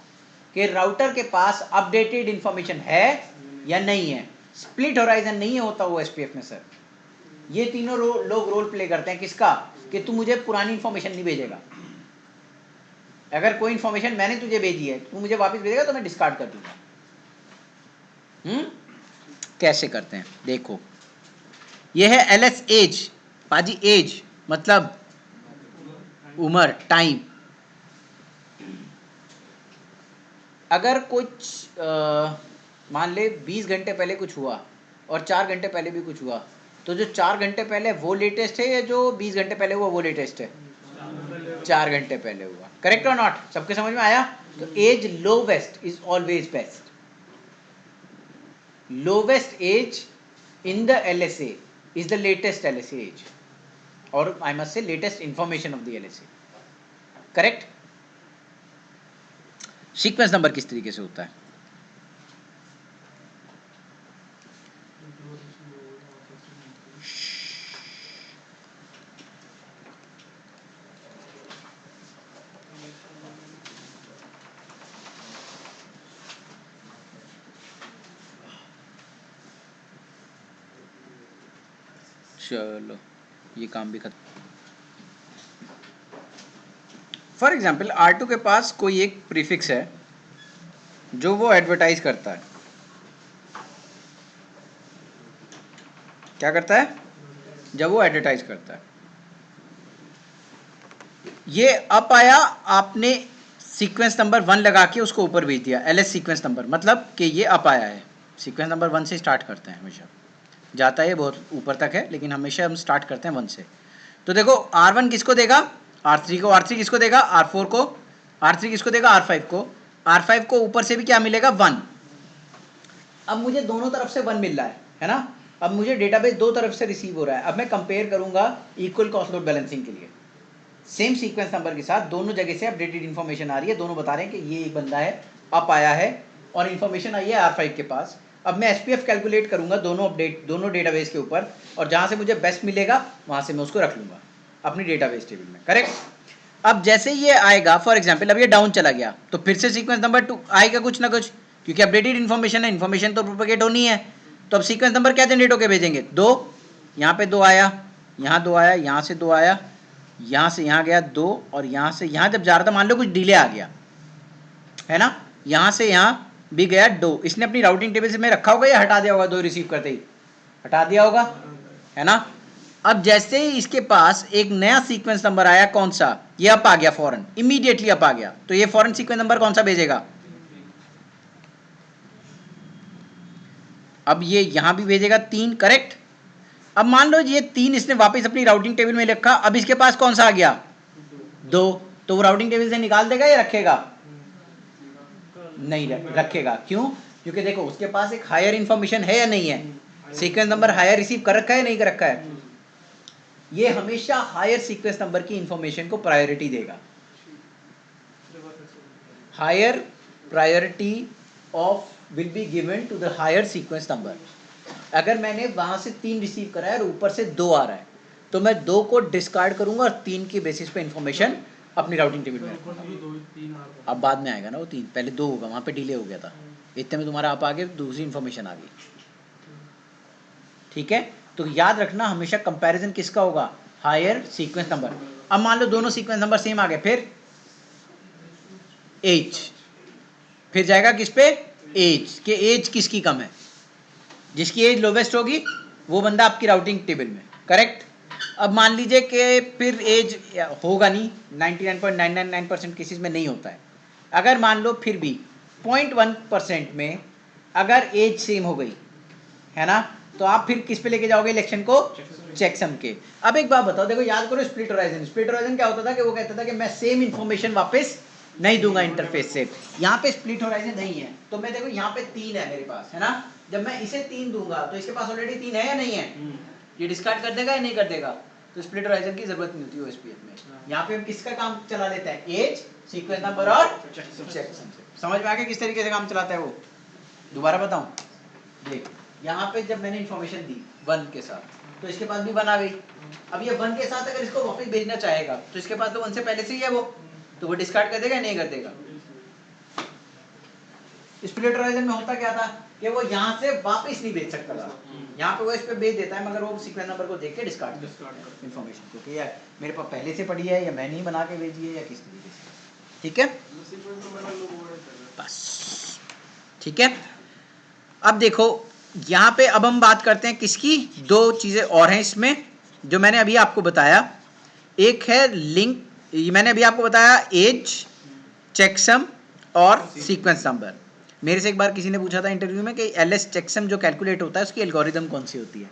Speaker 1: कि राउटर के पास अपडेटेड इंफॉर्मेशन है या नहीं है। स्प्लिट होराइजन नहीं होता वो एसपीएफ में सर। ये तीनों लोग रोल प्ले करते हैं। किसका? कि तू मुझे पुरानी इंफॉर्मेशन नहीं भेजेगा। अगर कोई इंफॉर्मेशन मैंने तुझे भेजी है, तू मुझे वापस भेजेगा तो मैं डिस्कार्ड कर दूंगा। कैसे करते हैं देखो। ये है एलएस एज। पाजी एज मतलब उम्र, टाइम। अगर कुछ मान ले 20 घंटे पहले कुछ हुआ और 4 घंटे पहले भी कुछ हुआ, तो जो 4 घंटे पहले वो लेटेस्ट है या जो 20 घंटे पहले हुआ वो लेटेस्ट है? 4 घंटे पहले हुआ। करेक्ट और नॉट? सबके समझ में आया? तो age lowest is always best. Lowest age in the LSA is the latest LSA age, or I must say latest information of the LSA. Correct? Sequence number किस तरीके से होता है? चलो ये काम भी खत्म। फॉर एग्जाम्पल R2 के पास कोई एक प्रीफिक्स है जो वो एडवर्टाइज करता है। क्या करता है? जब वो एडवर्टाइज करता है। ये अप आया, आपने सीक्वेंस नंबर 1 लगा के उसको ऊपर भेज दिया। एलएस सीक्वेंस नंबर मतलब कि ये अप आया है। सीक्वेंस नंबर 1 से स्टार्ट करते हैं हमेशा, जाता है बहुत ऊपर तक है लेकिन हमेशा हम स्टार्ट करते हैं 1 से। तो देखो R1 किसको देगा? R3 को। R3 किसको देगा? R4 को। R3 किसको देगा? R5 को। R5 को ऊपर से भी क्या मिलेगा? 1। अब मुझे दोनों तरफ से 1 मिल रहा है ना? अब मुझे डेटाबेस दो तरफ से रिसीव हो रहा है। अब मैं कंपेयर करूंगा इक्वल कॉस्ट लोड बैलेंसिंग के लिए। सेम सीक्वेंस नंबर के साथ दोनों जगह से अपडेटेड इन्फॉर्मेशन आ रही है। दोनों बता रहे हैं कि ये एक बंदा है, अप आया है और इन्फॉर्मेशन आई है R5 के पास। अब मैं एसपीएफ कैलकुलेट करूंगा दोनों डेटाबेस के ऊपर, और जहां से मुझे बेस्ट मिलेगा वहां से मैं उसको रख लूंगा अपनी डेटाबेस टेबल में। करेक्ट? अब जैसे ये आएगा, फॉर एग्जांपल अब ये डाउन चला गया तो फिर से सीक्वेंस नंबर 2 आएगा कुछ ना कुछ, क्योंकि अपडेटेड इन्फॉर्मेशन है, इन्फॉर्मेशन तो प्रोपेगेट होनी है। तो अब सीक्वेंस नंबर क्या जनरेट होकर भेजेंगे? 2। यहाँ पे 2 आया, यहाँ 2 आया, यहाँ से 2 आया, यहाँ से यहाँ गया 2, और यहाँ से यहाँ जब जा रहा था मान लो कुछ डिले आ गया है ना, यहाँ से यहाँ भी गया 2। इसने अपनी राउटिंग टेबल से में रखा होगा या हटा दिया होगा? 2 रिसीव करते ही हटा दिया होगा, है ना। अब जैसे ही इसके पास एक नया सीक्वेंस नंबर आया, कौन सा? ये अप आ गया, फौरन इमीडिएटली अप आ गया, तो ये फौरन सीक्वेंस नंबर कौन सा भेजेगा? अब ये यहां भी भेजेगा 3। करेक्ट? अब मान लो ये 3 इसने वापस अपनी राउटिंग टेबल में रखा, अब इसके पास कौन सा आ गया? 2। तो वो राउटिंग टेबल से निकाल देगा या रखेगा? नहीं रखेगा। क्यों? क्योंकि देखो उसके पास एक हायर इंफॉर्मेशन है या नहीं है? सीक्वेंस नंबर हायर रिसीव कर रखा है नहीं कर रखा है? ये हमेशा हायर सीक्वेंस नंबर की इंफॉर्मेशन को प्रायोरिटी देगा। Higher priority of will be given to the higher sequence number. अगर मैंने वहां से 3 रिसीव करा है और ऊपर से 2 आ रहा है, तो मैं 2 को डिस्कार्ड करूंगा और 3 की बेसिस पे इंफॉर्मेशन अपनी राउटिंग टेबल में रखूंगा। अब बाद में आएगा ना वो 3, पहले 2 होगा, वहां पे डिले हो गया था, इतने में तुम्हारा आप आगे दूसरी इंफॉर्मेशन आ गई। ठीक है? तो याद रखना हमेशा कंपैरिजन किसका होगा? Higher sequence number. अब मान लो दोनों सीक्वेंस नंबर सेम आ गए, फिर एज, फिर जाएगा किस पे? एज के एज किसकी कम है? जिसकी एज लोवेस्ट होगी वो बंदा आपकी राउटिंग टेबल में। करेक्ट? अब मान लीजिए कि फिर एज होगा नहीं, 99.999% केसेस में नहीं होता है। अगर मान लो फिर भी 0.1% में अगर एज सेम हो गई है ना, तो आप फिर किस पे लेके जाओगे इलेक्शन को? चेकसम के। अब एक बात बताओ, देखो याद करो स्प्लिट होराइजन। स्प्लिट होराइजन क्या होता था कि वो कहता था कि मैं सेम इंफॉर्मेशन वापस नहीं दूंगा इंटरफेस से। यहाँ पे स्प्लिट होराइजन नहीं है, तो मैं देखो यहाँ पे 3 है मेरे पास, है ना। जब मैं इसे 3 दूंगा तो इसके पास ऑलरेडी 3 है या नहीं है? ये डिस्कार्ड कर देगा या नहीं कर देगा? तो स्प्लिट होराइजन की जरूरत नहीं होती ओएसपीएफ में। यहाँ पे हम किसका काम चला लेते हैं, एज, सीक्वेंस नंबर और चेकसम। समझ में आ गया किस तरीके से काम चलाता है वो? दोबारा बताऊं, देख यहाँ पे जब मैंने इन्फॉर्मेशन दी 1 के साथ, तो इसके पास भी 1 आ गई। अब ये 1 के साथ अगर इसको वापस भेजना चाहेगा तो इसके पास तो 1 से पहले से ही है वो, तो वो डिस्कार्ड कर देगा, नहीं कर देगा। स्प्लिट होराइजन में होता क्या था कि वो यहाँ से वापस नहीं भेज सकता था, यहाँ पे वो इस पे भेज देता है, मगर वो सीक्वेंस नंबर को देख के डिस्कार्ड कर इन्फॉर्मेशन को कि यार मेरे पास पहले से पड़ी है या मैंने ही बना के भेजी है या किस तरीके से। ठीक है, बस ठीक है। अब देखो यहाँ पे अब हम बात करते हैं किसकी, 2 चीजें और हैं इसमें जो मैंने अभी आपको बताया। एक है लिंक, मैंने अभी आपको बताया एज, चेकसम और सीक्वेंस नंबर। मेरे से एक बार किसी ने पूछा था इंटरव्यू में कि एलएस चेकसम जो कैलकुलेट होता है उसकी एल्गोरिदम कौन सी होती है?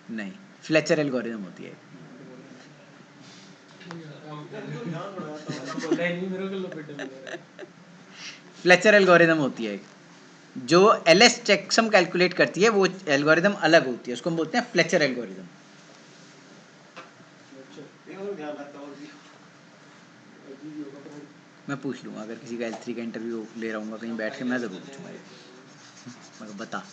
Speaker 1: नहीं, फ्लेचर एल्गोरिदम होती है। फ्लेचर एल्गोरिदम होती है जो एलएस चेकसम कैलकुलेट करती है, वो एल्गोरिदम अलग होती है, उसको हम बोलते हैं फ्लेचर एल्गोरिदम। मैं पूछ लूँगा अगर किसी का L3 का इंटरव्यू ले रहा हूँ कहीं बैठ के, मैं ज़रूर पूछूंगा ये, मैं बता।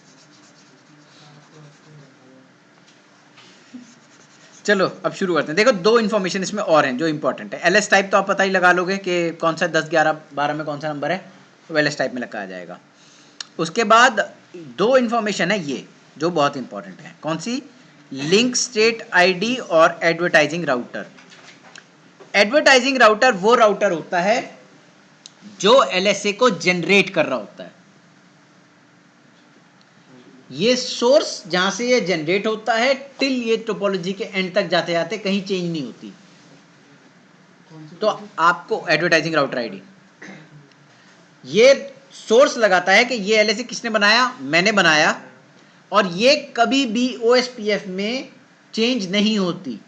Speaker 1: चलो अब शुरू करते हैं। देखो 2 इन्फॉर्मेशन इसमें और हैं जो इंपॉर्टेंट है। एलएस टाइप तो आप पता ही लगा लोगे कि कौन सा 10, 11, 12 में कौन सा नंबर है, तो एलएस टाइप में लिखा जाएगा। उसके बाद 2 इन्फॉर्मेशन है ये जो बहुत इंपॉर्टेंट है। कौन सी? लिंक स्टेट आईडी और एडवर्टाइजिंग राउटर। एडवर्टाइजिंग राउटर वो राउटर होता है जो एलएसए को जनरेट कर रहा होता है। ये सोर्स जहां से ये जनरेट होता है टिल ये टोपोलॉजी के एंड तक जाते जाते कहीं चेंज नहीं होती। तो आपको एडवर्टाइजिंग राउटर आईडी, ये सोर्स लगाता है कि ये एलएसए किसने बनाया, मैंने बनाया, और ये कभी भी ओएसपीएफ में चेंज नहीं होती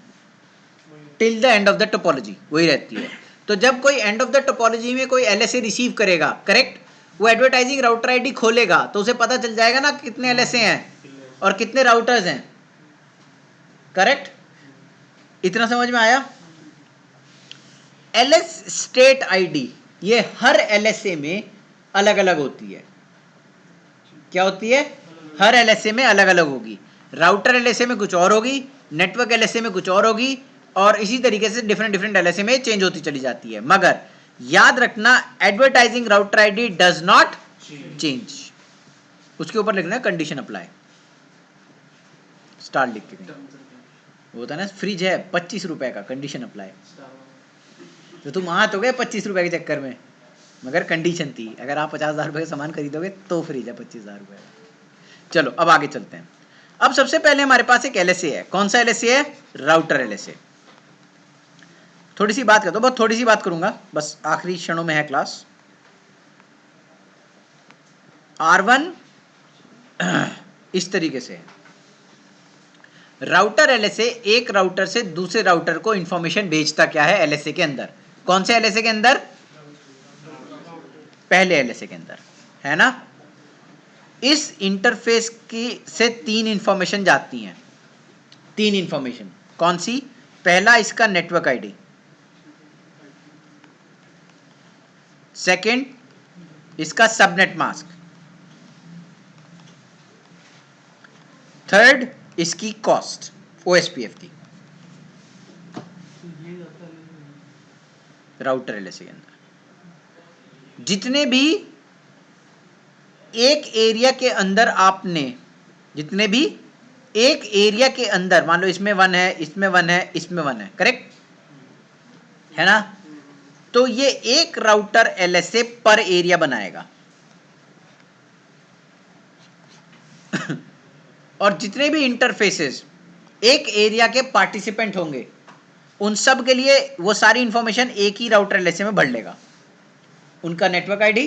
Speaker 1: till the end of the topology, वही रहती है। तो जब कोई एंड ऑफ द टोपोलॉजी में कोई एलएसए रिसीव करेगा, करेक्ट, वो एडवर्टाइजिंग राउटर आईडी खोलेगा तो उसे पता चल जाएगा ना कितने एलएसए हैं और कितने राउटर्स हैं, करेक्ट। इतना समझ में आया? एलएस स्टेट आईडी ये हर एलएसए में अलग अलग होती है। क्या होती है? हर एलएसए में अलग अलग होगी। राउटर एलएसए में कुछ और होगी, नेटवर्क एलएसए में कुछ और होगी, और इसी तरीके से डिफरेंट एलएसए में चेंज होती चली जाती है। मगर याद रखना advertising router ID does not change. उसके ऊपर लिखना है कंडीशन अप्लाई, स्टार लिख के वो होता है ना, फ्रिज है 25 रुपए का, कंडीशन अप्लाई, तो तुम आ तो गए 25 रुपए के चक्कर में, मगर कंडीशन थी अगर आप 50,000 रुपए का सामान खरीदोगे तो फ्रिज है 25,000 रुपए का। चलो अब आगे चलते हैं। अब सबसे पहले हमारे पास एक एलएसए है। कौन सा एलएसए है? Router LSA. थोड़ी सी बात करता हूं, बहुत थोड़ी सी बात करूंगा, बस आखिरी क्षणों में है क्लास। R1 इस तरीके से है। राउटर एलएसए एक राउटर से दूसरे राउटर को इंफॉर्मेशन भेजता क्या है एलएसए के अंदर? कौन से एलएसए के अंदर? पहले एलएसए के अंदर, है ना। इस इंटरफेस की से 3 इंफॉर्मेशन जाती हैं। 3 इंफॉर्मेशन कौन सी? पहला इसका नेटवर्क आईडी, सेकंड इसका सबनेट मास्क, थर्ड इसकी कॉस्ट ओएसपीएफ की, राउटर एलएसए के अंदर। जितने भी एक एरिया के अंदर आपने, जितने भी एक एरिया के अंदर, मान लो इसमें 1 है, इसमें 1 है, इसमें 1 है, करेक्ट है ना, तो ये एक राउटर एलएसए पर एरिया बनाएगा। और जितने भी इंटरफेसेस एक एरिया के पार्टिसिपेंट होंगे उन सब के लिए वो सारी इंफॉर्मेशन एक ही राउटर एलएसए में भर लेगा। उनका नेटवर्क आईडी,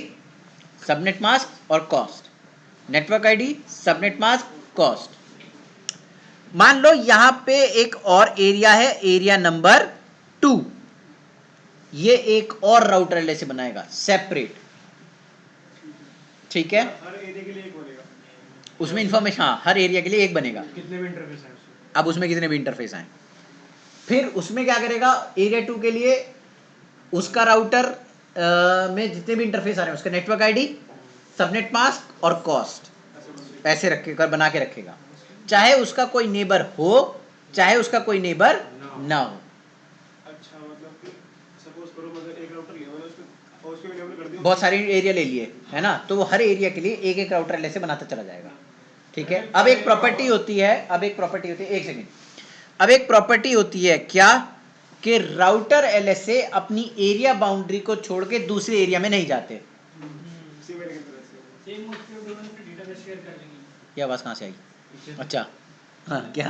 Speaker 1: सबनेट मास्क और cost, network ID, subnet mask, cost. मान लो यहां पे एक और एरिया है, एरिया नंबर 2, ये एक और राउटर एलएसए बनाएगा सेपरेट, ठीक है।
Speaker 4: हर एरिया के लिए एक बनेगा
Speaker 1: उसमें इंफॉर्मेशन, हाँ हर एरिया के लिए एक बनेगा।
Speaker 2: कितने भी इंटरफेस हैं
Speaker 1: अब उसमें कितने भी इंटरफेस आए, फिर उसमें क्या करेगा, एरिया 2 के लिए उसका राउटर में जितने भी इंटरफेस आ रहे हैं उसका नेटवर्क आईडी, सबनेट मास्क और कॉस्ट ऐसे रखेगा, बना के रखेगा, चाहे उसका कोई नेबर हो चाहे उसका कोई नेबर ना हो।
Speaker 4: अच्छा मतलब कि सपोज करो मतलब एक राउटर लिया मैंने उसको इनेबल कर दिया,
Speaker 1: बहुत सारी एरिया ले लिए है ना, तो वो हर एरिया के लिए एक एक राउटर ऐसे बनाता चला जाएगा, ठीक है। अब एक प्रॉपर्टी होती है, एक सेकेंड, अब एक प्रॉपर्टी होती है क्या, कि राउटर एलएसए अपनी एरिया बाउंड्री को छोड़ के दूसरे एरिया में नहीं जाते।
Speaker 4: सीमेंट की तरह से
Speaker 5: सेम उसके दोनों में डेटाबेस शेयर कर लेंगे।
Speaker 1: ये आवाज कहाँ से आई? अच्छा हाँ क्या,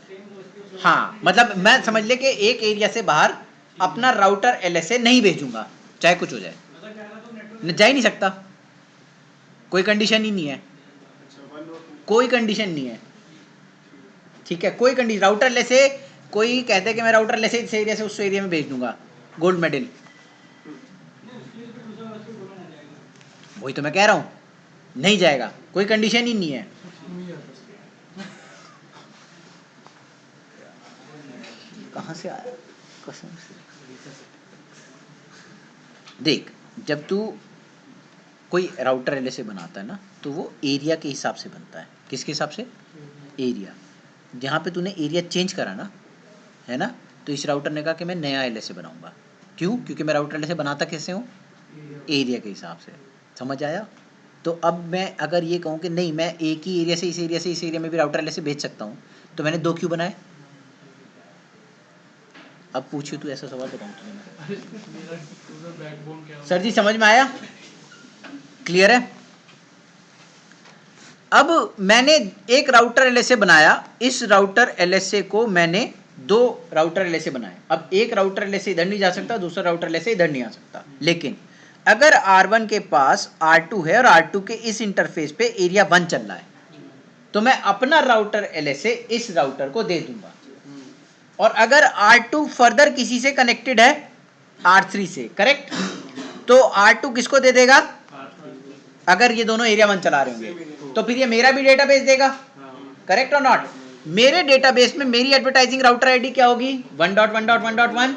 Speaker 5: सेम
Speaker 1: हाँ मतलब मैं समझ ले कि एक एरिया से बाहर अपना राउटर एलएसए नहीं भेजूंगा चाहे कुछ हो जाए,
Speaker 5: मतलब क्या है तो नेटवर्क
Speaker 1: जा ही नहीं सकता, कोई कंडीशन ही नहीं है,
Speaker 4: अच्छा वन और
Speaker 1: कोई कंडीशन नहीं है, ठीक है, कोई कंडीशन, राउटर लेसे कोई कहते हैं कि मैं राउटर लेसे इस एरिया से उस एरिया में भेज दूंगा गोल्ड मेडल, वही तो मैं कह रहा हूं, नहीं जाएगा, कोई कंडीशन ही नहीं है। कहां से आया कसम से, देख जब तू कोई राउटर एलएसए बनाता है ना तो वो एरिया के हिसाब से बनता है, किसके हिसाब से, एरिया। जहाँ पे तूने एरिया चेंज करा ना, है ना, तो इस राउटर ने कहा कि मैं नया एलएसए बनाऊंगा, क्यों, क्योंकि मैं राउटर एलएसए बनाता कैसे हूँ, एरिया के हिसाब से, समझ आया। तो अब मैं अगर ये कहूँ कि नहीं मैं एक ही एरिया से इस एरिया से इस एरिया में भी राउटर एलएसए भेज सकता हूँ, तो मैंने 2 क्यों बनाए। अब पूछिए तू ऐसा सवाल बताऊँ तुम्हें,
Speaker 2: बैकबोन क्या
Speaker 1: सर जी समझ में आया, क्लियर है। अब मैंने एक राउटर एलएसए बनाया, इस राउटर एलएसए को मैंने 2 राउटर एलएसए बनाए, अब एक राउटर एलएसए इधर नहीं जा सकता, दूसरा राउटर एलएसए इधर नहीं आ सकता, लेकिन अगर R1 के पास R2 है और R2 के इस इंटरफेस पे एरिया 1 चल रहा है, तो मैं अपना राउटर एलएसए इस राउटर को दे दूंगा, और अगर R2 फर्दर किसी से कनेक्टेड है R3 से, करेक्ट, तो R2 किसको दे देगा, अगर ये दोनों एरिया 1 चला रहे होंगे तो फिर ये मेरा भी डेटाबेस देगा, करेक्ट और नॉट। मेरे डेटाबेस में मेरी एडवर्टाइजिंग राउटर आईडी क्या होगी, 1.1.1.1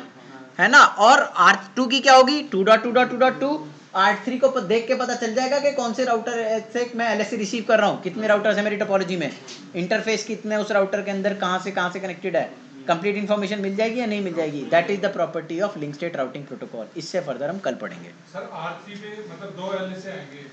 Speaker 1: है ना, और R2 की क्या होगी 2.2.2.2। R3 को देख के पता चल जाएगा कि कौन से राउटर से मैं एलएसए रिसीव कर रहा हूँ, कितने राउटर्स है मेरी टोपोलॉजी में, इंटरफेस कितने उस राउटर के अंदर कहाँ से कनेक्टेड है, कंप्लीट इन्फॉर्मेशन मिल जाएगी या नहीं मिल जाएगी। That is the property of link state routing protocol. इससे फर्दर हम कल पढ़ेंगे।
Speaker 3: सर R3 पे मतलब 2 एलएसए आएंगे,